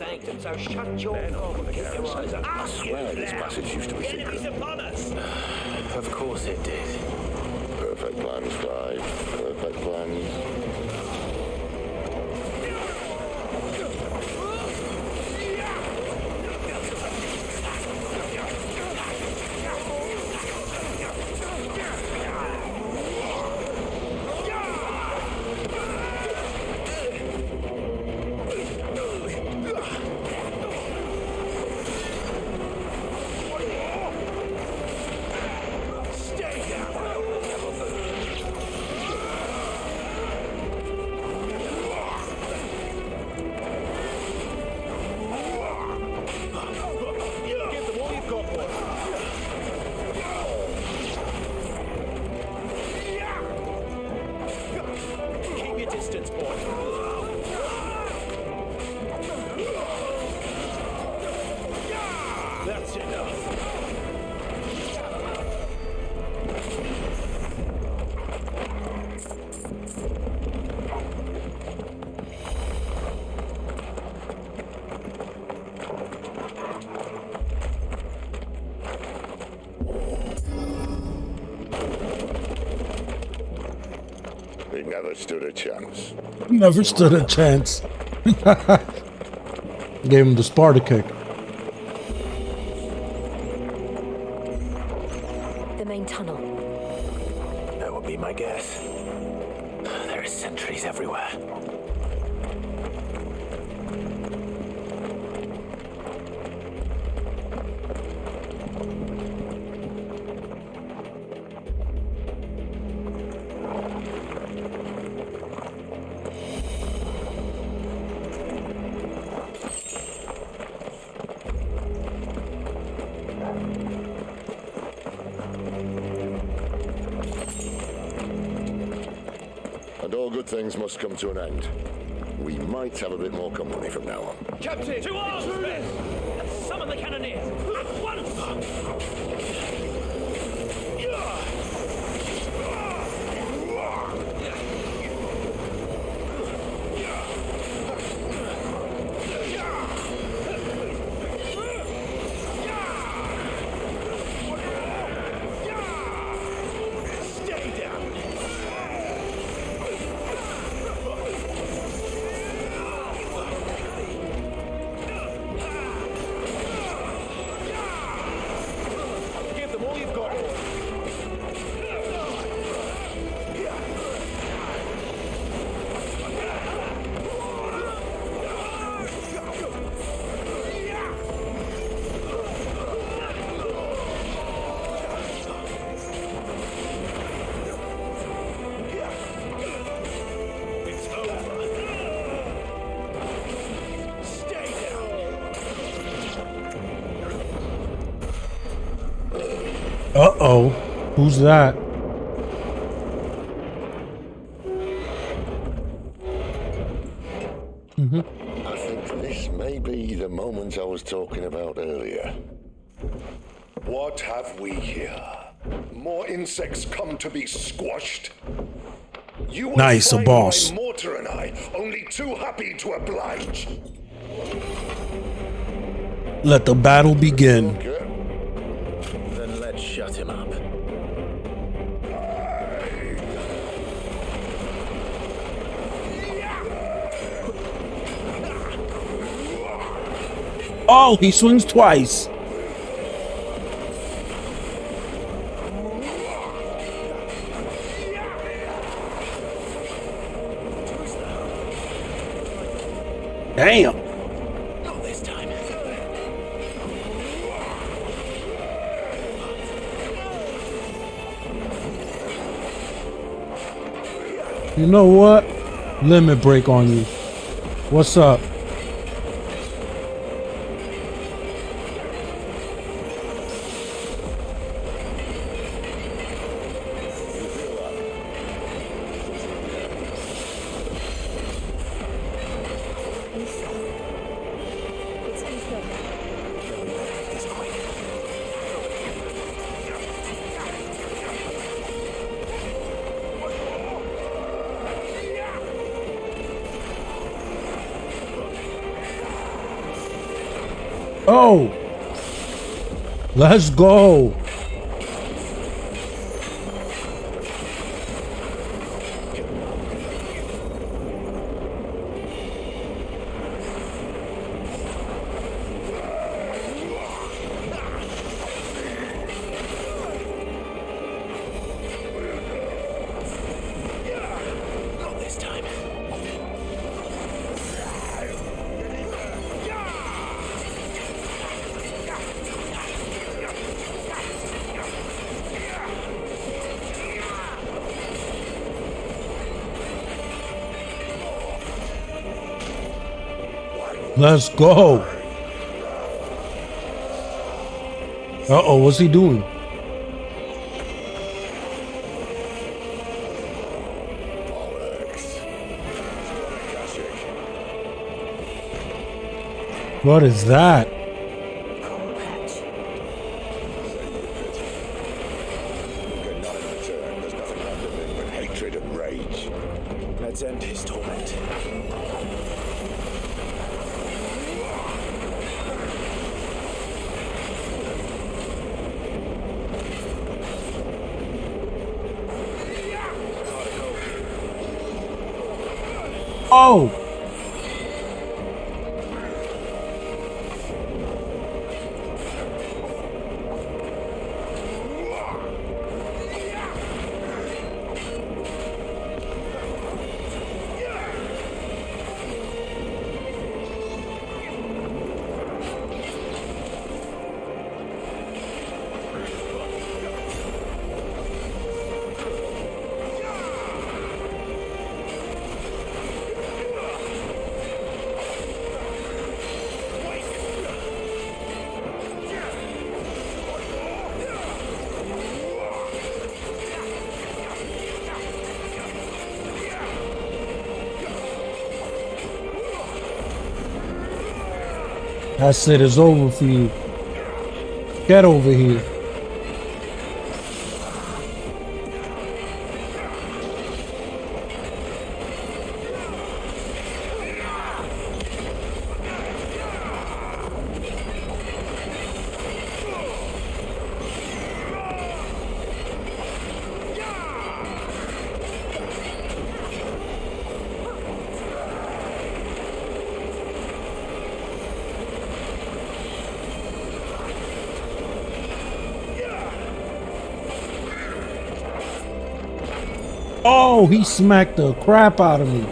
sanctum, so shut your mouth and keep your eyes up. I swear this passage used to be secret. Upon us! Of course it did. Perfect plans, Clive. Perfect plans. He never stood a chance. Never stood a chance. Gave him the Sparta kick. The main tunnel. That would be my guess. There are sentries everywhere. And all good things must come to an end. We might have a bit more company from now on. Captain! To arms, men! Summon the cannoneers! At once! Uh-oh. Who's that? I think this may be the moment I was talking about earlier. What have we here? More insects come to be squashed? You will Nice, a find boss. my mortar and I only too happy to oblige. Let the battle begin. Then let's shut him up. Oh, he swings twice. Damn. Not this time. You know what? Limit break on you. What's up? go. Let's go. Not this time. Let's go. Uh-oh, what's he doing? What is that? Hatred and rage. Let's end his torment. Oh! That's it, it's over for you. Get over here. Oh, he smacked the crap out of me.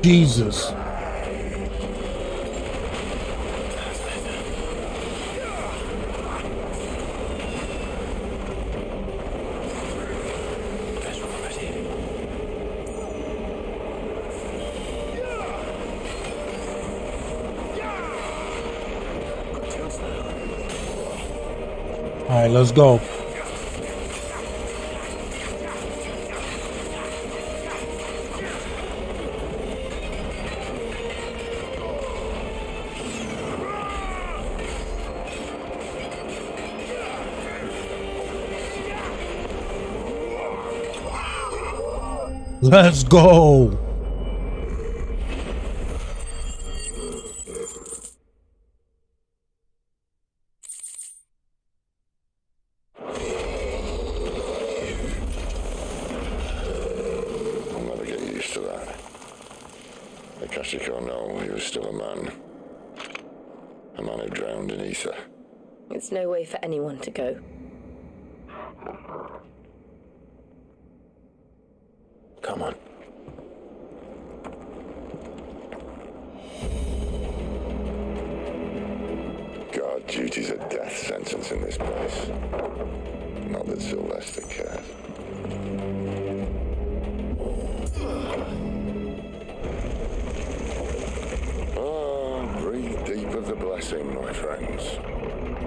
Jesus. All right, let's go. Let's go. I'll never get used to that. Akashic or no, he was still a man. A man who drowned in ether. It's no way for anyone to go. Come on. Guard duty's a death sentence in this place. Not that Sylvester cares. blessing, my friends.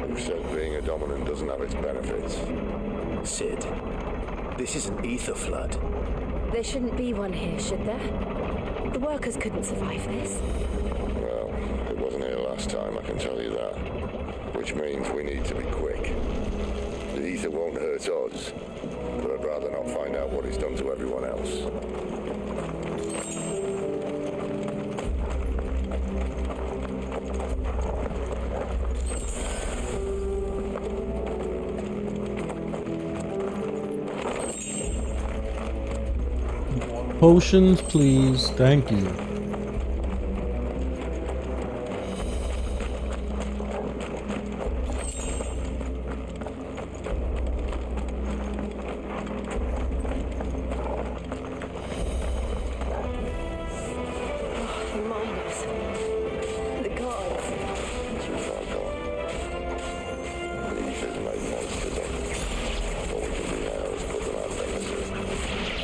Who said being a dominant doesn't have its benefits? Sid, this is an ether flood. There shouldn't be one here, should there? The workers couldn't survive this. Well, it wasn't here last time, I can tell you that. Which means we need to be quick. The ether won't hurt us, but I'd rather not find out what it's done to everyone else. Potions, please. Thank you.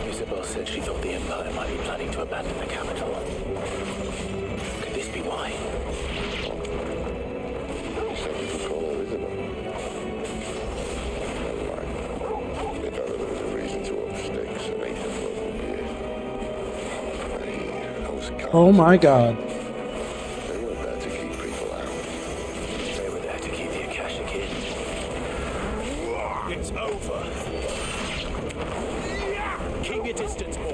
Isabel said she thought the Empire might be planning to abandon the capital. Could this be why? If ever there was a reason to up sticks, an ether flood would be it. Oh my god. They weren't there to keep people out. They were there to keep the Akashic in. It's over. Keep your distance, boy.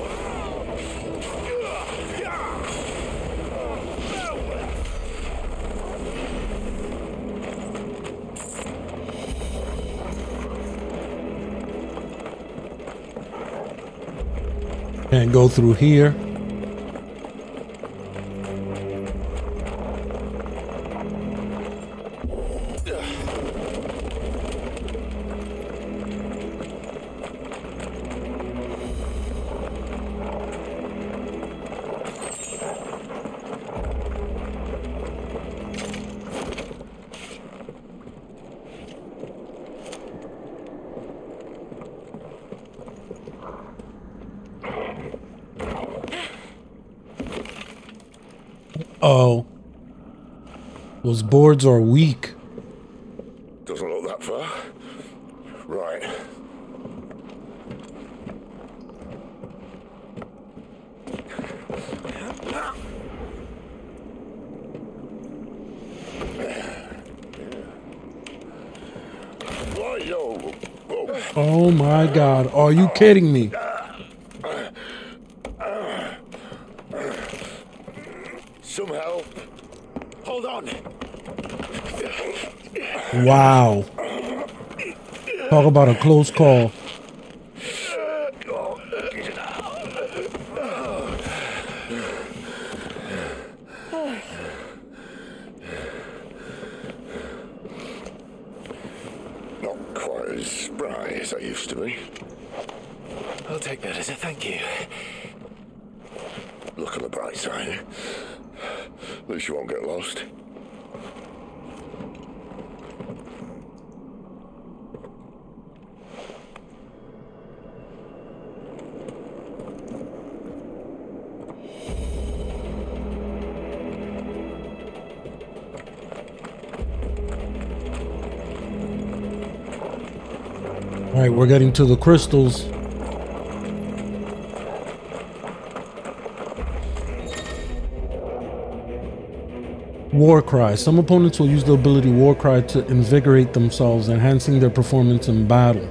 Can't go through here. Oh, those boards are weak. Doesn't look that far. Right. Oh my god, are you kidding me? Some help. Hold on. Wow. Talk about a close call. Not quite as spry as I used to be. I'll take that as a thank you. Look on the bright side. At least you won't get lost. All right, we're getting to the crystals. War Cry. Some opponents will use the ability War Cry to invigorate themselves, enhancing their performance in battle.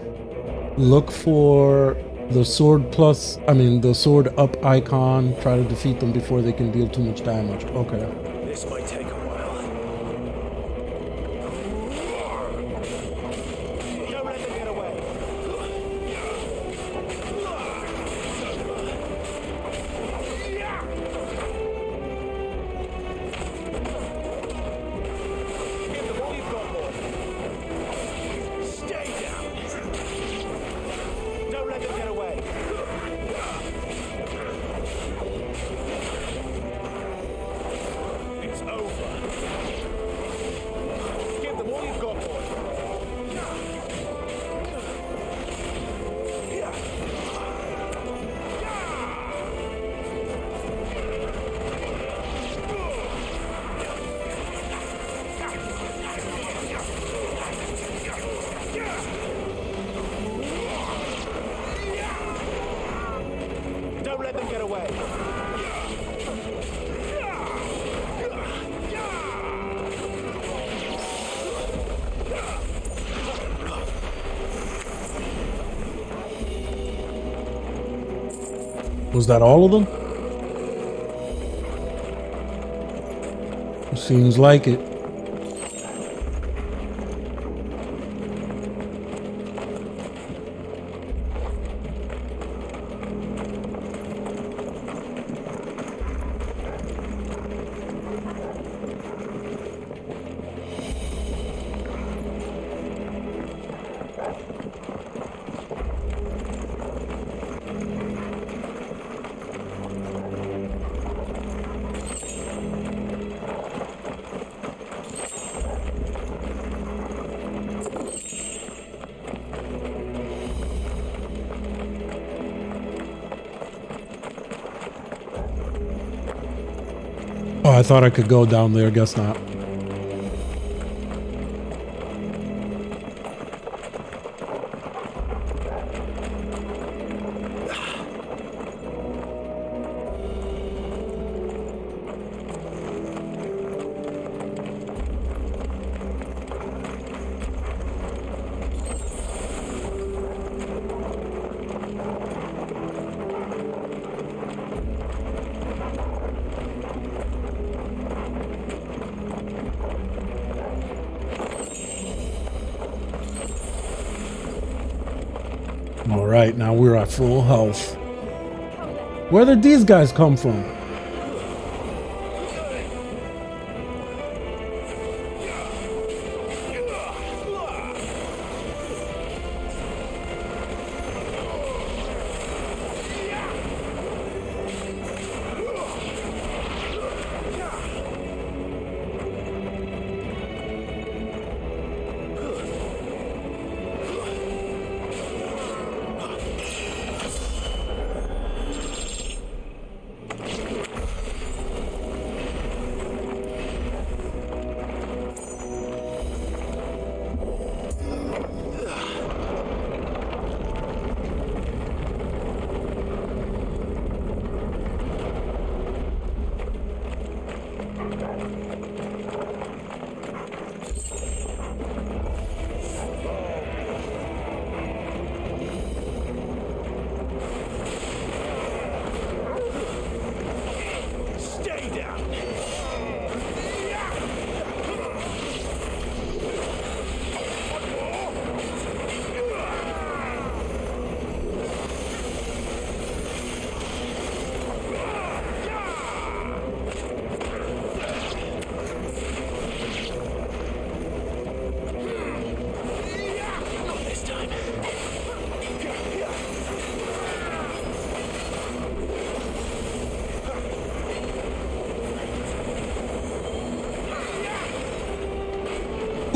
Look for the sword the sword up icon. Try to defeat them before they can deal too much damage. Okay. This might take a while. Don't let them get away. Stay down. Don't let them get away. It's over. Was that all of them? Seems like it. Oh, I thought I could go down there. Guess not. All right, now we're at full health. Where did these guys come from?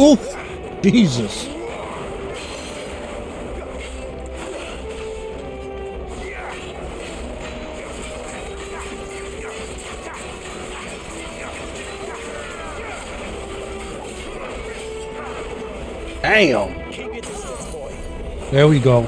Oof! Jesus. Damn. There we go.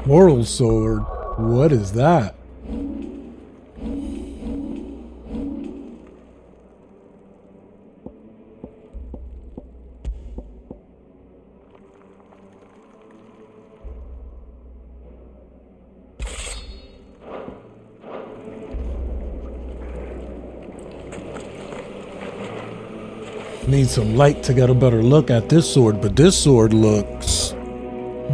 Oral sword? What is that? Need some light to get a better look at this sword, but this sword looks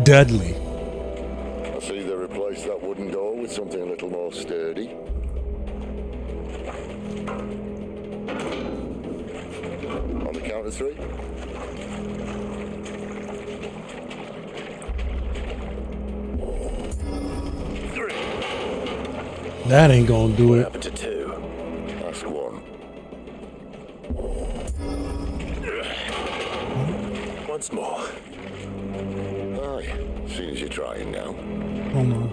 deadly. I see they replaced that wooden door with something a little more sturdy. On the count of 3. That ain't gonna do it. What happened to 2? Ask 1. Once more. Aye, seeing as you're trying now. Hold on.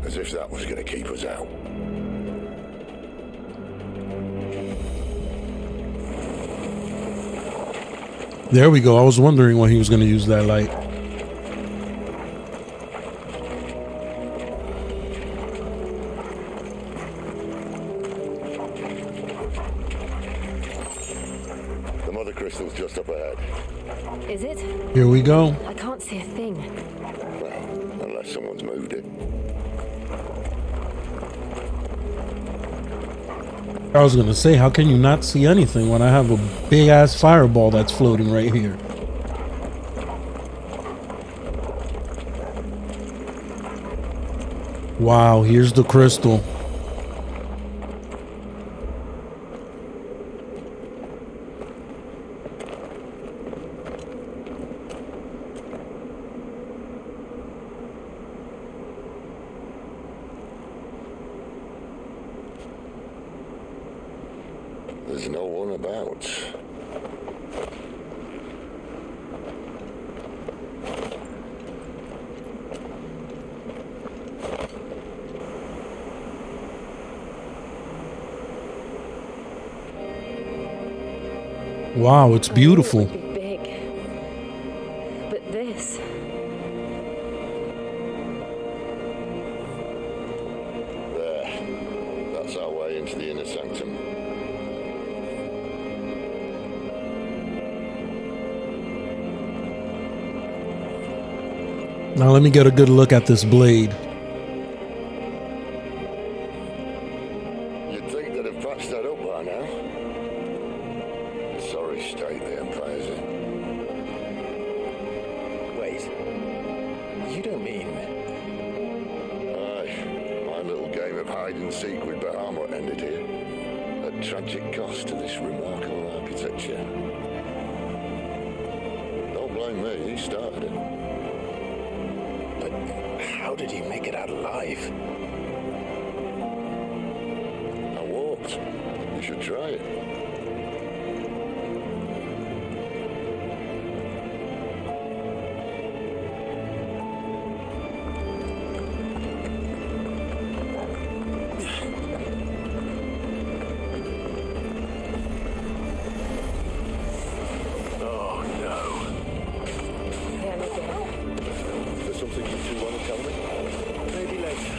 As if that was going to keep us out. There we go. I was wondering when he was going to use that light. The mother crystal's just up ahead. Is it? Here we go. I can't see a thing. Well, unless someone's moved it. I was going to say, how can you not see anything when I have a big ass fireball that's floating right here? Wow, here's the crystal. There's no one about. Wow, it's beautiful. Big. But this. There. That's our way into the inner sanctum. Now let me get a good look at this blade. You'd think they'd have patched that up by now. Sorry state the Empire's in. Wait. You don't mean... Aye. My little game of hide and seek with Bahamut ended here. At tragic cost to this remarkable architecture. Don't blame me, he started it. How did he make it out alive? I walked. You should try it. Oh no. Is there something you two want to tell me? Maybe later.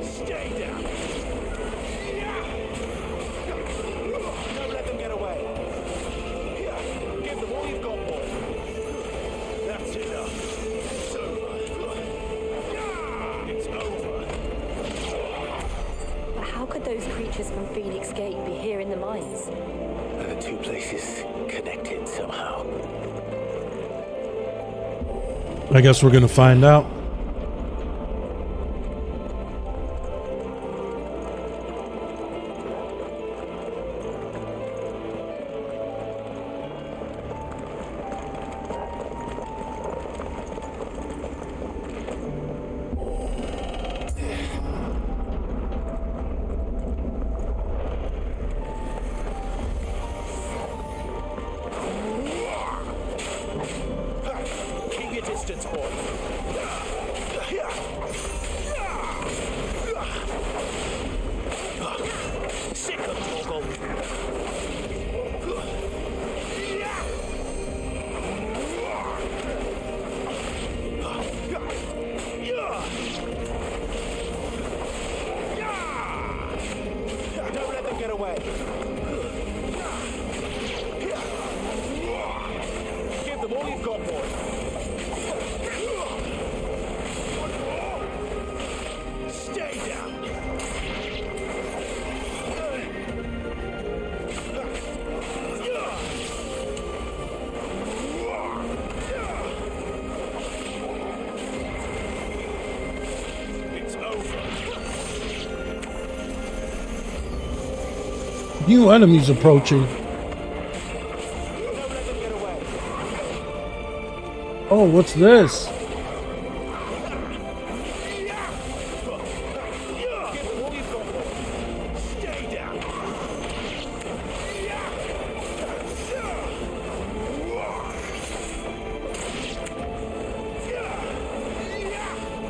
Stay down. Don't let them get away. Here, give them all you've got, boy. That's enough. It's over. It's over. But how could those creatures from Phoenix Gate be here in the mines? Are the 2 places connected somehow? I guess we're gonna find out. away. Give them all you've got, boy. Stay down. It's over. New enemies approaching. Oh, what's this?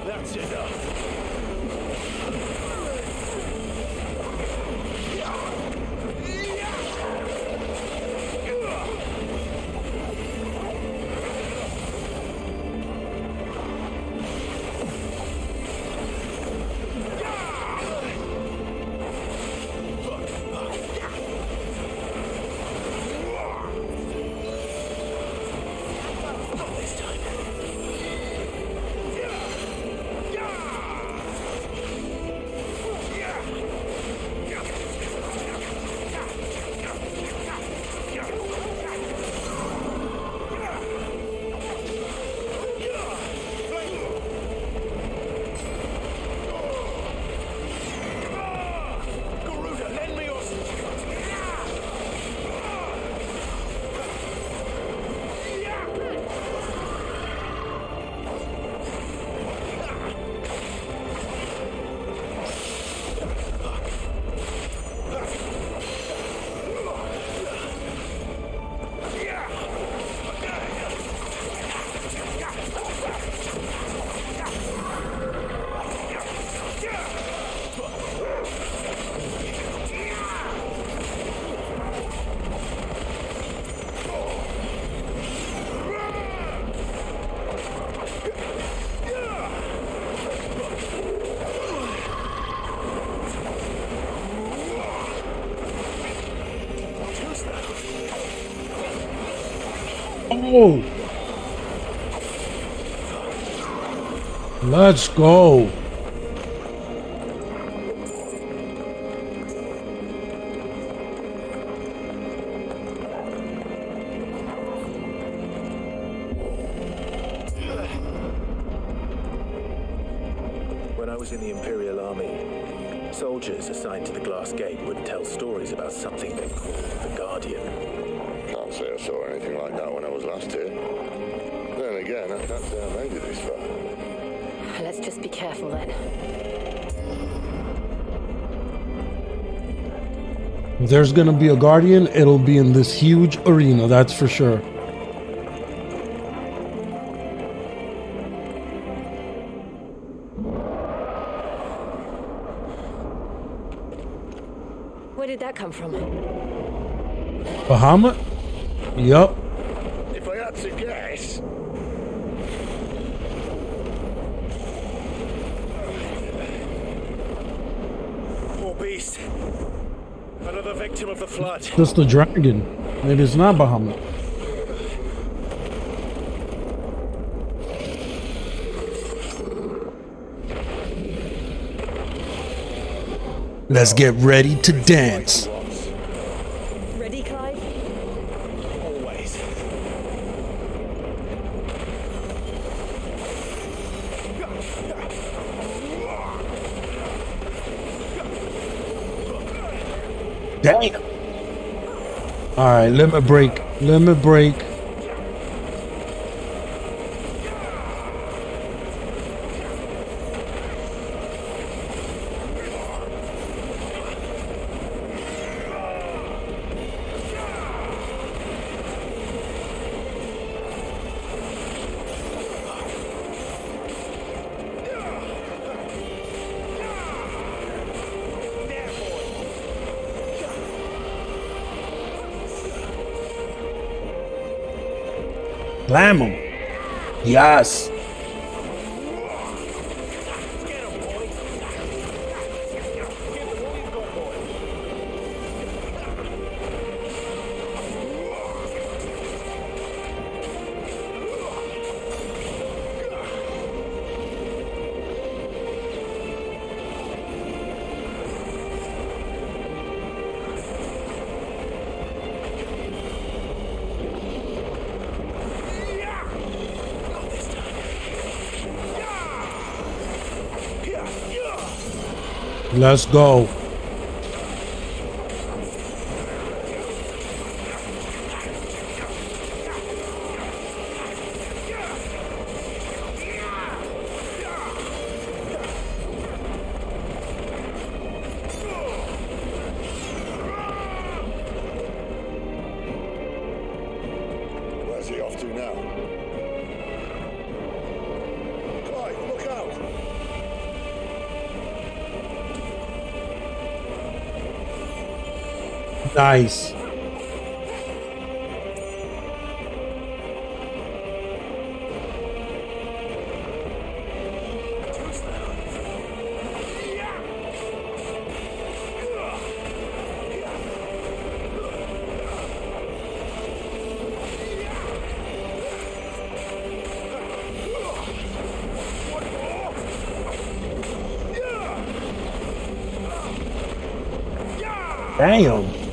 That's enough. Oh, let's go. When I was in the Imperial Army, soldiers assigned to the Glass Gate would tell stories about something they called the Guardian. Can't say I saw anything like that when I was last here. Then again, I can't say I made it this far. Let's just be careful then. If there's gonna be a guardian, it'll be in this huge arena, that's for sure. Where did that come from? Bahamut? Yup. If I had to guess... Poor beast. Another victim of the flood. Just the dragon. It is not Bahamut. Let's get ready to dance. Ready, Clive? Always. Dang. All right, limit break. Limit break. Slam him. Yes. Let's go. Where's he off to now? Clive, look out! Nice. Damn.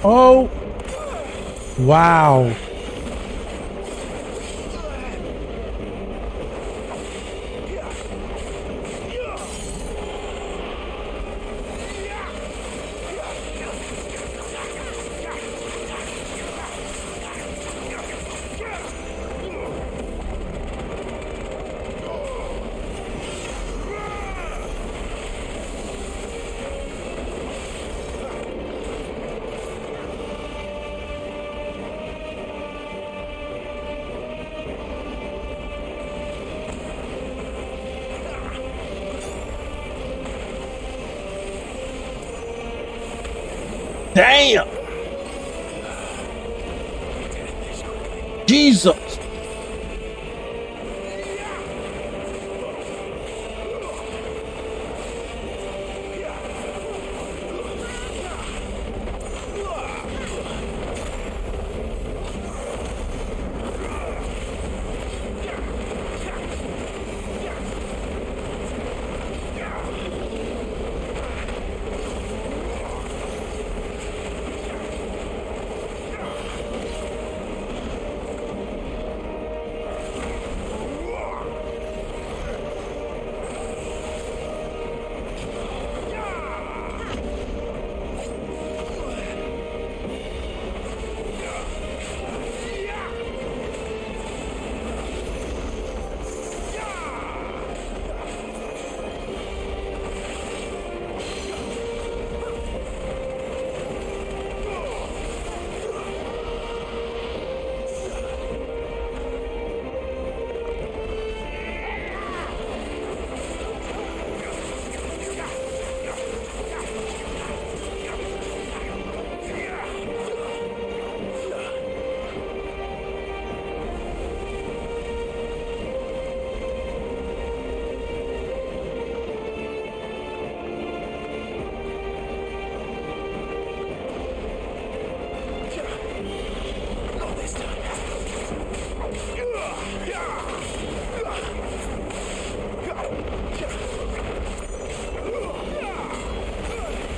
Oh, wow. Damn. Jesus.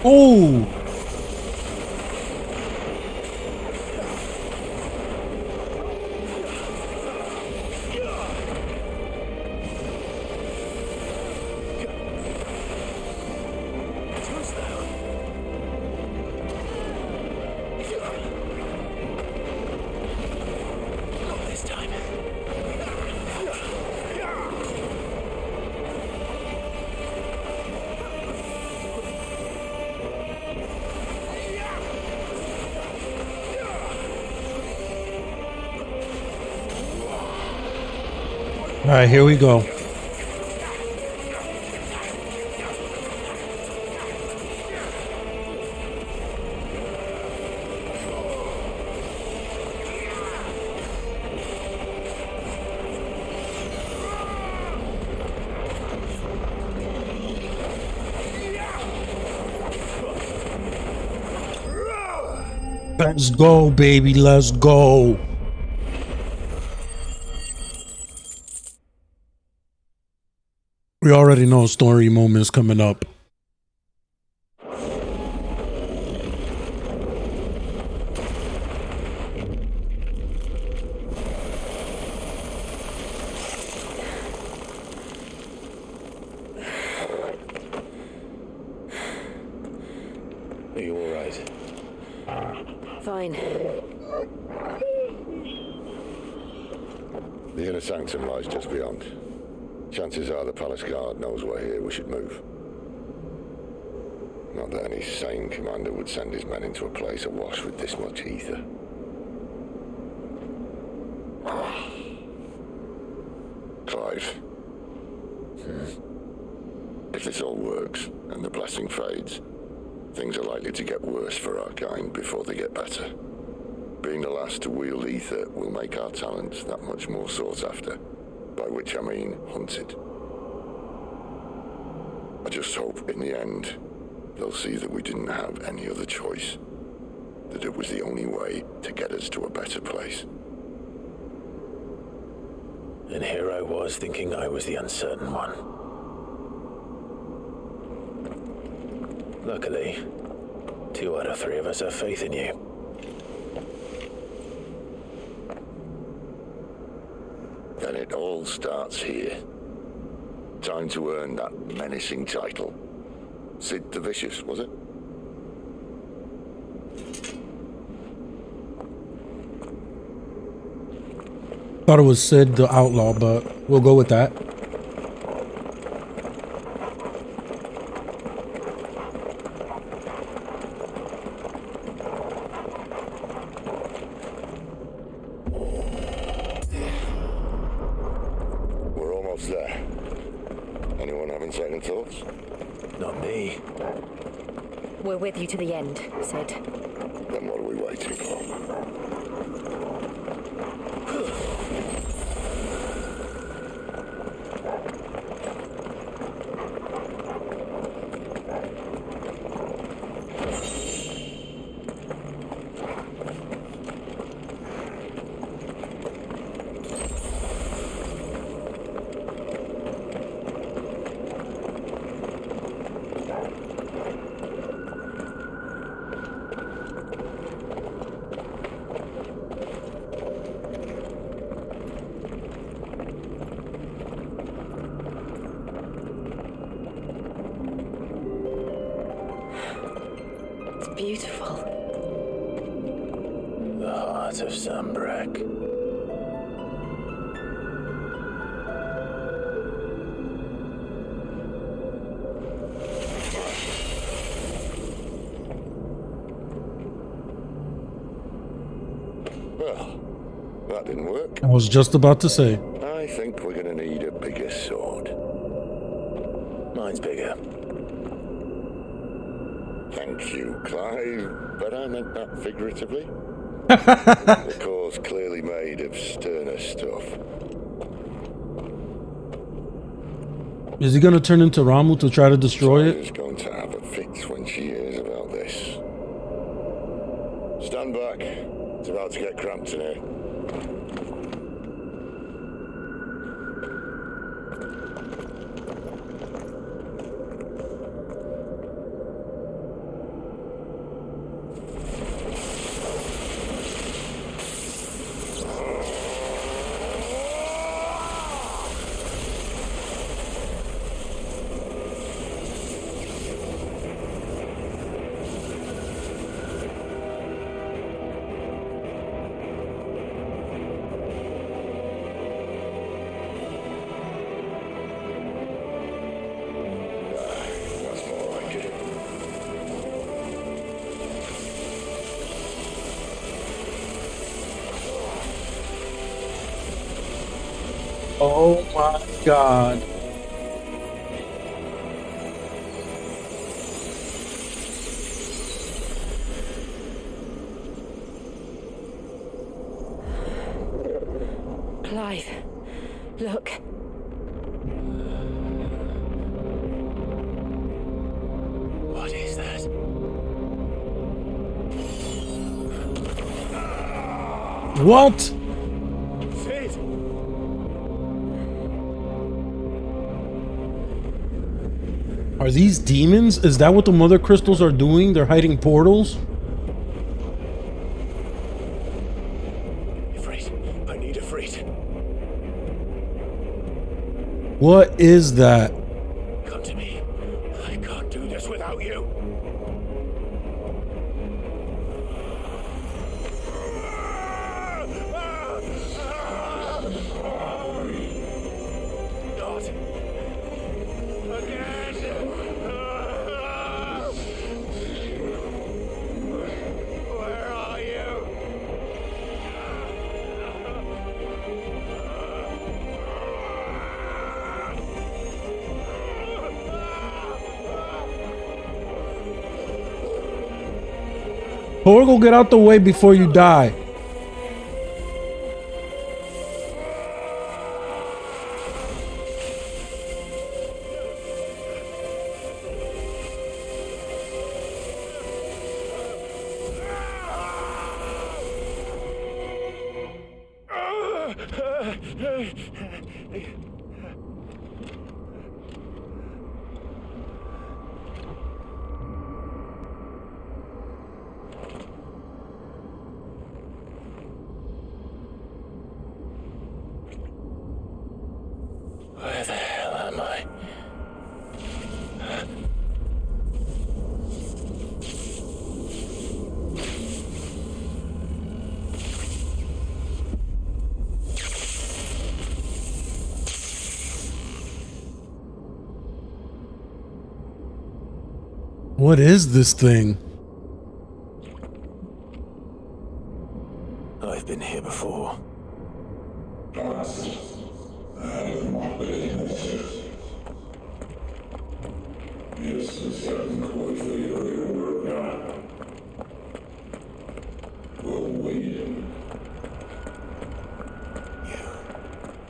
Oh. All right, here we go. Let's go, baby. Let's go. We already know story moments coming up. Are you all right? Fine. The inner sanctum lies just beyond. Chances are the palace guard knows we're here. We should move. Not that any sane commander would send his men into a place awash with this much ether. Clive. If this all works, and the blessing fades, things are likely to get worse for our kind before they get better. Being the last to wield ether will make our talents that much more sought after, by which I mean hunted. I just hope in the end, they'll see that we didn't have any other choice, that it was the only way to get us to a better place. And here I was thinking I was the uncertain one. Luckily, 2 out of 3 of us have faith in you. Then it all starts here. Time to earn that menacing title. Sid the Vicious, was it? Thought it was Sid the Outlaw, but we'll go with that. We're almost there. Anyone having second thoughts? Not me. We're with you to the end, Sid. Then what are we waiting for? Beautiful. The heart of Sunbreak. Well, that didn't work. I was just about to say. I think we're gonna need a bigger sword. Mine's bigger. Thank you, Clive, but I meant that figuratively. The core's clearly made of sterner stuff. Is he gonna turn into Ramu to try to destroy it? She's going to have a fit when she hears about this. Stand back. It's about to get cramped in here. Oh my God. Clive, look. What is that? What? Sid! Are these demons? Is that what the mother crystals are doing? They're hiding portals? Ifrit, I need Ifrit. What is that? Come to me. I can't do this without you. Not again. Where are you? Torgal, get out the way before you die. Where the hell am I? What is this thing? I've been here before.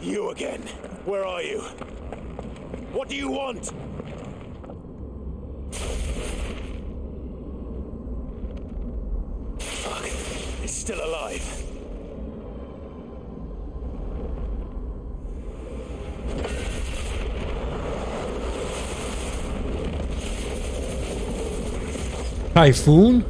You again. Where are you? What do you want? Fuck. It's still alive. Typhoon?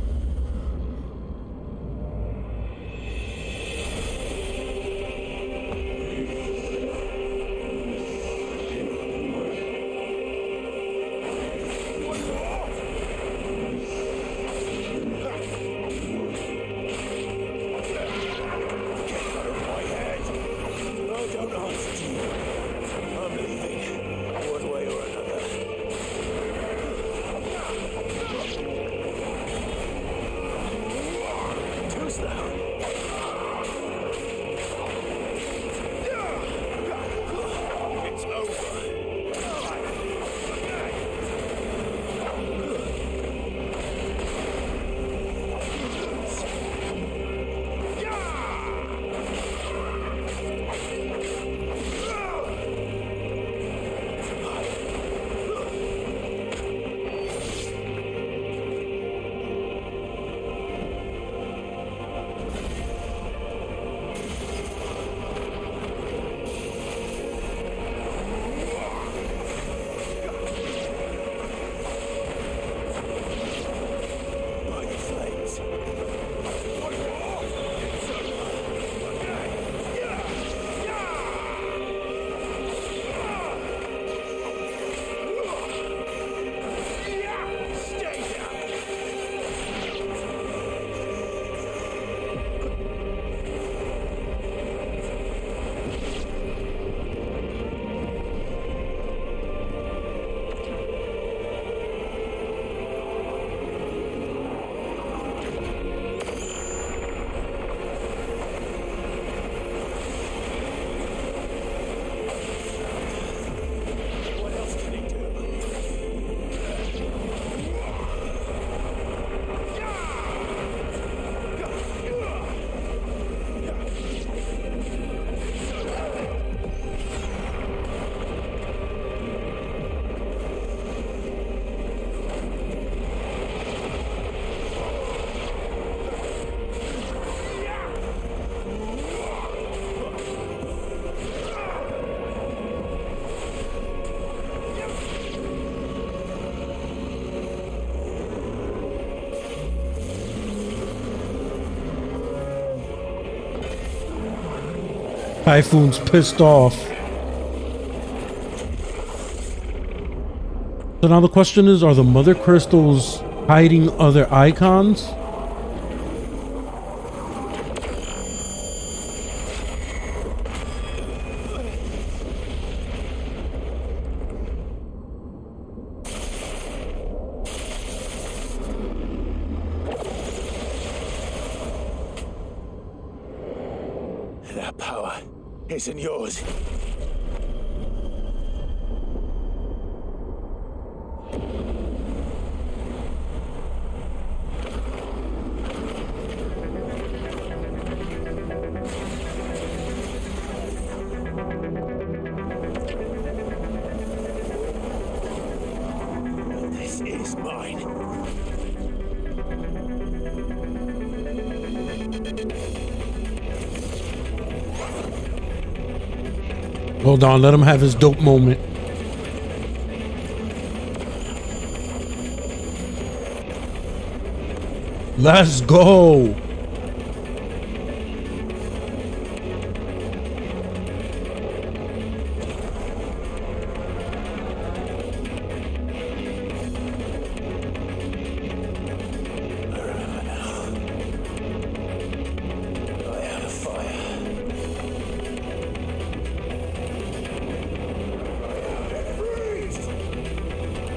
Typhoon's pissed off. So now the question is, are the mother crystals hiding other icons? That power isn't yours. This is mine. Hold on, let him have his dope moment. Let's go.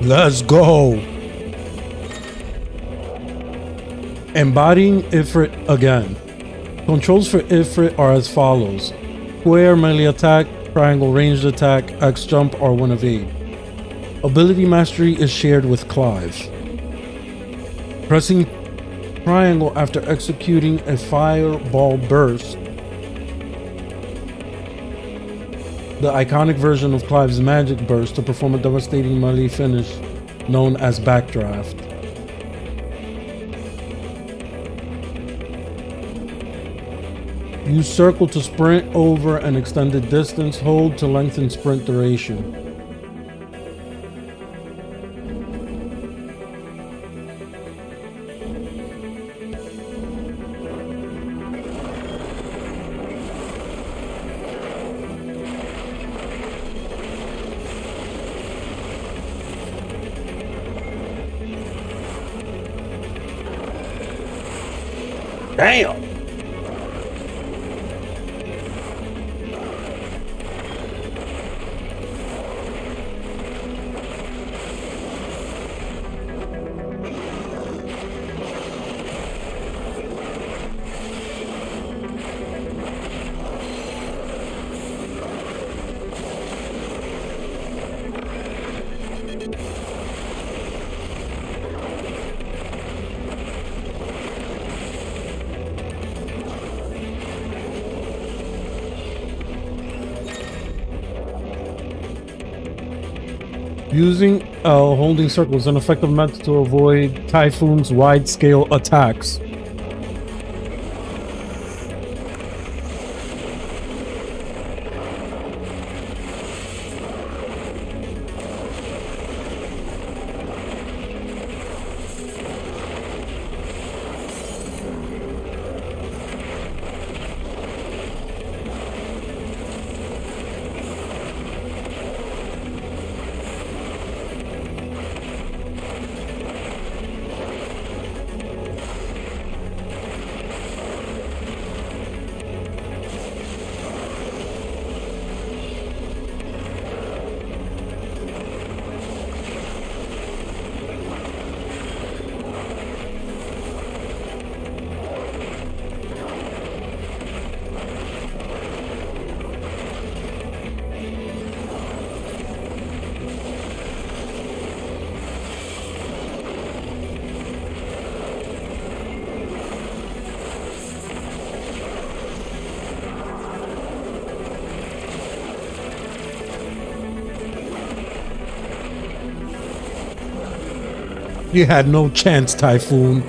Let's go. Embodying Ifrit again. Controls for Ifrit are as follows: square melee attack, triangle ranged attack, X jump, or one of aid. Ability mastery is shared with Clive. Pressing triangle after executing a fireball burst, the iconic version of Clive's magic burst, to perform a devastating melee finish known as Backdraft. Use circle to sprint over an extended distance, hold to lengthen sprint duration. Damn! Using L, holding circle is an effective method to avoid Typhoon's wide-scale attacks. You had no chance, Typhoon.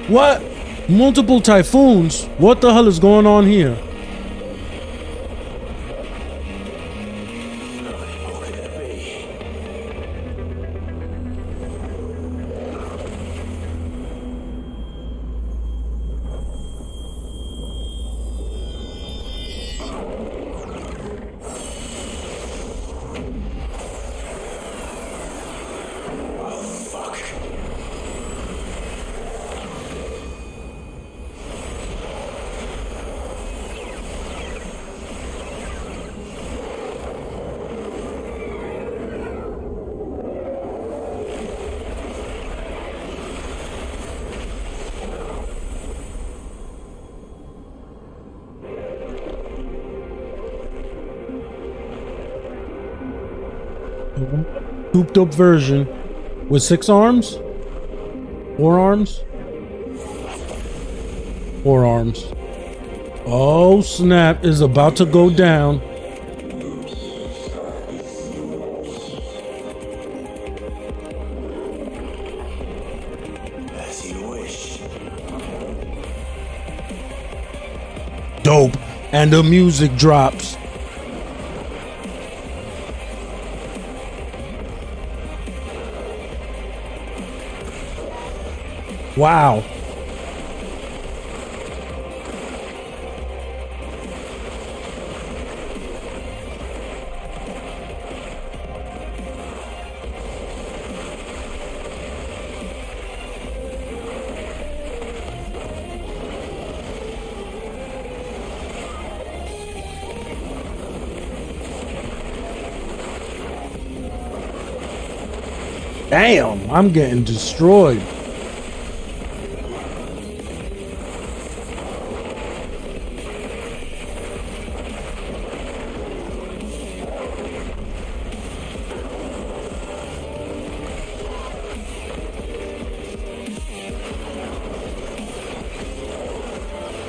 What? Multiple typhoons? What the hell is going on here? Souped up version with 6 arms? 4 arms? 4 arms. Oh snap, is about to go down. As you wish. Dope. And the music drops. Wow. Damn, I'm getting destroyed.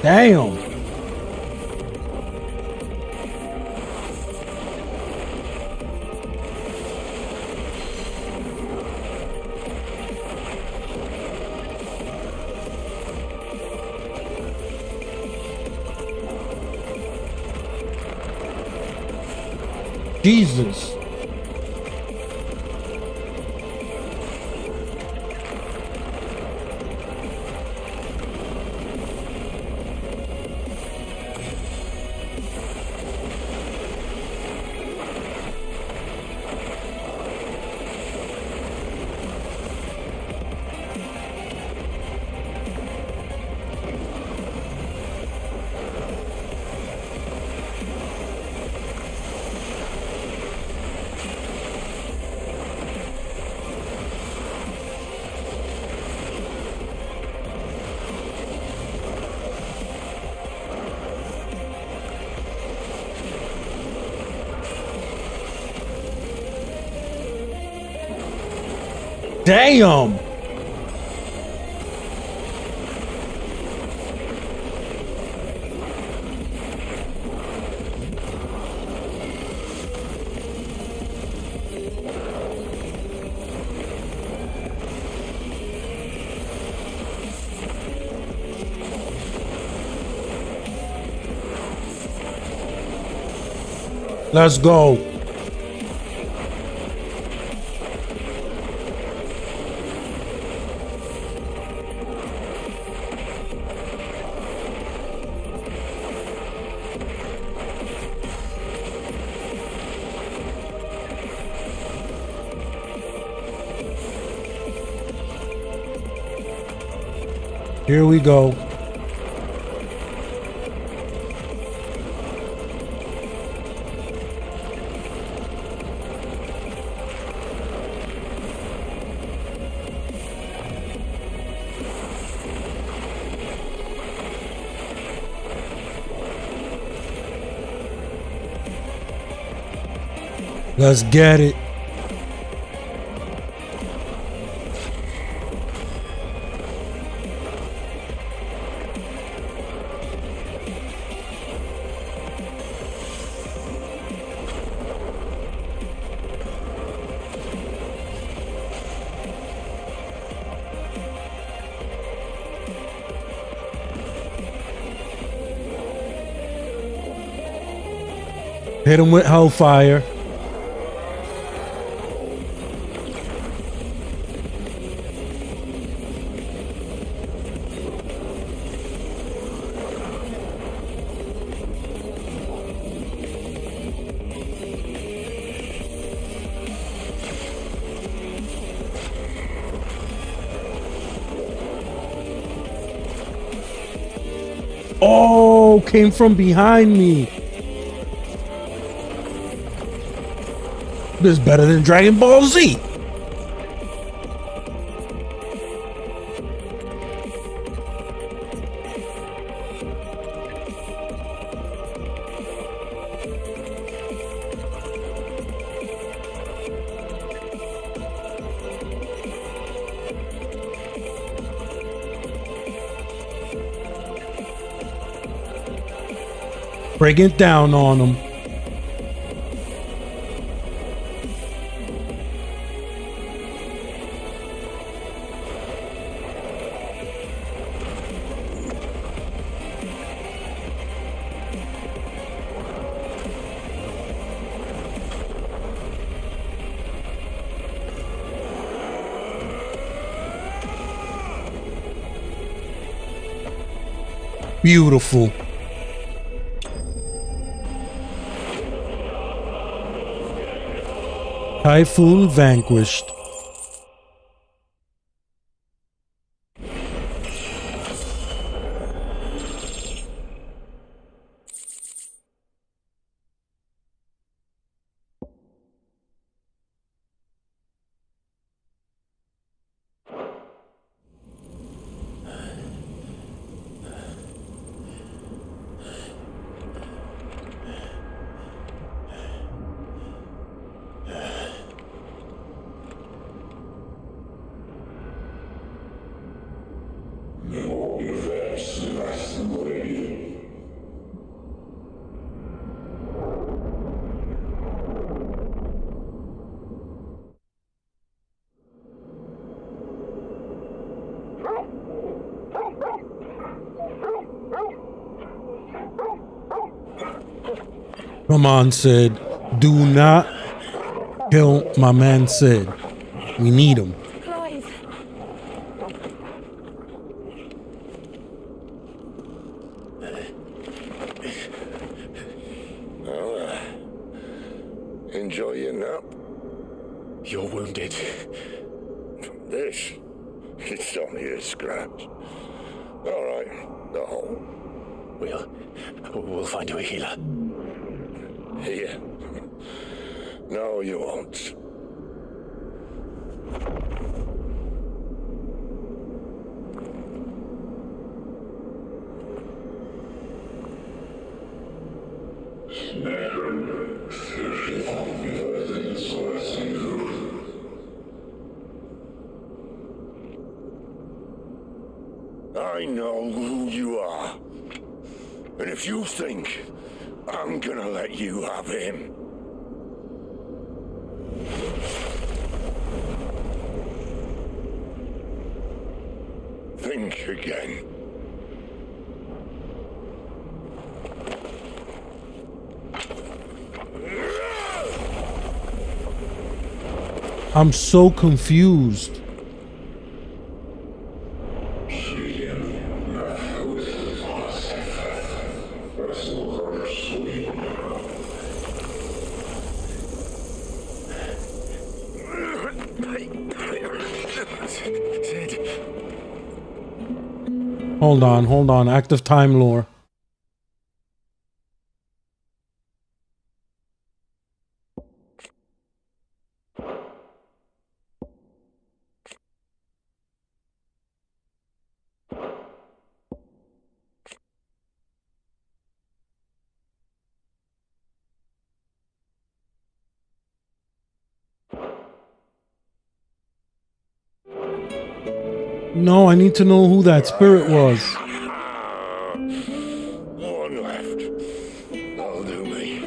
Damn. Jesus. Damn. Let's go. Here we go. Let's get it. Hit him with hellfire. Oh, came from behind me. This is better than Dragon Ball Z. Break it down on them. Beautiful. Typhoon vanquished. Come on, Sid. Do not kill my man Sid. We need him. Clive. Well, enjoy your nap. You're wounded. This? It's only a scratch. All right, the hole. We'll find you a healer. Here? No, you won't. I know who you are. And if you think I'm gonna let you have him, think again. I'm so confused. Hold on. Active time lore. No, I need to know who that spirit was. One left. That'll do me.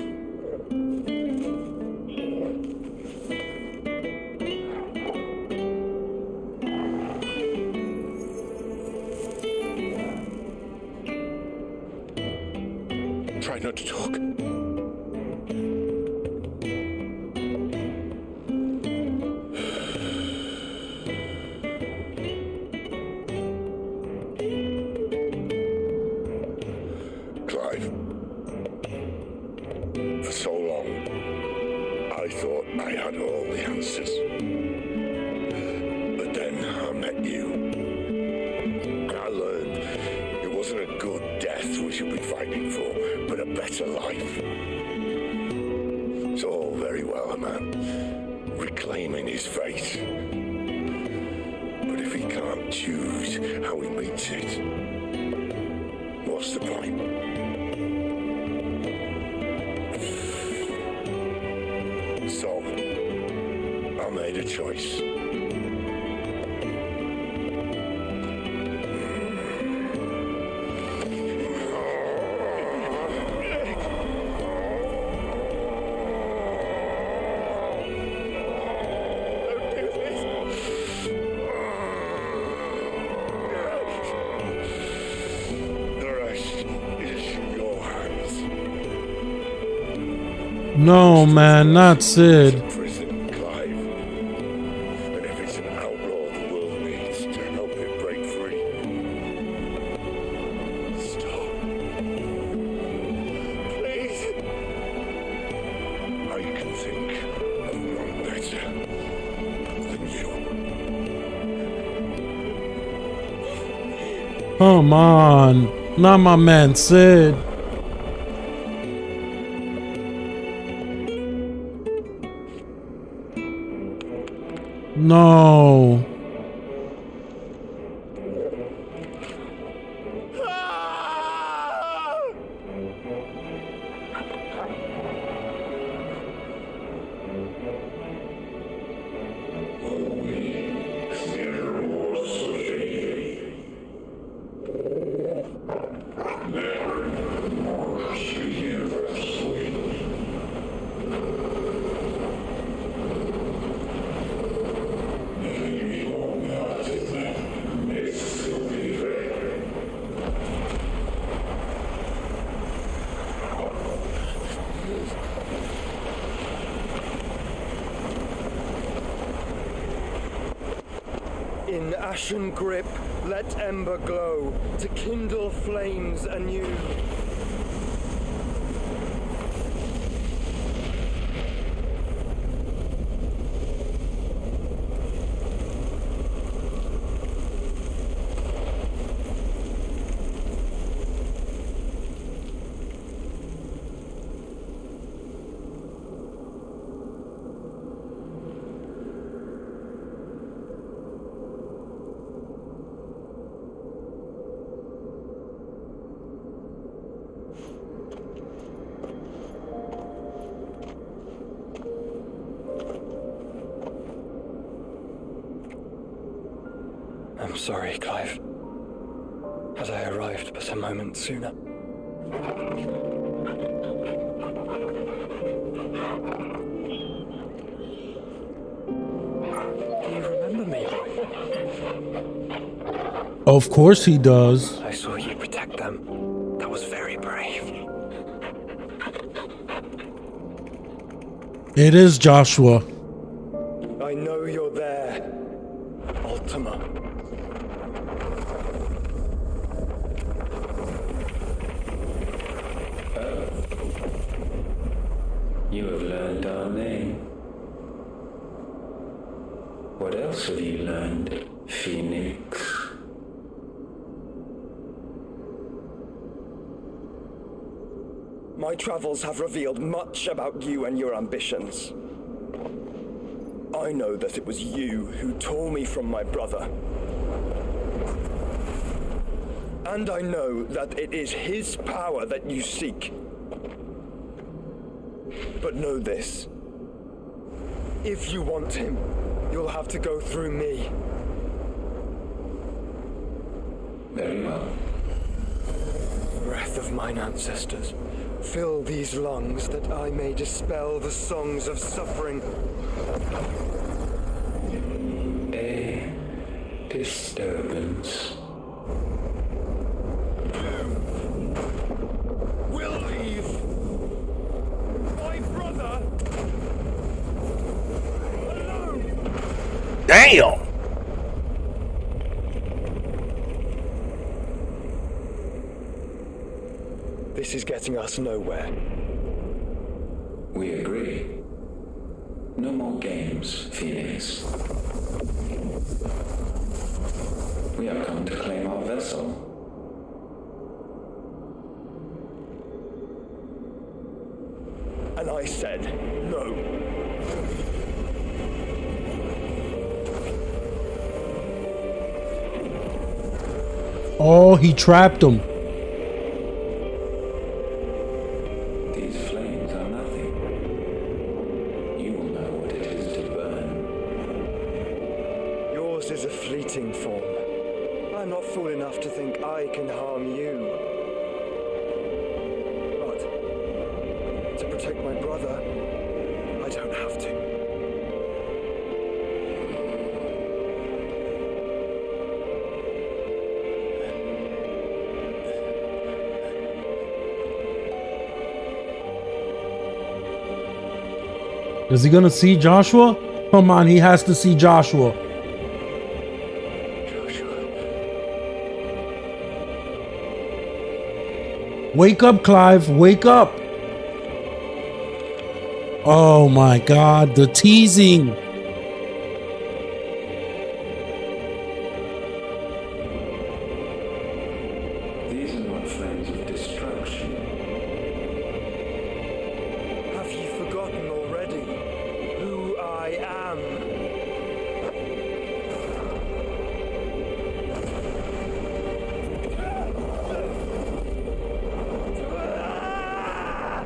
Try not to talk. I had all the answers. But then I met you. And I learned it wasn't a good death we should be fighting for, but a better life. It's all very well, a man reclaiming his fate. But if he can't choose how he meets it, what's the point? So, I made a choice. No, man, not Sid. Prison, Clive. And if it's an outlaw the world needs to help it break free. Stop. Please. I can think of none better than you. Come on. Not my man, Sid. No. In ashen grip, let ember glow, to kindle flames anew. I'm sorry, Clive. Had I arrived but a moment sooner. Do you remember me, boy? Of course he does. I saw you protect them. That was very brave. It is Joshua. I know you're there, Ultima. You have learned our name. What else have you learned, Phoenix? My travels have revealed much about you and your ambitions. I know that it was you who tore me from my brother. And I know that it is his power that you seek. But know this. If you want him, you'll have to go through me. Very well. Breath of mine ancestors, fill these lungs that I may dispel the songs of suffering. A disturbance. We'll leave. My brother. Alone. Damn. This is getting us nowhere. We agree. No more games, Phoenix. We have come to claim our vessel. And I said no. Oh, he trapped him. These flames are nothing. You will know what it is to burn. Yours is a fleeting form. I'm not fool enough to think I can harm you. But to protect my brother, I don't have to. Is he gonna see Joshua? Come on, he has to see Joshua. Wake up, Clive, wake up. Oh my God, the teasing. These are not flames of destruction. Have you forgotten already who I am?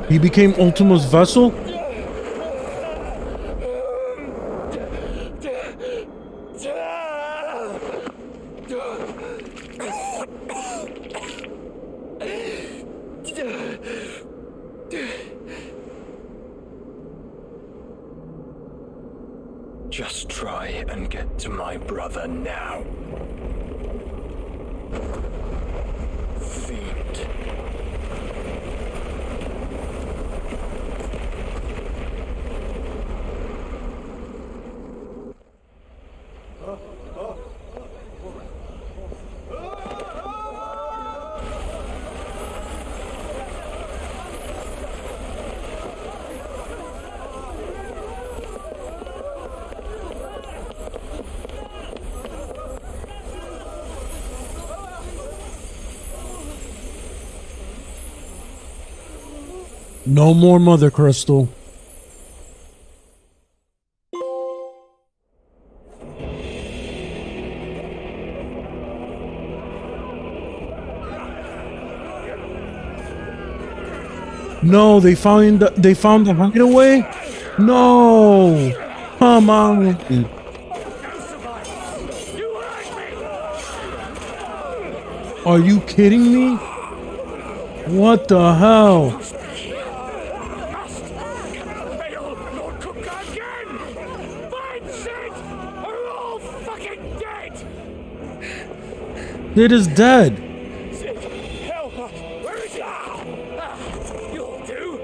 He became Ultima's vessel? Just try and get to my brother now. Fiend. No more Mother Crystal. No, they found the hideaway? No. Come on. Are you kidding me? What the hell? It is dead. Sid, help us! Where is he? You'll do.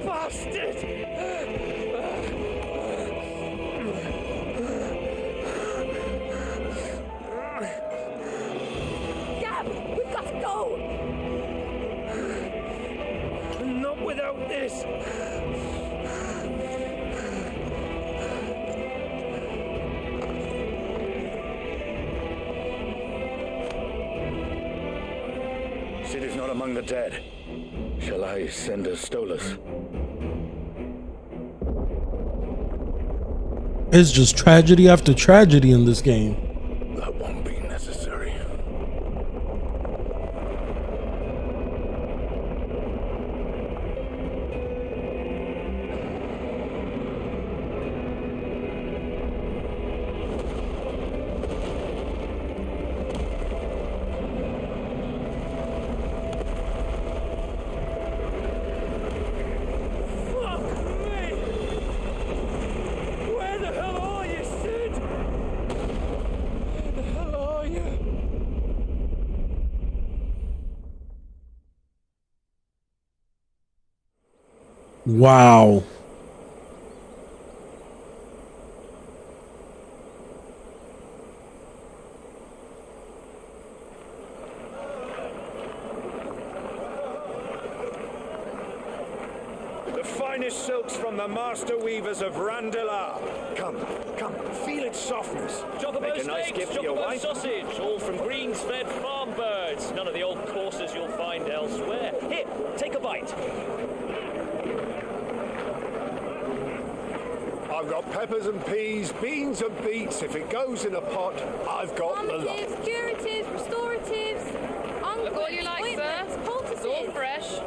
Bastard! Gab, we've got to go. Not without this. Sid is not among the dead. Shall I send a Stolas? It's just tragedy after tragedy in this game. That won't be necessary. Where the hell are you, Sid? Where the hell are you? Wow. finest silks from the master weavers of Randelar. Come, feel its softness. Chocobo Make a nice steaks, gift for your chocobo wife. sausage, all from greens-fed farm birds. None of the old courses you'll find elsewhere. Here, take a bite. I've got peppers and peas, beans and beets. If it goes in a pot, I've got the lot. Calmatives, curatives, restoratives, Look all you like, sir. It's all fresh.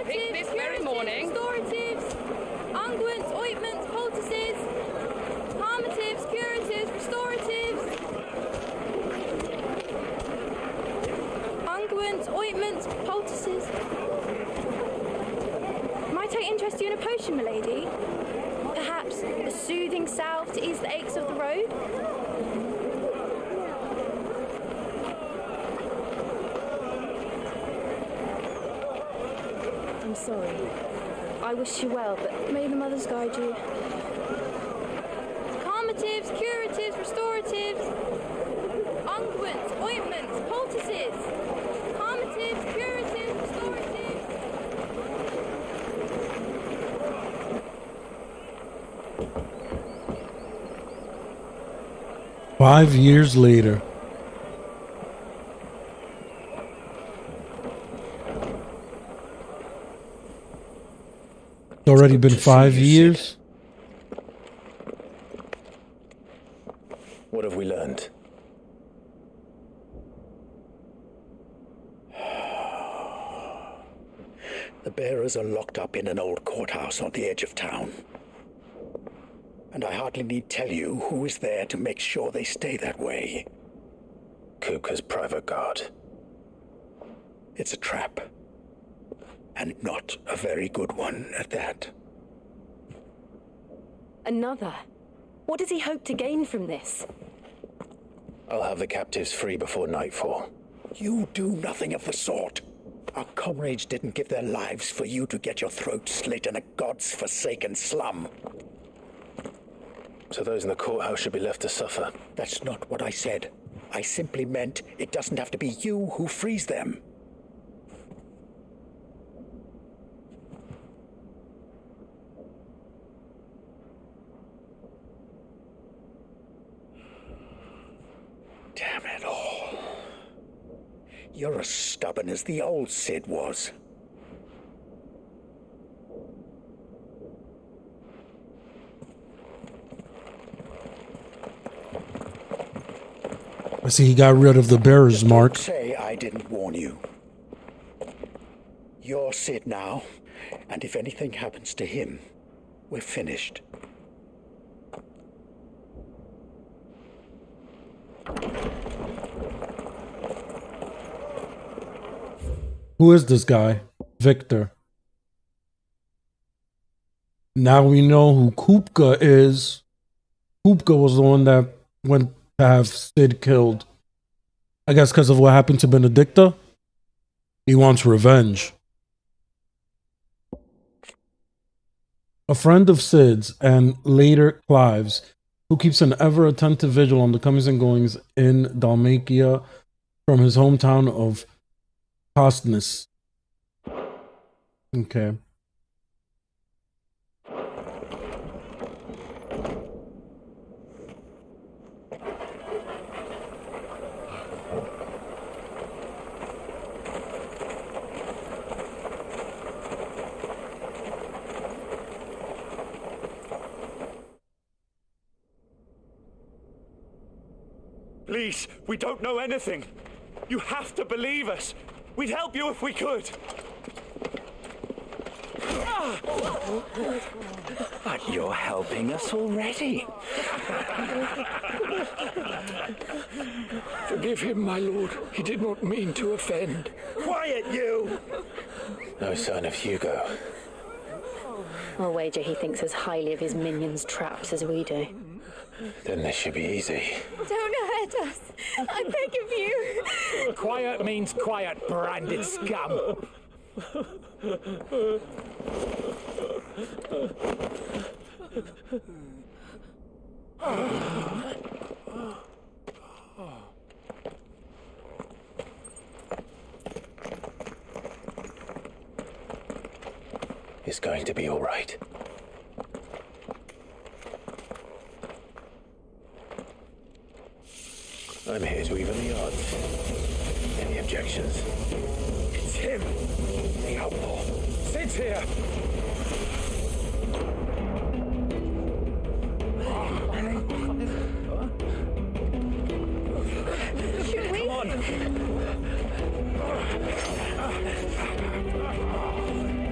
Picked this very morning. Restoratives, unguents, ointments, poultices, calmatives, curatives, restoratives, unguents, ointments, poultices. Might I interest you in a potion, milady? Perhaps a soothing salve to ease the aches of the road? I'm sorry. I wish you well, but may the mothers guide you. Calmatives, curatives, restoratives, unguents, ointments, poultices. Calmatives, curatives, restoratives. 5 years later. It's already been 5 years. What have we learned? The bearers are locked up in an old courthouse on the edge of town. And I hardly need tell you who is there to make sure they stay that way. Kupka's private guard. It's a trap. And not a very good one at that. Another? What does he hope to gain from this? I'll have the captives free before nightfall. You do nothing of the sort. Our comrades didn't give their lives for you to get your throat slit in a god's forsaken slum. So those in the courthouse should be left to suffer. That's not what I said. I simply meant it doesn't have to be you who frees them. Damn it all. You're as stubborn as the old Cid was. I see he got rid of the bearer's mark. Say I didn't warn you. You're Cid now, and if anything happens to him, we're finished. Who is this guy? Victor. Now we know who Kupka is. Kupka was the one that went to have Cid killed. I guess because of what happened to Benedicta. He wants revenge. A friend of Cid's and later Clive's, who keeps an ever attentive vigil on the comings and goings in Dalmatia from his hometown of Costness. Okay. Please, we don't know anything. You have to believe us. We'd help you if we could. But you're helping us already. Forgive him, my lord. He did not mean to offend. Quiet, you! No sign of Hugo. I'll wager he thinks as highly of his minions' traps as we do. Then this should be easy. Don't hurt us. I beg of you. Quiet means quiet, branded scum. It's going to be all right. I'm here to even the odds. Any objections? It's him, the outlaw. Sit here. Come on.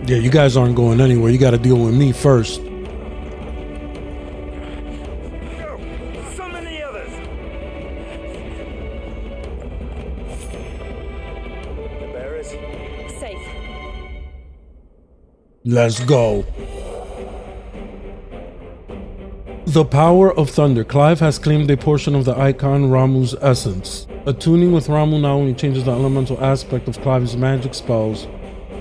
Yeah, you guys aren't going anywhere. You got to deal with me first. Summon the others. The bearers? Safe. Let's go. The power of thunder. Clive has claimed a portion of the icon Ramuh's essence. Attuning with Ramuh not only changes the elemental aspect of Clive's magic spells,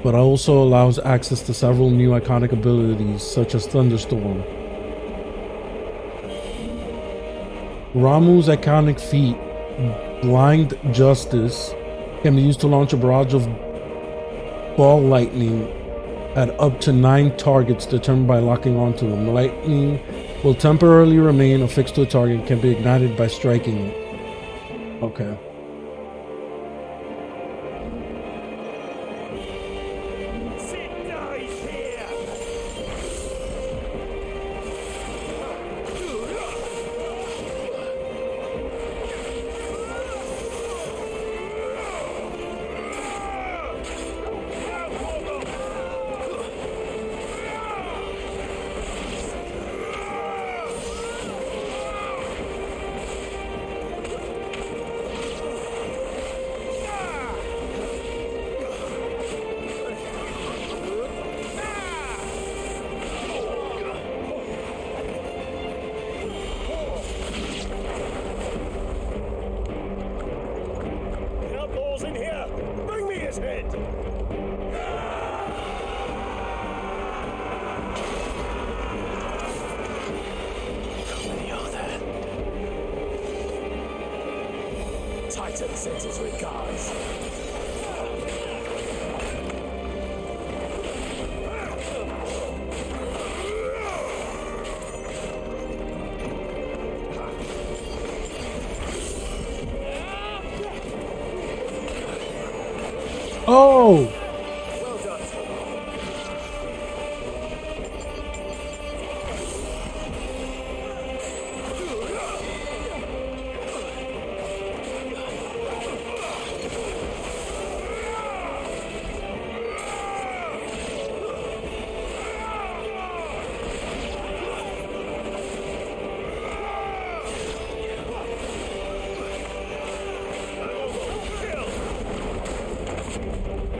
but also allows access to several new iconic abilities such as Thunderstorm. Ramuh's iconic feat, Blind Justice, can be used to launch a barrage of ball lightning at up to 9 targets determined by locking onto them. Lightning will temporarily remain affixed to a target and can be ignited by striking it. Okay. Titan sends his regards. Oh!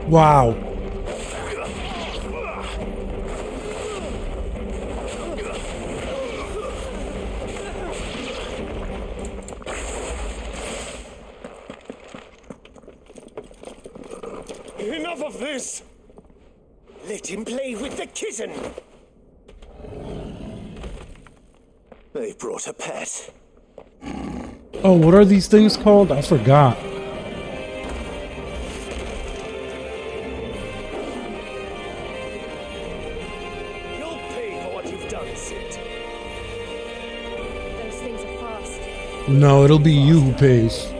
Wow. Enough of this! Let him play with the kitten! They brought a pet. Oh, what are these things called? I forgot. You'll pay for what you've done, Sid. Those things are fast. No, it'll be you who pays.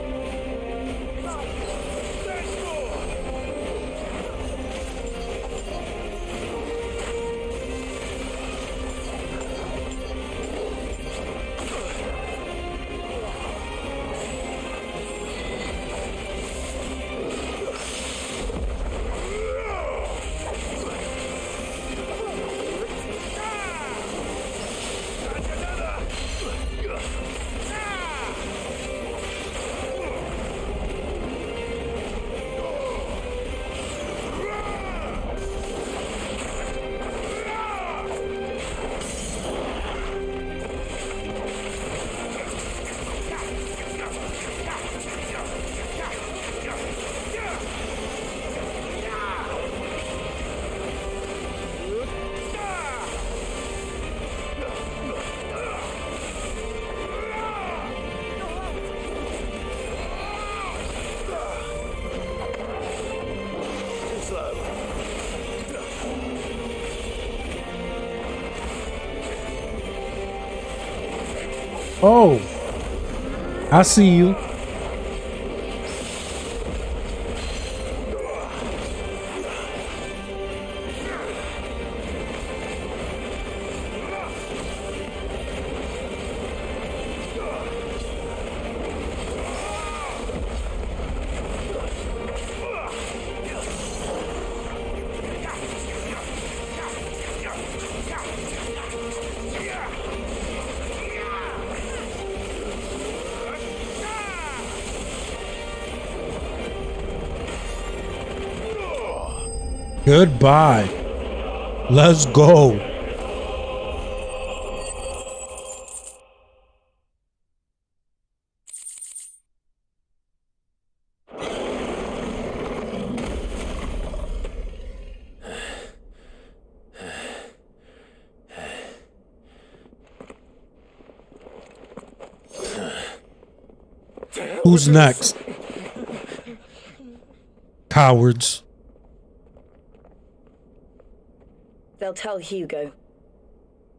Oh, I see you. Goodbye. Let's go. Who's next? Cowards. They'll tell Hugo.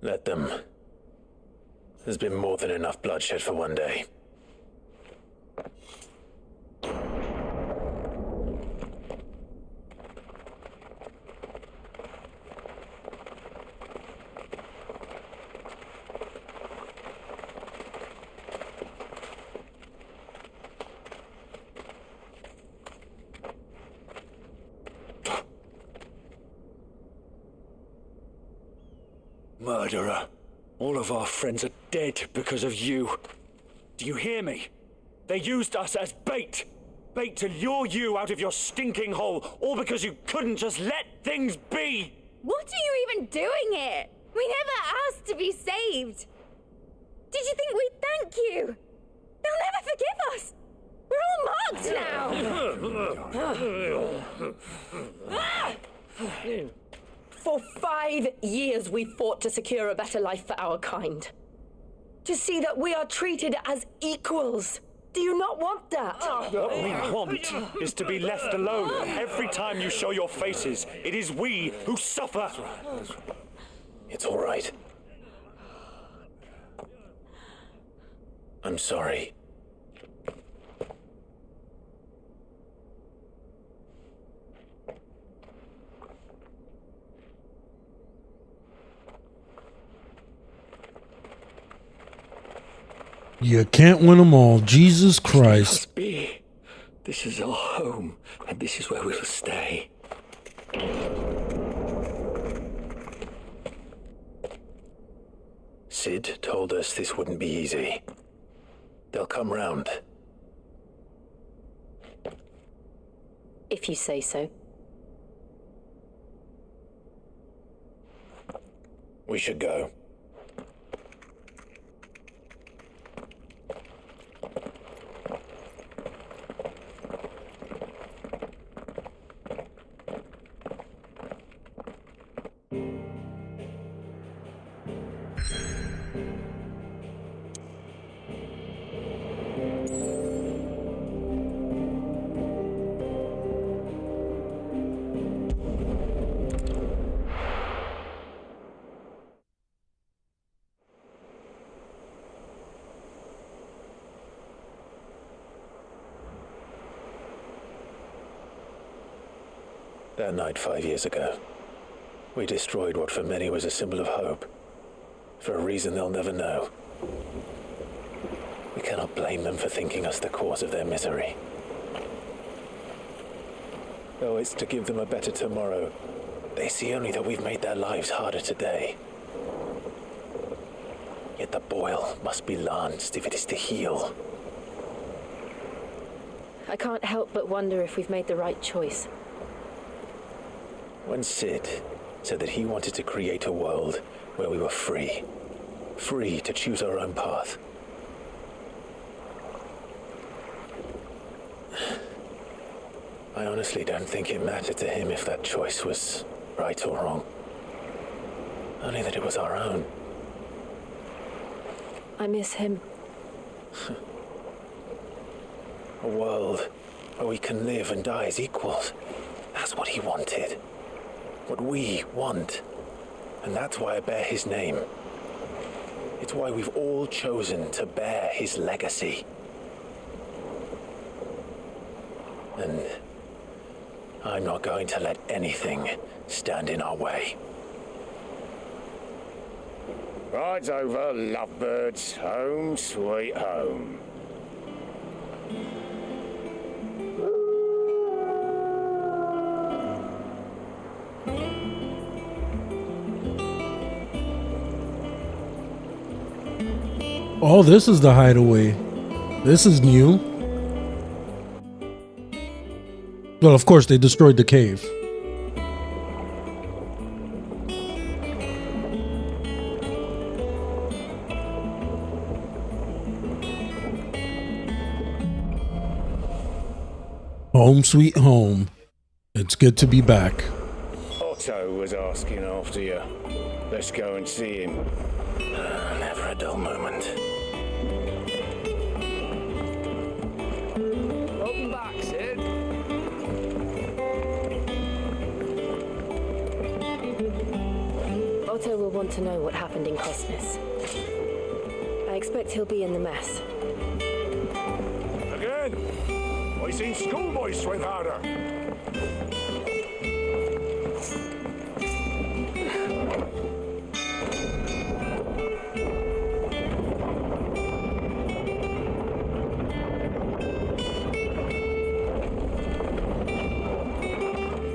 Let them. There's been more than enough bloodshed for one day. Murderer. All of our friends are dead because of you. Do you hear me? They used us as bait. Bait to lure you out of your stinking hole, all because you couldn't just let things be. What are you even doing here? We never asked to be saved. Did you think we'd thank you? They'll never forgive us. We're all marked now. For 5 years we fought to secure a better life for our kind. To see that we are treated as equals. Do you not want that? What we want is to be left alone. Every time you show your faces, it is we who suffer. It's all right. I'm sorry. You can't win them all. Jesus Christ. Must be. This is our home, and this is where we'll stay. Sid told us this wouldn't be easy. They'll come round. If you say so. We should go. That night 5 years ago, we destroyed what for many was a symbol of hope. For a reason they'll never know. We cannot blame them for thinking us the cause of their misery. Though it's to give them a better tomorrow, they see only that we've made their lives harder today. Yet the boil must be lanced if it is to heal. I can't help but wonder if we've made the right choice. When Sid said that he wanted to create a world where we were free to choose our own path. I honestly don't think it mattered to him if that choice was right or wrong. Only that it was our own. I miss him. A world where we can live and die as equals. That's what he wanted. What we want. And that's why I bear his name. It's why we've all chosen to bear his legacy. And I'm not going to let anything stand in our way. Rides over, lovebirds, home sweet home. Oh, this is the hideaway. This is new. Well, of course, they destroyed the cave. Home sweet home. It's good to be back. Otto was asking after you. Let's go and see him. Never a dull moment. Welcome back, Sid. Otto will want to know what happened in Cosnes. I expect he'll be in the mess. Again? I seen schoolboys sweat harder.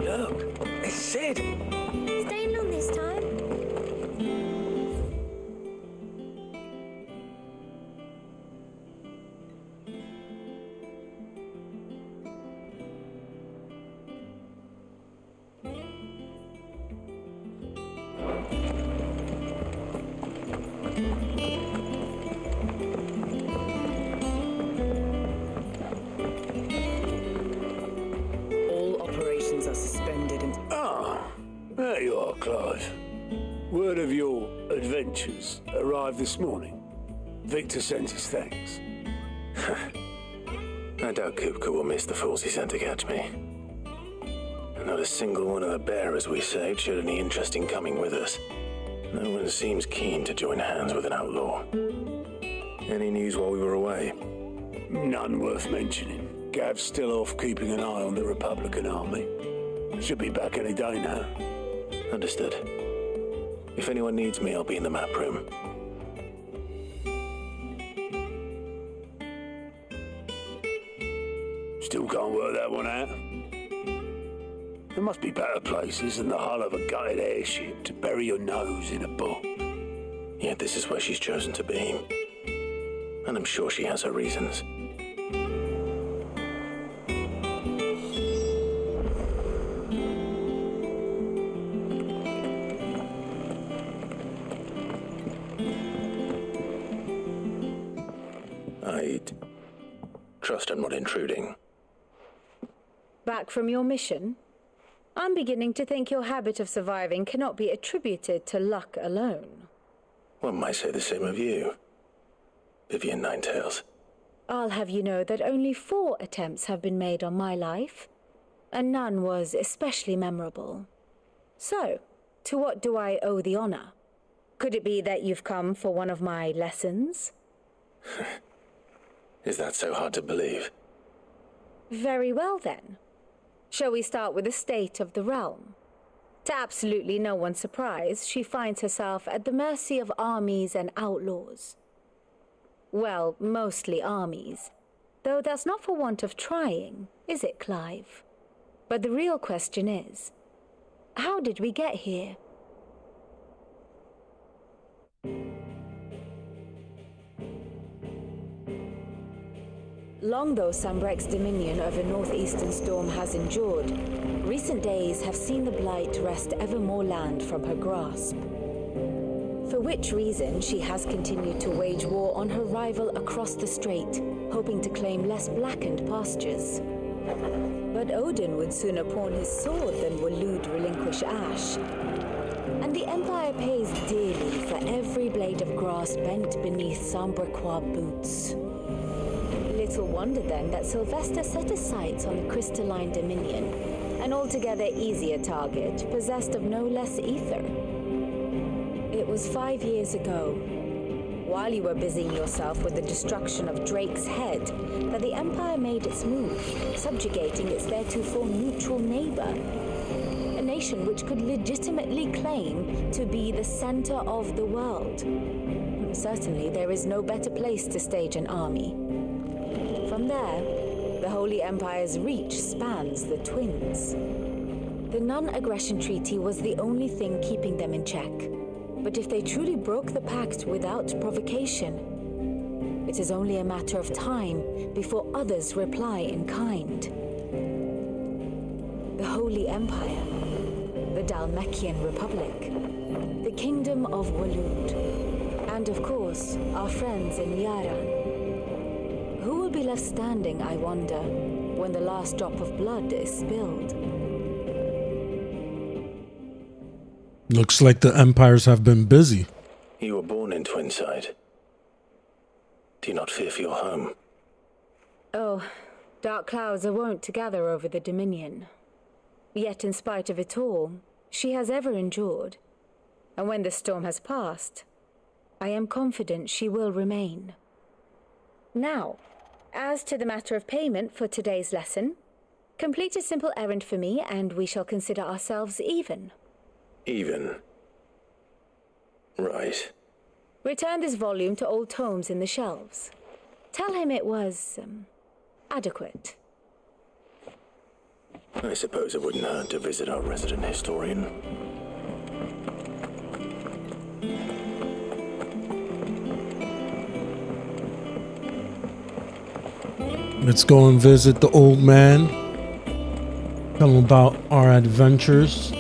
Look, it's Sid. Staying long this time? All operations are suspended and... There you are, Clive. Word of your adventures arrived this morning. Victor sent his thanks. I doubt Kupka will miss the fools he sent to catch me. Not a single one of the bearers we saved showed any interest in coming with us. No one seems keen to join hands with an outlaw. Any news while we were away? None worth mentioning. Gav's still off keeping an eye on the Republican army. Should be back any day now. Understood. If anyone needs me, I'll be in the map room. Still can't work that one out. There must be better places than the hull of a gutted airship to bury your nose in a book. Yet this is where she's chosen to be. And I'm sure she has her reasons. I'd trust I'm not intruding. Back from your mission? I'm beginning to think your habit of surviving cannot be attributed to luck alone. One might say the same of you, Vivian Ninetails. I'll have you know that only 4 attempts have been made on my life, and none was especially memorable. So, to what do I owe the honor? Could it be that you've come for one of my lessons? Is that so hard to believe? Very well, then. Shall we start with the state of the realm? To absolutely no one's surprise, she finds herself at the mercy of armies and outlaws. Well, mostly armies. Though that's not for want of trying, is it, Clive? But the real question is, how did we get here? Long though Sambrek's dominion over northeastern storm has endured, recent days have seen the blight wrest ever more land from her grasp. For which reason she has continued to wage war on her rival across the strait, hoping to claim less blackened pastures. But Odin would sooner pawn his sword than Waloed relinquish Ash. And the Empire pays dearly for every blade of grass bent beneath Sambrequois boots. Little wonder then that Sylvester set his sights on the crystalline dominion, an altogether easier target, possessed of no less ether. It was 5 years ago, while you were busying yourself with the destruction of Drake's head, that the Empire made its move, subjugating its theretofore neutral neighbor. A nation which could legitimately claim to be the center of the world. Certainly, there is no better place to stage an army. From there, the Holy Empire's reach spans the Twins. The non-aggression treaty was the only thing keeping them in check. But if they truly broke the pact without provocation, it is only a matter of time before others reply in kind. The Holy Empire, the Dalmekian Republic, the Kingdom of Waloed, and of course, our friends in Yaran. Who will be left standing, I wonder, when the last drop of blood is spilled. Looks like the empires have been busy. You were born in Twinside. Do you not fear for your home? Oh, dark clouds are wont to gather over the Dominion. Yet in spite of it all, she has ever endured. And when the storm has passed, I am confident she will remain. Now, as to the matter of payment for today's lesson, complete a simple errand for me and we shall consider ourselves even. Even? Right. Return this volume to old tomes in the shelves. Tell him it was, adequate. I suppose it wouldn't hurt to visit our resident historian. Let's go and visit the old man. Tell him about our adventures.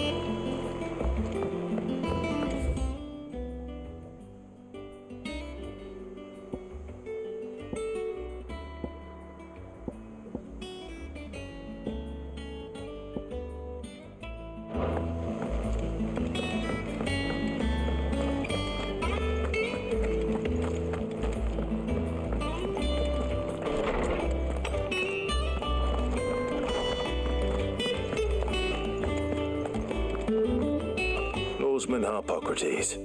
Lawsman Harpocrates.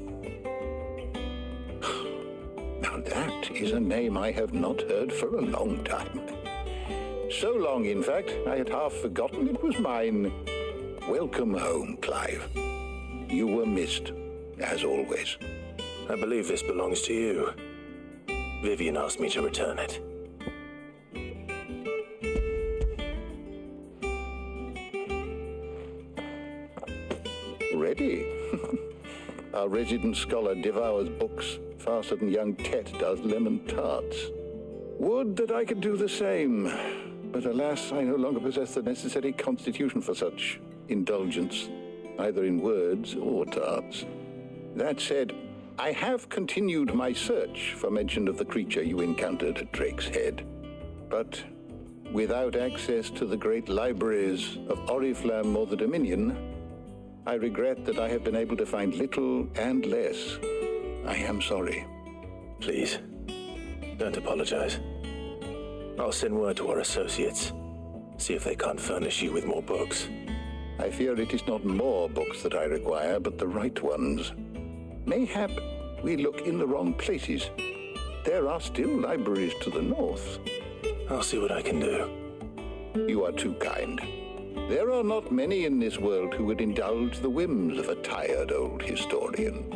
Now that is a name I have not heard for a long time. So long, in fact, I had half forgotten it was mine. Welcome home, Clive. You were missed, as always. I believe this belongs to you. Vivian asked me to return it. Ready? Our resident scholar devours books faster than young Tet does lemon tarts. Would that I could do the same, but alas, I no longer possess the necessary constitution for such indulgence, either in words or tarts. That said, I have continued my search for mention of the creature you encountered at Drake's Head, but without access to the great libraries of Oriflamme or the Dominion, I regret that I have been able to find little and less. I am sorry. Please, don't apologize. I'll send word to our associates. See if they can't furnish you with more books. I fear it is not more books that I require, but the right ones. Mayhap we look in the wrong places. There are still libraries to the north. I'll see what I can do. You are too kind. There are not many in this world who would indulge the whims of a tired old historian.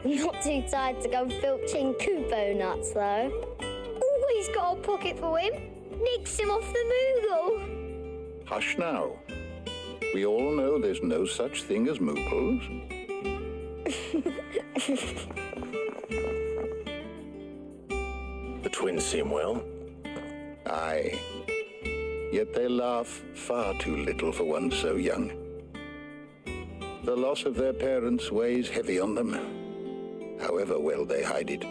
Not too tired to go filching Kupo nuts, though. Always got a pocket for him. Nicks him off the Moogle. Hush now. We all know there's no such thing as Moogles. The twins seem well. Aye. Yet they laugh far too little for one so young. The loss of their parents weighs heavy on them, however well they hide it.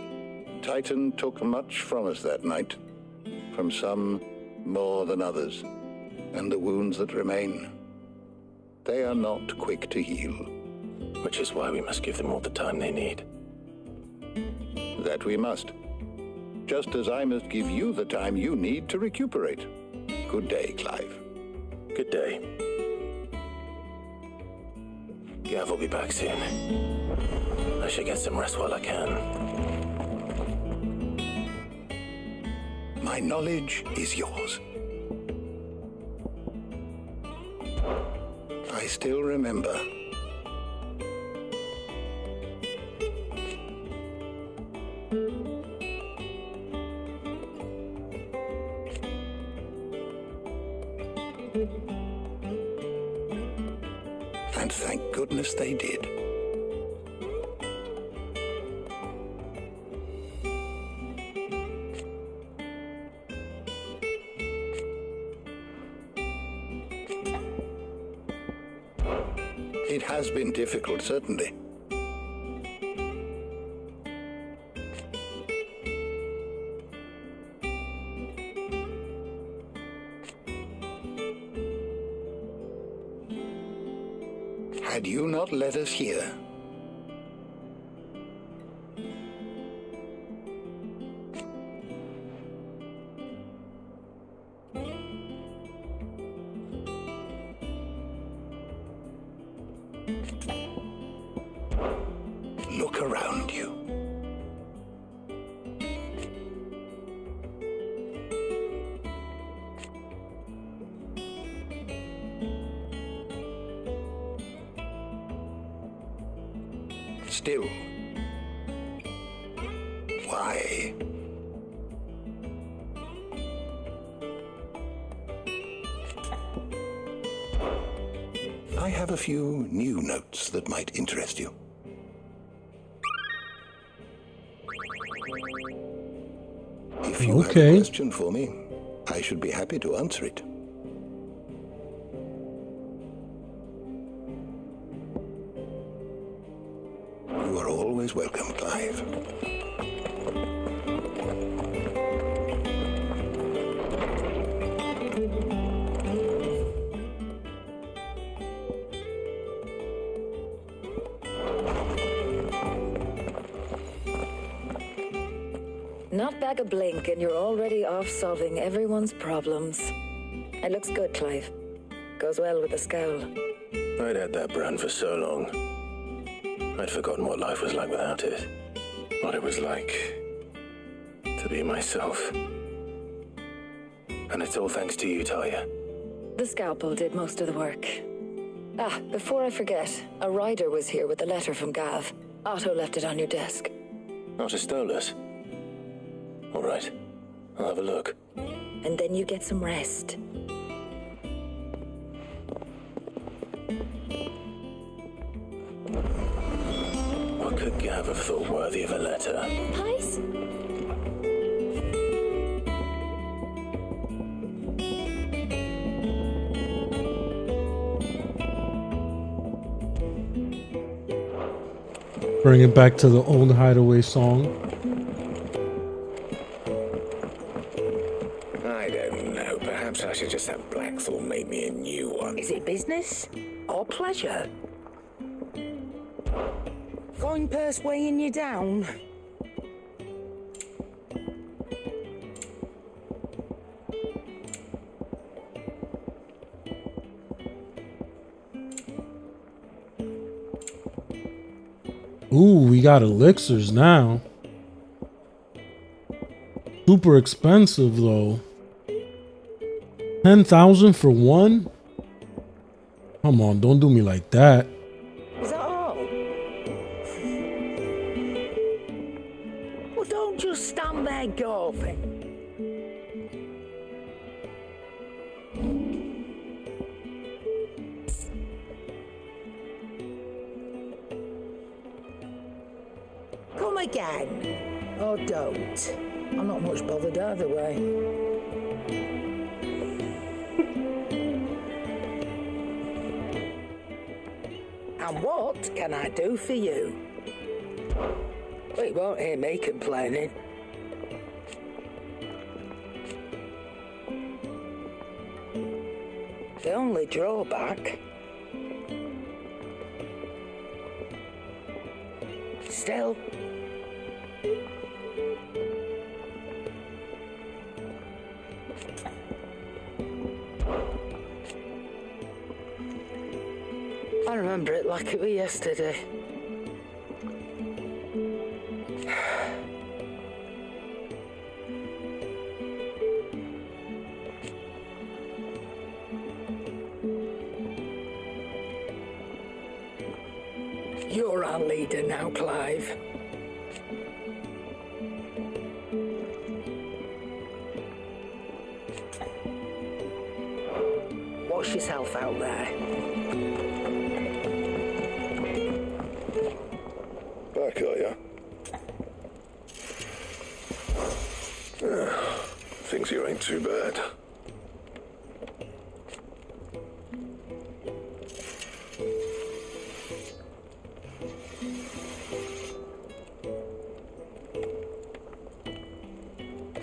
Titan took much from us that night, from some more than others, and the wounds that remain, they are not quick to heal. Which is why we must give them all the time they need. That we must. Just as I must give you the time you need to recuperate. Good day, Clive. Good day. Gav will be back soon. I should get some rest while I can. My knowledge is yours. I still remember. And thank goodness they did. It has been difficult, certainly. had you not led us here. Look around you. Still, why? I have a few new notes that might interest you. If you have a question for me, I should be happy to answer it. You are always welcome, Clive. Not back a blink and you're already off solving everyone's problems. It looks good, Clive. Goes well with the scowl. I'd had that brand for so long. I'd forgotten what life was like without it. What it was like to be myself. And it's all thanks to you, Talia. The scalpel did most of the work. Ah, before I forget, a rider was here with a letter from Gav. Otto left it on your desk. Not a stolus. All right, I'll have a look. And then you get some rest. What could Gav have thought worthy of a letter? Pies? Bring it back to the old Hideaway song. I don't know. Perhaps I should just have Blackthorn make me a new one. Is it business or pleasure? Coin purse weighing you down? Ooh, we got elixirs now. Super expensive though. 10,000 for one? Come on, don't do me like that. Is that all? Well, don't just stand there gawping. Come again. Or don't. I'm not much bothered either way. And what can I do for you? Well, you won't hear me complaining. The only drawback... Still... I remember it like it was yesterday. You're our leader now, Clive. Wash yourself out there. Back, are ya? Thinks you ain't too bad.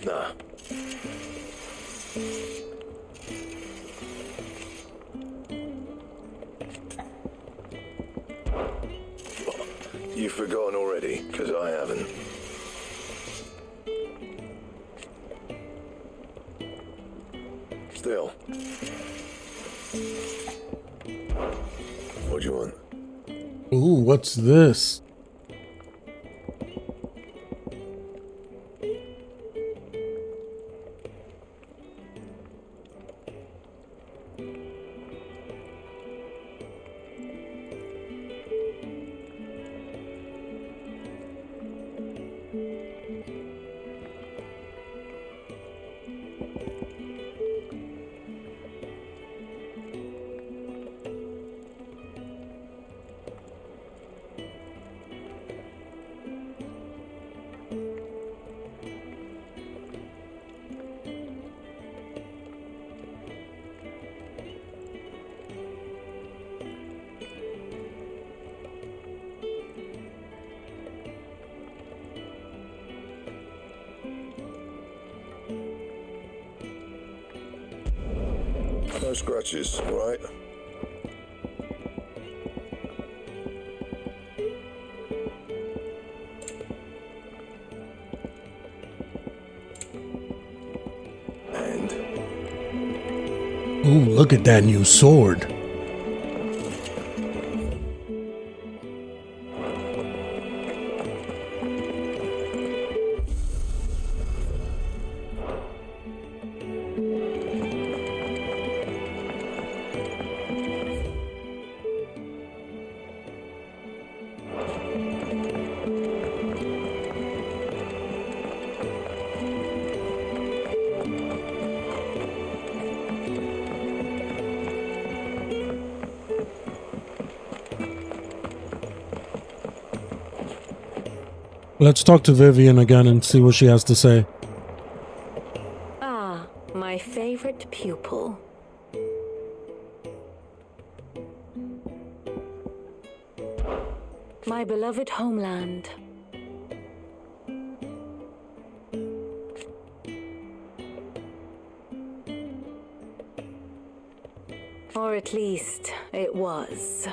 Nah. You've forgotten already, because I haven't. Still. What do you want? Ooh, what's this? No scratches, all right? Ooh, look at that new sword. Let's talk to Vivian again and see what she has to say. Ah, my favorite pupil. My beloved homeland. Or at least it was.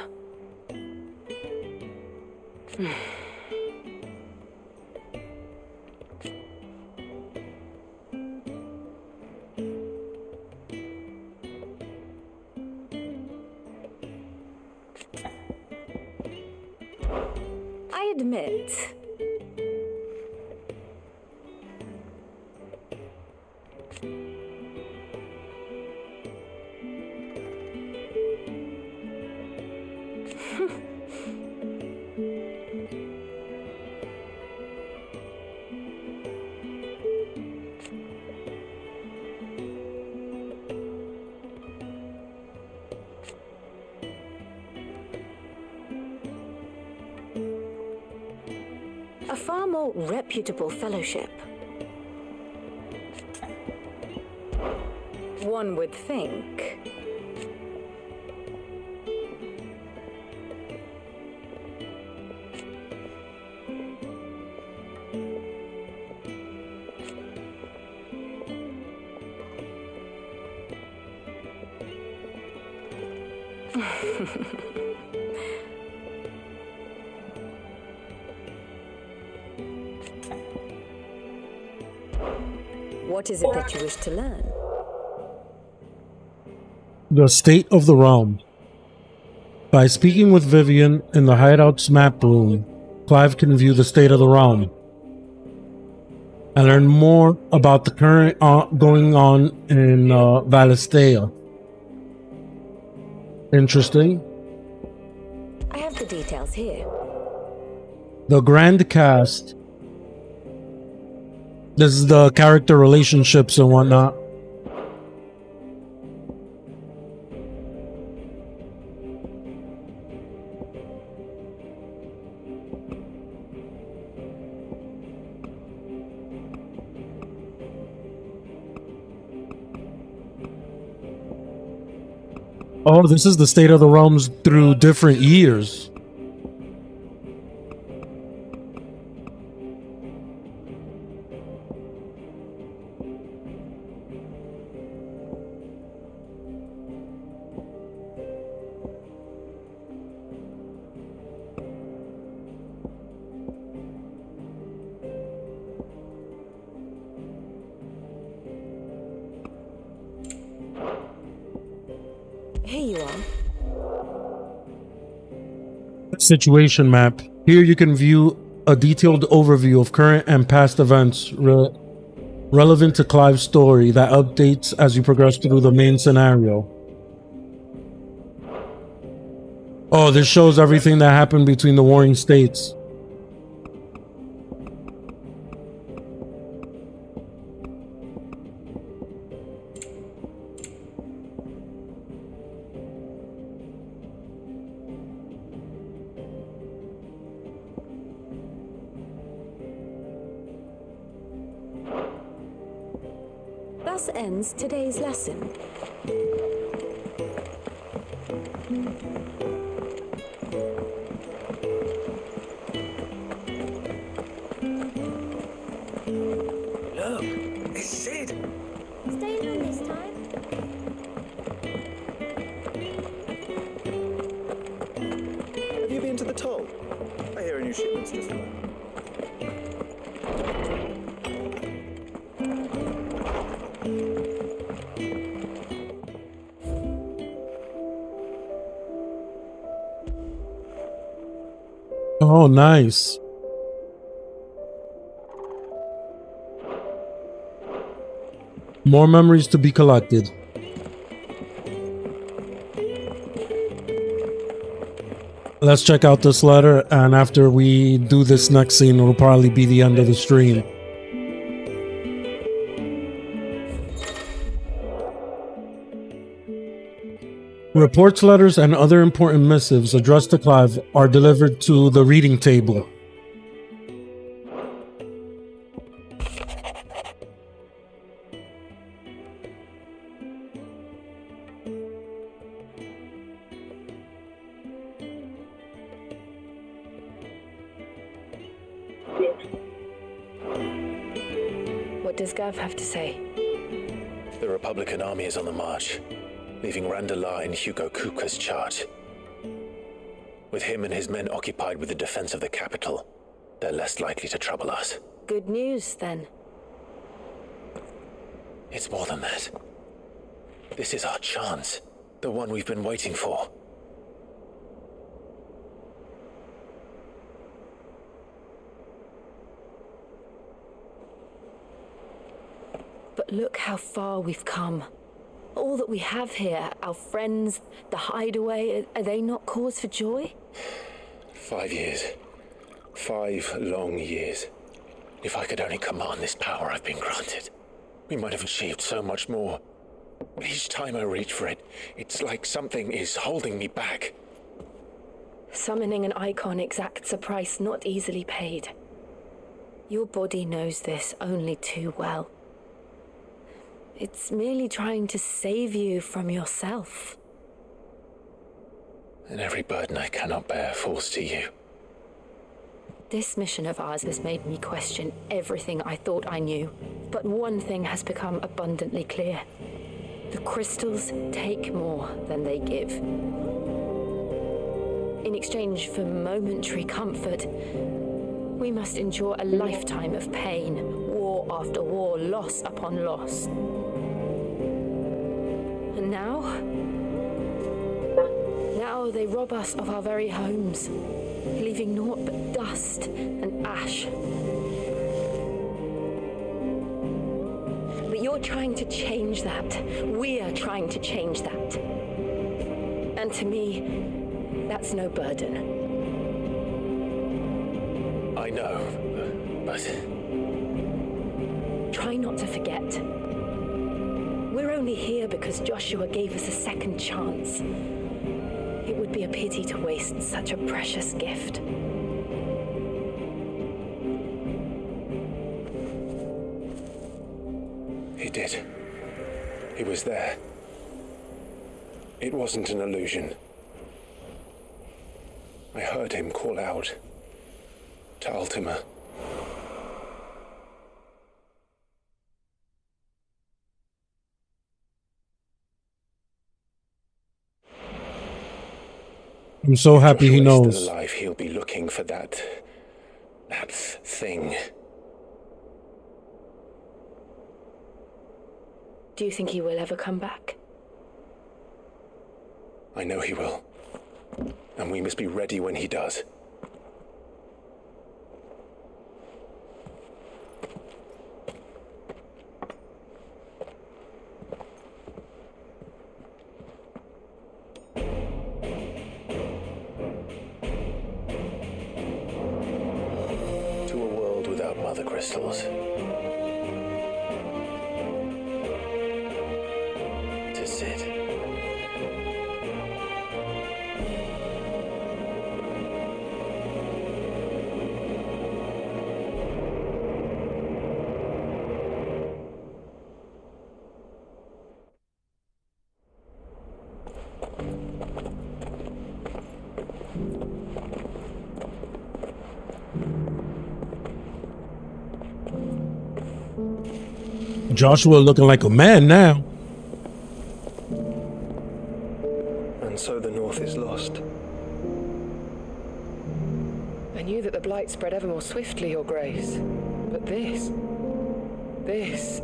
I admit, a far more reputable fellowship. One would think. What is it that you wish to learn? The state of the realm. By speaking with Vivian in the Hideout's map room, Clive can view the state of the realm and learn more about the current going on in Valistea. Interesting. I have the details here. The Grand Cast. This is the character relationships and whatnot. Oh, this is the state of the realms through different years. Here you are. Situation map. Here you can view a detailed overview of current and past events relevant to Clive's story that updates as you progress through the main scenario. Oh, this shows everything that happened between the warring states. Thus ends today's lesson. Look, it's Sid. Staying home this time? Have you been to the toll? I hear a new shipment's just arrived. Oh, nice. More memories to be collected. Let's check out this letter, and after we do this next scene, it'll probably be the end of the stream. Reports, letters, and other important missives addressed to Clive are delivered to the reading table. What does Gav have to say? The Republican army is on the march, leaving Randala in Hugo Kuka's charge. With him and his men occupied with the defense of the capital, they're less likely to trouble us. Good news, then. It's more than that. This is our chance, the one we've been waiting for. But look how far we've come. All that we have here, our friends, the hideaway, are they not cause for joy? 5 years. 5 long years. If I could only command this power I've been granted, we might have achieved so much more. Each time I reach for it, it's like something is holding me back. Summoning an icon exacts a price not easily paid. Your body knows this only too well. It's merely trying to save you from yourself. And every burden I cannot bear falls to you. This mission of ours has made me question everything I thought I knew. But one thing has become abundantly clear. The crystals take more than they give. In exchange for momentary comfort, we must endure a lifetime of pain, war after war, loss upon loss. And now they rob us of our very homes, leaving naught but dust and ash. But you're trying to change that. We're trying to change that. And to me, that's no burden. I know, but... Try not to forget. We're only here because Joshua gave us a second chance. It would be a pity to waste such a precious gift. He did. He was there. It wasn't an illusion. I heard him call out to Ultima. I'm so happy he knows. Still alive, he'll be looking for that thing. Do you think he will ever come back? I know he will. And we must be ready when he does. To a world without mother crystals. To Sid. Joshua looking like a man now. And so the North is lost. I knew that the blight spread ever more swiftly, Your Grace. But this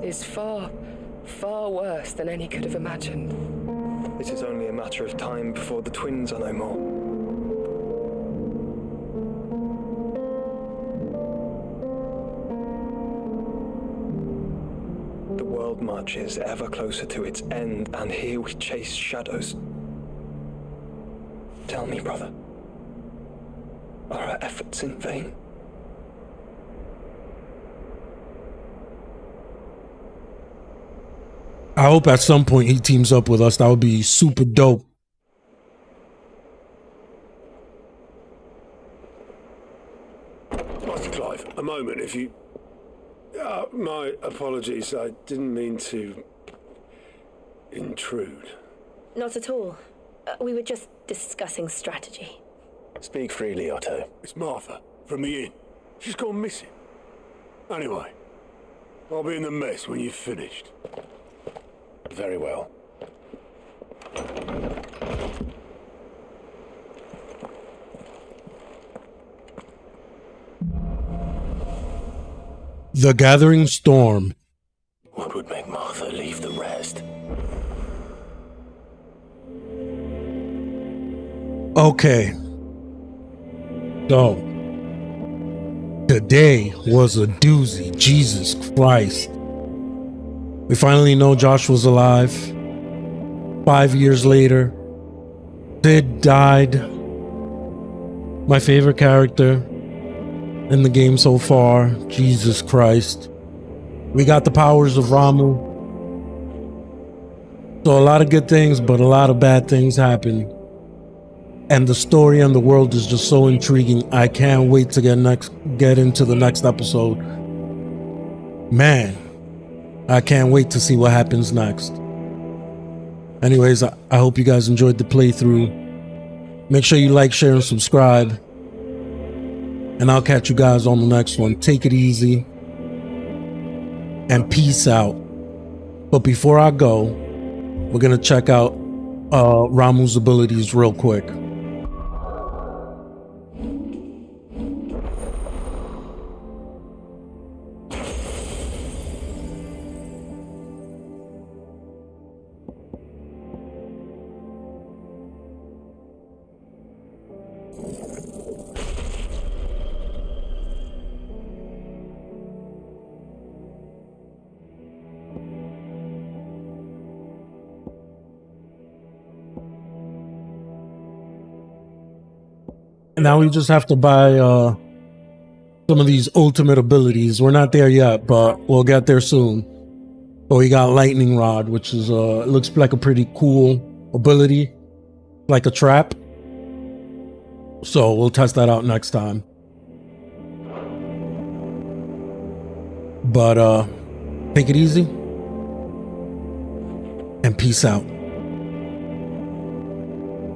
is far, far worse than any could have imagined. It is only a matter of time before the twins are no more. The world marches ever closer to its end, and here we chase shadows. Tell me, brother, are our efforts in vain? I hope at some point he teams up with us. That would be super dope. Master Clive, a moment, if you... my apologies, I didn't mean to intrude. Not at all. We were just discussing strategy. Speak freely, Otto. It's Martha, from the inn. She's gone missing. Anyway, I'll be in the mess when you've finished. Very well. The Gathering Storm. What would make Martha leave the rest? Okay. So, today was a doozy. Jesus Christ. We finally know Joshua's alive. 5 years later, Sid died. My favorite character in the game so far. Jesus Christ. We got the powers of Ramu. So a lot of good things, but a lot of bad things happen. And the story and the world is just so intriguing. I can't wait to get into the next episode. Man, I can't wait to see what happens next. Anyways, I hope you guys enjoyed the playthrough. Make sure you like, share, and subscribe. And I'll catch you guys on the next one. Take it easy. And peace out. But before I go, we're going to check out Ramu's abilities real quick. Now we just have to buy some of these ultimate abilities. We're not there yet, but we'll get there soon. But we got Lightning Rod, which is it looks like a pretty cool ability, like a trap. So we'll test that out next time. But take it easy and peace out.